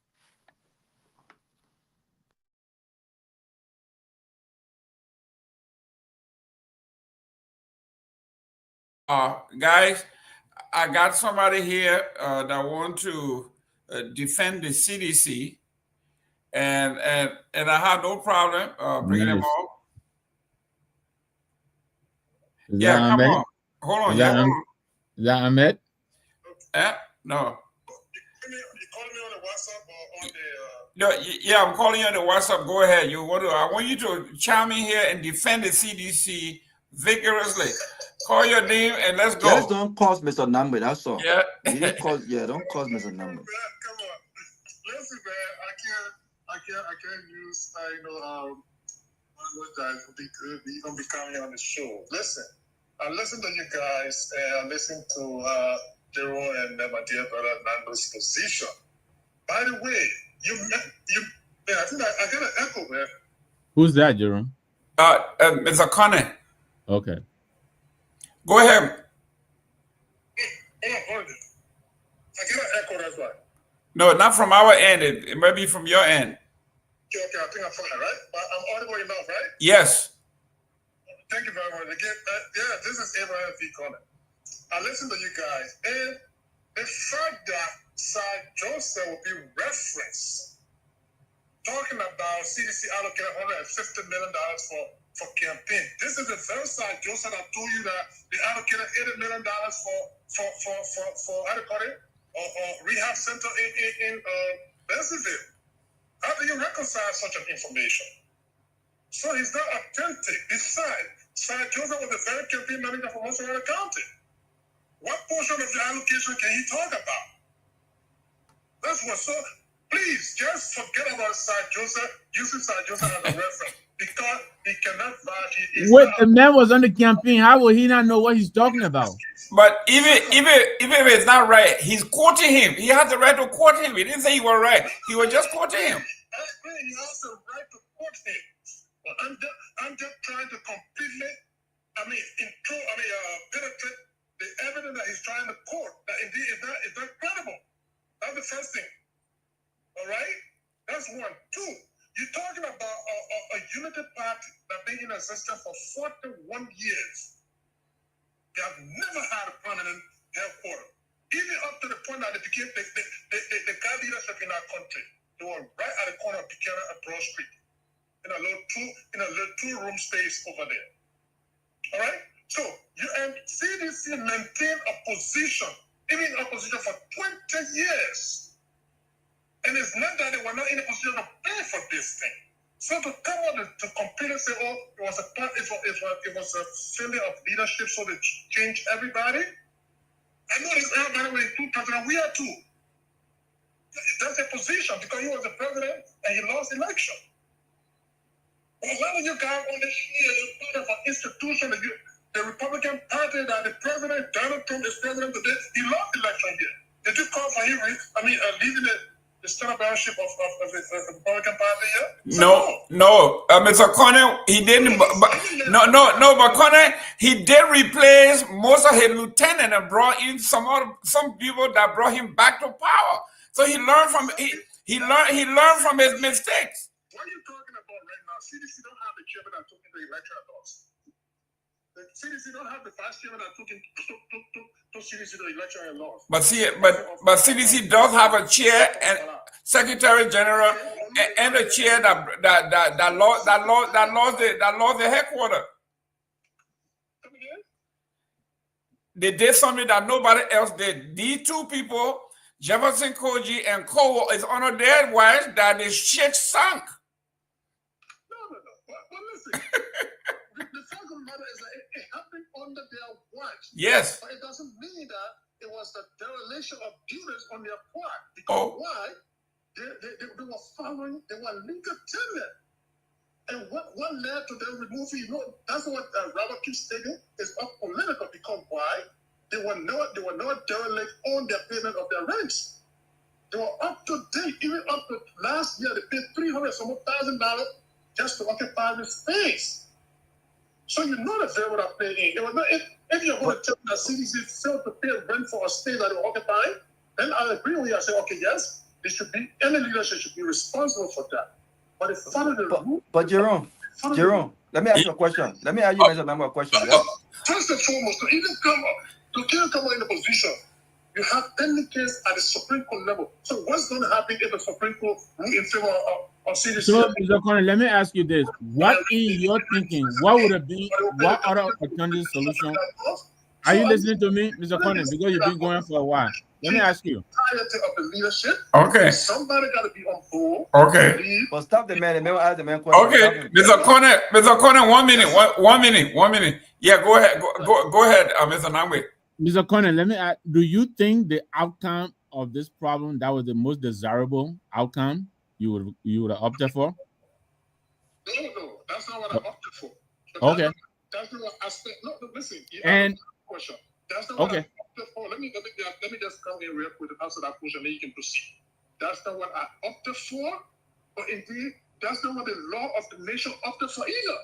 Guys, I got somebody here that want to defend the CDC, and I have no problem bringing them Nice. on. Is Yeah, that come Ahmed? on. Hold on. Is Yeah, that, hold on. is that Ahmed? No. No, yeah, I'm calling you on the WhatsApp. Go ahead. I want you to chime in here and defend the CDC vigorously. Call your name and let's go. Just don't cause Mr. Nagbe, that's all. Yeah. You didn't cause, don't cause Mr. Nagbe. Come on. Listen, man, I can't use, you're gonna be coming on the show. Listen, I listen to you guys, and I listen to Jerome and my dear brother Nagbe's position. By the way, man, I think I got an echo, man. Who's that, Jerome? Mr. Connor. Okay. Go ahead. Hold on. I get an echo, that's why. No, not from our end. It might be from your end. Okay, I think I'm fine, right? But I'm audible enough, right? Yes. Thank you very much. Again, this is Abraham V. Connor. I listen to you guys, and the fact that Sir Joseph will be referenced talking about CDC allocated $150 million for campaign. This is the very Sir Joseph that told you that they allocated $80 million for how do you call it? Or rehab center in Bensanvee. How do you reconcile such an information? So he's not authentic. Besides, Sir Joseph was the very campaign manager for Monterey County. What portion of the allocation can he talk about? That's what. So please just forget about Sir Joseph, using Sir Joseph as a reference. because he cannot vouch. Wait, the man was on the campaign. How will he not know what he's talking about? But even if it's not right, he's quoting him. He has the right to quote him. He didn't say he was right. He was just quoting him. He has the right to quote him. But I'm just trying to completely, penetrate the evidence that he's trying to quote. That indeed is not credible. That's the first thing. All right? That's one. Two, you're talking about a unity party that been in existence for 41 years. They have never had a permanent headquarters. Even up to the point that they became the got leadership in our country. They were right at the corner of Buchanan and Broad Street. In a little two-room space over there. All right? So you and CDC maintained a position, even in opposition for 20 years. And it's not that they were not in a position to pay for this thing. So to come on to completely say, oh, it was a failure of leadership, so they changed everybody. I know this by the way, two presidents, we are too. That's a position because he was the president and he lost election. But why would you guys on this year part of an institution that the Republican Party that the president, Donald Trump is president today, he lost election here. Did you call for him, leaving the senatorship of the Republican Party here? No, Mr. Conner, he didn't. But Conner, he did replace most of his lieutenants and brought in some people that brought him back to power. So he learned from he learned from his mistakes. What are you talking about right now? CDC don't have the chairman that took in the electoral laws. The CDC don't have the vice chairman that took CDC the electoral laws. But CDC does have a chair and secretary general and a chair that lost the headquarters. They did something that nobody else did. These two people, Jefferson Koji and Cole, is under their wives that the shit sunk. No. But listen, the fact of the matter is that it happened under their watch. Yes. But it doesn't mean that it was the dereliction of duties on their part. Because why? They were following, they were linked to them. And what led to them removing, that's what Robert keeps stating, is political. Because why? They were not derelict on their payment of their rents. They were up to date. Even up to last year, they paid $300,000 just to occupy the space. So you know that they would have paid in. It was not, if you're going to tell me that CDC failed to pay rent for a space that they were occupying, then I agree with you. I say, okay, yes, any leadership should be responsible for that. But if But Jerome, let me ask you a question. Let me ask you a member a question. Yeah? First and foremost, to even come in the position, you have pending case at the Supreme Court level. So what's going to happen if the Supreme Court rules in favor of CDC? So, Mr. Conner, let me ask you this. What in your thinking, what would have been, what other alternative solution? Are you listening to me, Mr. Conner? Because you've been going for a while. Let me ask you. Of the leadership. Okay. Somebody got to be on board. Okay. But stop the man. The man ask the man question. Okay, Mr. Conner, 1 minute. 1 minute. Yeah, go ahead. Go ahead, Mr. Nagbe. Mr. Conner, let me ask, do you think the outcome of this problem, that was the most desirable outcome you would have opted for? No, that's not what I opted for. Okay. That's not what I said. No, listen. And question. That's not what I opted for. Let me just come in real quick and answer that question, then you can proceed. That's not what I opted for, but indeed, that's not what the law of the nation opted for either.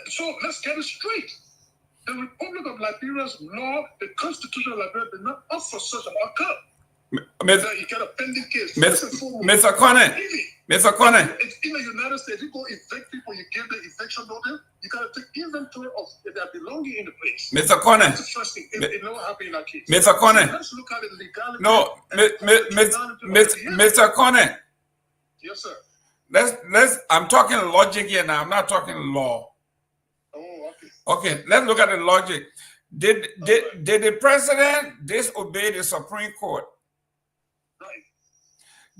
So let's get it straight. The Republic of Liberia's law, the Constitution of Liberia, did not offer such an outcome. You get a pending case. Mr. Conner. It's in the United States. You go evict people, you give the eviction notice, you got to take inventory of their belonging in the place. Mr. Conner. That's the first thing. It never happened in that case. Mr. Conner. So let's look at the legality. No, Mr. Conner. Yes, sir. I'm talking logic here now. I'm not talking law. Oh, okay. Okay, let's look at the logic. Did the president disobey the Supreme Court? Right.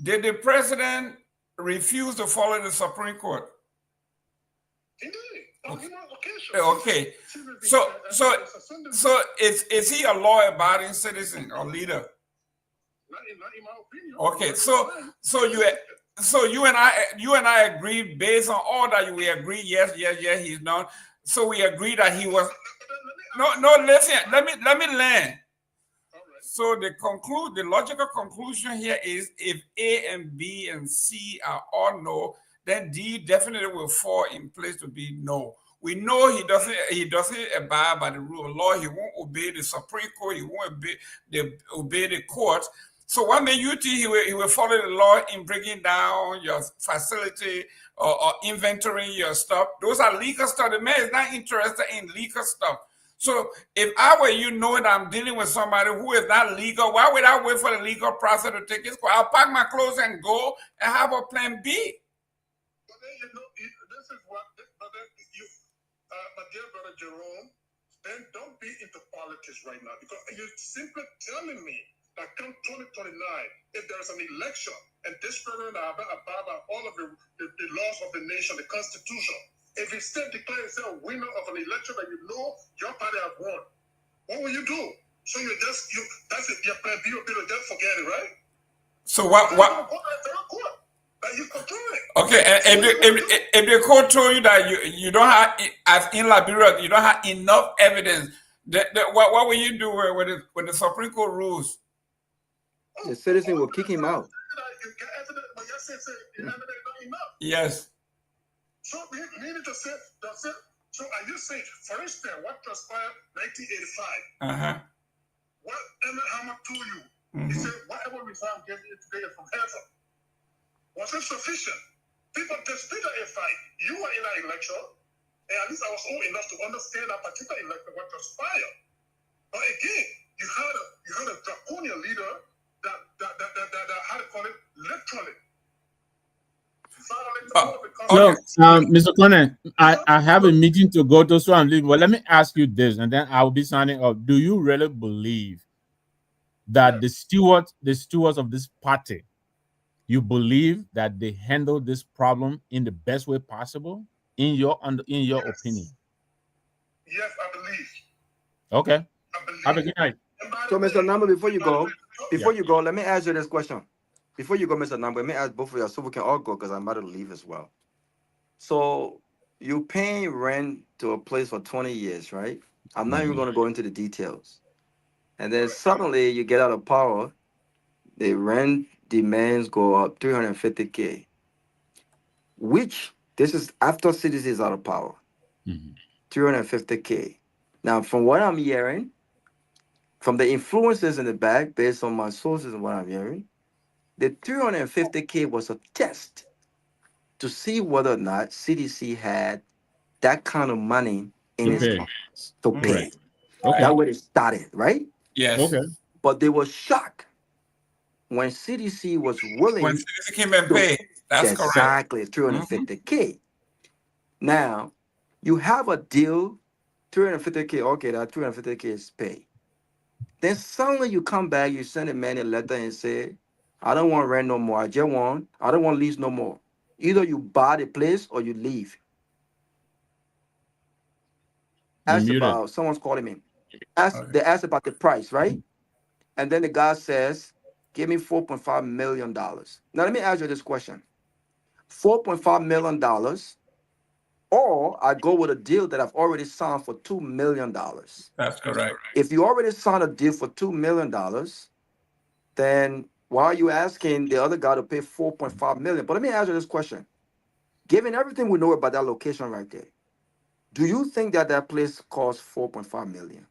Did the president refuse to follow the Supreme Court? Indeed. Okay. So is he a law-abiding citizen or leader? Not in my opinion. Okay. So you and I agree based on all that we agree. Yes, he's not. So we agree that he was. No. Listen. Let me land. So the logical conclusion here is if A and B and C are all no, then D definitely will fall in place to be no. We know he doesn't abide by the rule of law. He won't obey the Supreme Court. He won't obey the court. So what may you think he will follow the law in bringing down your facility or inventorying your stuff? Those are legal stuff. The man is not interested in legal stuff. So if I were you, knowing that I'm dealing with somebody who is not legal, why would I wait for the legal process to take its course? I'll pack my clothes and go and have a plan B. But then this is what, my dear brother Jerome, then don't be into politics right now, because you're simply telling me that come 2029, if there's an election and this president abide by all of the laws of the nation, the Constitution, if he still declares himself a winner of an election that you know your party have won, what will you do? So that's it, your plan B, you'll just forget it, right? So what? Okay, and if the court told you that you don't have, as in Liberia, you don't have enough evidence, what will you do when the Supreme Court rules? The citizen will kick him out. Yes. So meaning to say, so are you saying, for instance, what transpired 1985? What Emmett Hammer told you, he said, whatever result gave you today from heaven, was it sufficient? People disputed a fight. You were in an election, and at least I was old enough to understand that particular election, what transpired. But again, you had a draconian leader that how to call it, literally. Look, Mr. Conner, I have a meeting to go to, so I'm leaving. But let me ask you this, and then I'll be signing up. Do you really believe that the stewards of this party, you believe that they handle this problem in the best way possible, in your opinion? Yes, I believe. Okay. Have a good night. So, Mr. Number, before you go, let me ask you this question. Before you go, Mr. Number, let me ask both of you so we can all go, because I'm about to leave as well. So you paying rent to a place for 20 years, right? I'm not even going to go into the details. And then suddenly you get out of power, the rent demands go up $350K, which this is after CDC is out of power. $350K. Now, from what I'm hearing, from the influences in the back, based on my sources and what I'm hearing, the $350K was a test to see whether or not CDC had that kind of money in its pockets to pay. Okay. That's where it started, right? Yes. Okay. But they were shocked when CDC was willing. When CDC came and paid. That's exactly, correct. $350K. Now, you have a deal, $350K. Okay, that $350K is paid. Then suddenly you come back, you send a man a letter and say, I don't want rent no more. I don't want lease no more. Either you buy the place or you leave. Ask about, someone's calling me. They asked about the price, right? And then the guy says, give me $4.5 million. Now let me ask you this question. $4.5 million, or I go with a deal that I've already signed for $2 million. That's correct. If you already signed a deal for $2 million, then why are you asking the other guy to pay $4.5 million? But let me ask you this question. Given everything we know about that location right there, do you think that place costs $4.5 million?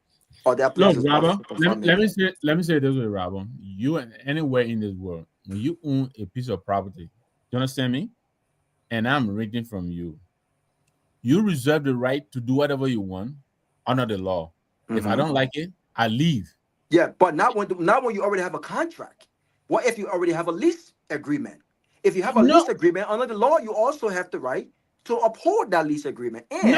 Or that place Look, Robert, let me say this way, Robert. You and anywhere in this world, when you own a piece of property, you understand me? And I'm renting from you. You reserve the right to do whatever you want under the law. If I don't like it, I leave. Yeah, but not when you already have a contract. What if you already have a lease agreement? If you have a lease agreement under the law, you also have the right to uphold that lease agreement. And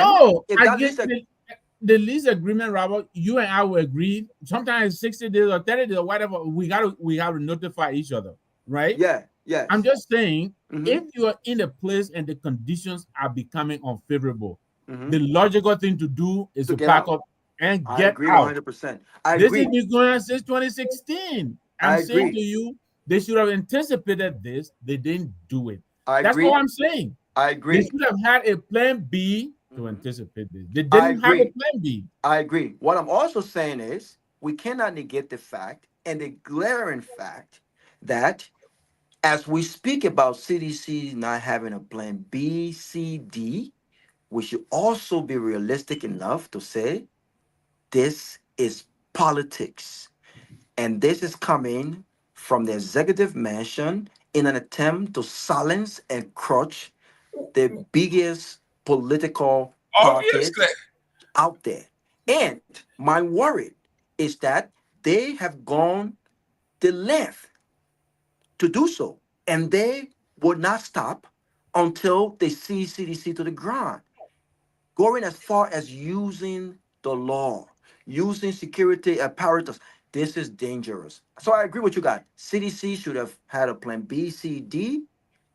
the lease agreement, Robert, you and I will agree. Sometimes 60 days or 30 days or whatever, we got to notify each other, right? Yeah. I'm just saying, if you are in a place and the conditions are becoming unfavorable, the logical thing to do is to pack up and get out. 100%. This has been going on since 2016. I'm saying to you, They should have anticipated this. They didn't do it. I That's agree. all I'm saying. I They agree. should have had a plan B to anticipate this. They I didn't have a agree. plan B. I agree. What I'm also saying is we cannot negate the fact and the glaring fact that as we speak about CDC not having a plan B, C, D, we should also be realistic enough to say this is politics. And this is coming from the executive mansion in an attempt to silence and crush the biggest political parties Obviously. out there. And my worry is that they have gone the length to do so. And they would not stop until they see CDC to the ground, going as far as using the law, using security apparatus. This is dangerous. So I agree with you guys. CDC should have had a plan B, C, D.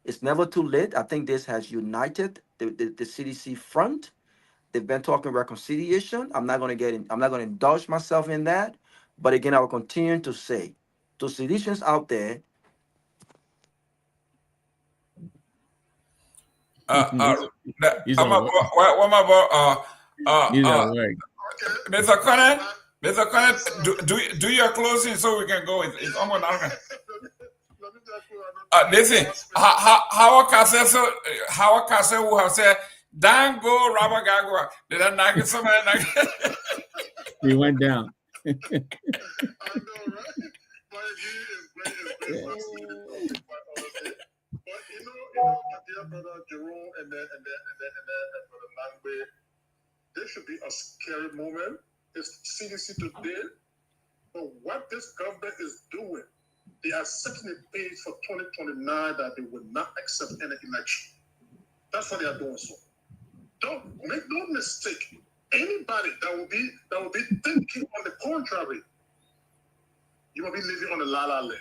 It's never too late. I think this has united the CDC front. They've been talking reconciliation. I'm not going to indulge myself in that. But again, I will continue to say to citizens out there, He's I'm at work. He's at work. Mr. Connor, Mr. Connor, do your closing so we can go. It's almost not. Listen, Howard Castle will have said, "Don't go, Robert Garguah." Did I knock it somebody? He went down. But my dear brother Jerome and brother Nagbe, this should be a scary moment. It's CDC today, but what this government is doing, they are setting a pace for 2029 that they will not accept any election. That's what they are doing. So, don't make no mistake. Anybody that will be thinking on the contrary, you will be living on the la-la land.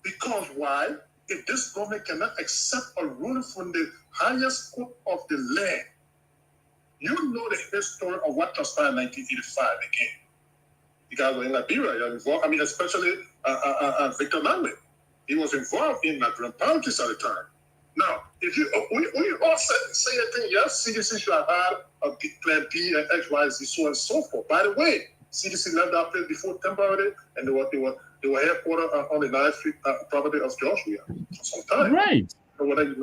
Because why? If this government cannot accept a ruling from the highest court of the land, you know the history of what transpired in 1985 again. You guys were in Liberia, you're involved. I mean, especially Victor Nagbe. He was involved in Nigerian politics at the time. Now, if we all say a thing, yes, CDC should have had a plan B and X, Y, Z, so on and so forth. By the way, CDC left that place before temporarily, and they were headquartered on the 9th Street property of Joshua for some time. Right. So whether you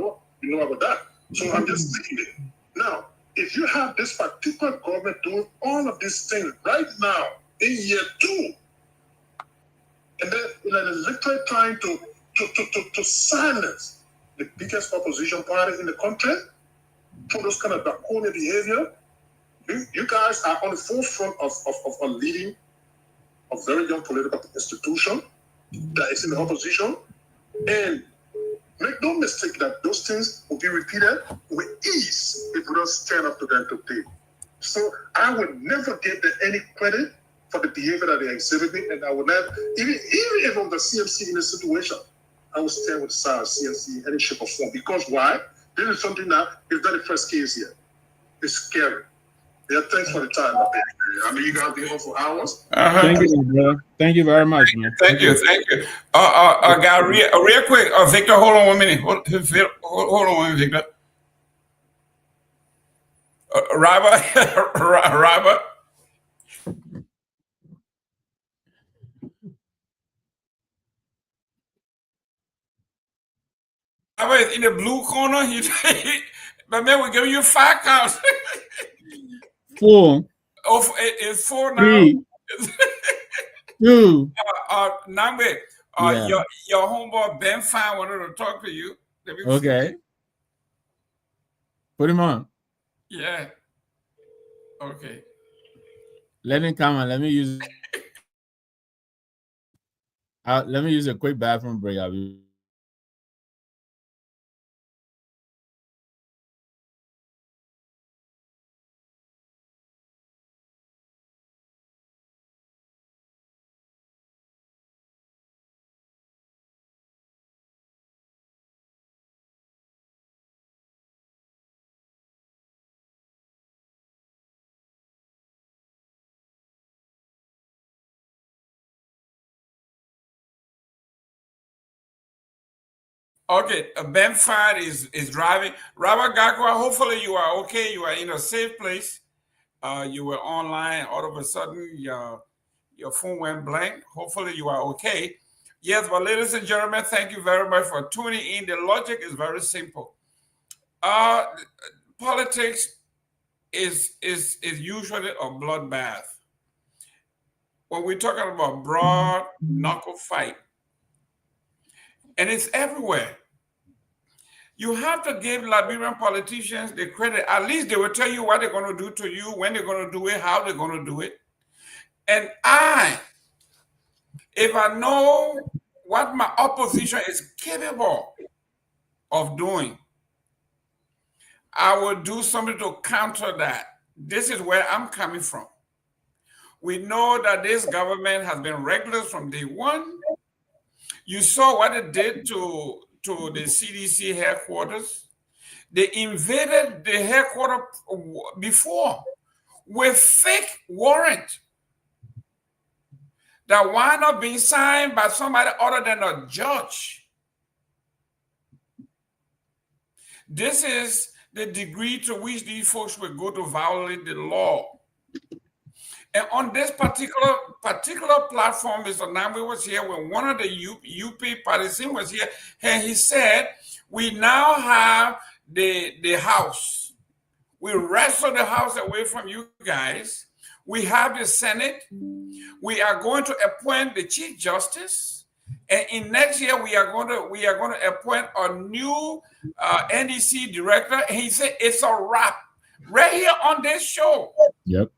know about that. So I'm just saying it. Now, if you have this particular government doing all of these things right now in year 2, and then in an electoral time to silence the biggest opposition party in the country for those kind of draconian behavior, you guys are on the forefront of leading a very young political institution that is in the opposition. And make no mistake that those things will be repeated with ease if we don't stand up to them today. So I would never give them any credit for the behavior that they exhibited, and I would never, even if I'm the CMC in this situation, I would stand with the side of CMC in any shape or form. Because why? This is something that is not the first case here. It's scary. Yeah, thanks for the time. I mean, you guys been on for hours. Thank you, brother. Thank you very much, man. Thank you. Guy, real quick. Victor, hold on 1 minute. Hold on 1 minute, Victor. Robert, Robert. Robert is in the blue corner. But man, we're giving you 5 counts. 4. Oh, it's 4 now. 3. 2. Nagbe, Yeah. your homeboy Ben Sanvee wanted to talk to you. Okay. Put him on. Yeah. Okay. Let him come on. Let me use a quick bathroom break. I'll be Okay, Ben Fad is driving. Robert Garguah, hopefully you are okay. You are in a safe place. You were online. All of a sudden, your phone went blank. Hopefully you are okay. Yes, but ladies and gentlemen, thank you very much for tuning in. The logic is very simple. Politics is usually a bloodbath. When we're talking about broad knuckle fight, and it's everywhere. You have to give Liberian politicians the credit. At least they will tell you what they're going to do to you, when they're going to do it, how they're going to do it. And if I know what my opposition is capable of doing, I will do something to counter that. This is where I'm coming from. We know that this government has been reckless from day one. You saw what it did to the CDC headquarters. They invaded the headquarters before with fake warrant that wound up being signed by somebody other than a judge. This is the degree to which these folks will go to violate the law. And on this particular platform, Mr. Nagbe was here when one of the UP partisans was here, and he said, we now have the House. We wrestle the House away from you guys. We have the Senate. We are going to appoint the Chief Justice. And in next year, we are going to appoint a new NDC director. And he said, it's a wrap right here on this show. Yep.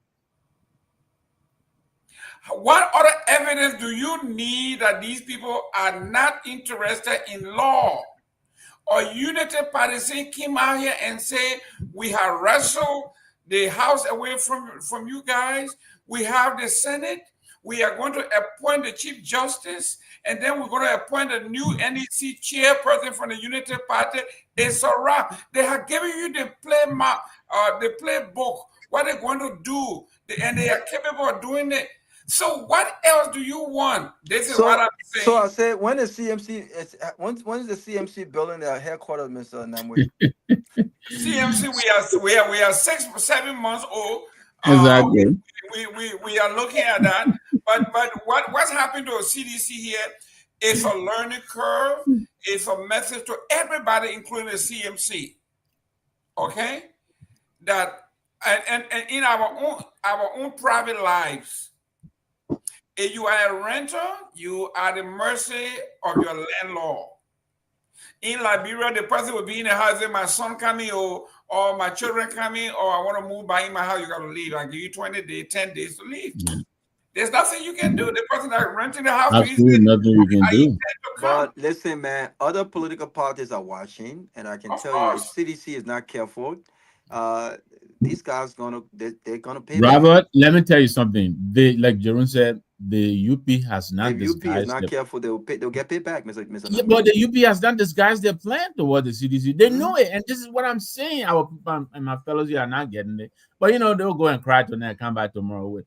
What other evidence do you need that these people are not interested in law? A unity partisan came out here and said, we have wrestled the House away from you guys. We have the Senate. We are going to appoint the Chief Justice, and then we're going to appoint a new NDC chairperson from the Unity Party. It's a wrap. They have given you the playbook, what they're going to do, and they are capable of doing it. So what else do you want? This is what I'm saying. So I said, when is CMC? When is the CMC building their headquarters, Mr. Nagbe? CMC, we are 6-7 months old. Exactly. We are looking at that. But what's happening to CDC here is a learning curve. It's a message to everybody, including the CMC. Okay, that and in our own private lives. If you are a renter, you are at the mercy of your landlord. In Liberia, the person will be in the house and my son coming or my children coming, or I want to move by in my house, you got to leave. I give you 20 days, 10 days to leave. There's nothing you can do. The person that renting the house, absolutely nothing you can do. But listen, man, other political parties are watching, and I can tell you, if CDC is not careful, these guys they're gonna pay. Robert, let me tell you something. Like Jerome said, the UP has not disguised. If UP is not careful, they'll get paid back, Mr. Yeah, but the UP has not disguised their plan toward the CDC. They know it, and this is what I'm saying. Our people and my fellows here are not getting it, but they'll go and cry tonight and come back tomorrow with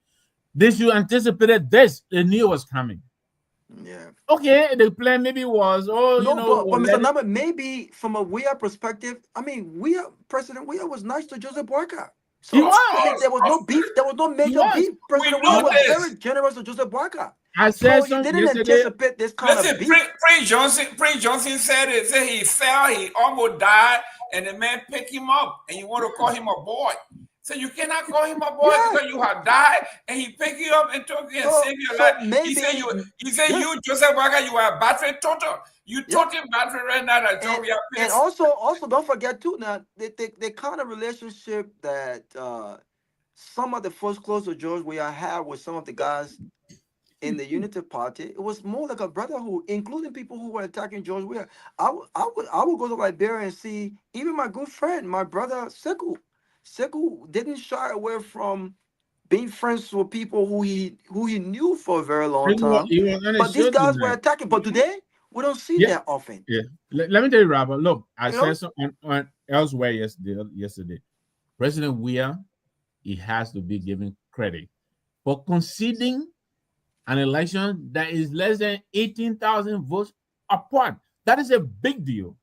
this. You anticipated this. They knew it was coming. Yeah. Okay, the plan maybe was, but Mr. Nagbe, maybe from a Weah perspective, I mean, President Weah was nice to Joseph Boyka. So there was no beef. There was no major beef. President Weah was very generous to Joseph Boyka. I said so he didn't anticipate this kind of beef. Prince Johnson said it. Said he fell, he almost died, and the man picked him up, and you want to call him a boy. So you cannot call him a boy because you have died, and he picked you up and took you and saved your life. He said you, Joseph Boyka, you are a battery total. You total battery right now that Torbia. And also don't forget too now the kind of relationship that some of the first close to George Weah had with some of the guys in the Unity Party. It was more like a brotherhood, including people who were attacking George Weah. I would go to Liberia and see even my good friend, my brother Sekou. Sekou didn't shy away from being friends with people who he knew for a very long time. But these guys were attacking. But today, we don't see that often. Yeah. Let me tell you, Robert. Look, I said something on elsewhere yesterday. President Weah, he has to be given credit for conceding an election that is less than 18,000 votes apart. That is a big deal.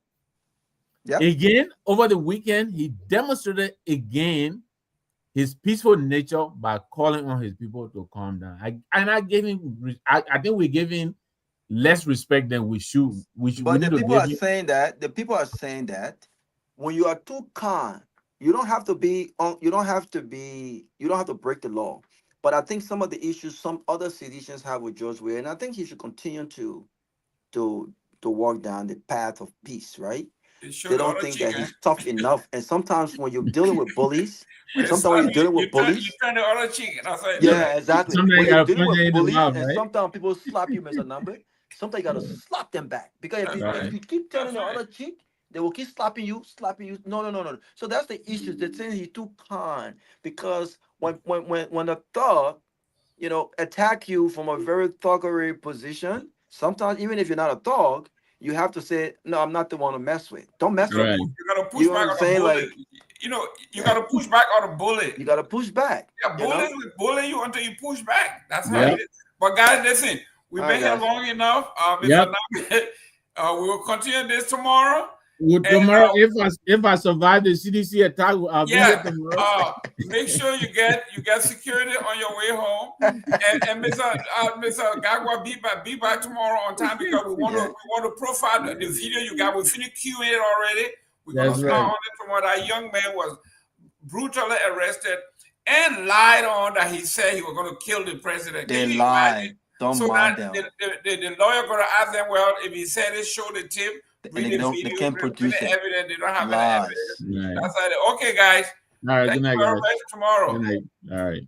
Yep. Again, over the weekend, he demonstrated again his peaceful nature by calling on his people to calm down. I think we're giving less respect than we should. But the people are saying that. The people are saying that when you are too calm, you don't have to be on. You don't have to break the law. But I think some of the issues some other citizens have with George Weah, and I think he should continue to walk down the path of peace, right? They don't think that he's tough enough. And sometimes when you're dealing with bullies, sometimes when you're dealing with bullies, you turn the other cheek. And I said, yeah, exactly. When you're dealing with bullies, mouth, and right? sometimes people slap you, Mr. Number. Sometimes you gotta slap them back because if you keep turning the other cheek, they will keep slapping you. No. So that's the issue. They're saying he's too kind because when a thug, attack you from a very thuggery position, sometimes even if you're not a thug, you have to say, no, I'm not the one to mess with. Don't mess with me. You gotta push back on the bullet. You gotta push back on the bullet. You gotta push back. Yeah, bullet will bully you until you push back. That's how it is. But guys, listen, we've been here long enough. Mr. Nagbe, we will continue this tomorrow. Tomorrow, if I survive the CDC attack, I'll be here tomorrow. Make sure you get security on your way home. And Mr. Garguah, be back tomorrow on time because we want to profile the video you got. We finished queuing it already. We're going to start on it from what that young man was brutally arrested and lied on that he said he was going to kill the president. They lied. Don't mind them. The lawyer going to ask them, well, if he said it, show the tip. They can't produce the it. Evidence. They don't have any evidence. Right. That's like, okay, guys. All right. Thank Good night, you very guys. much tomorrow. Good night. All right.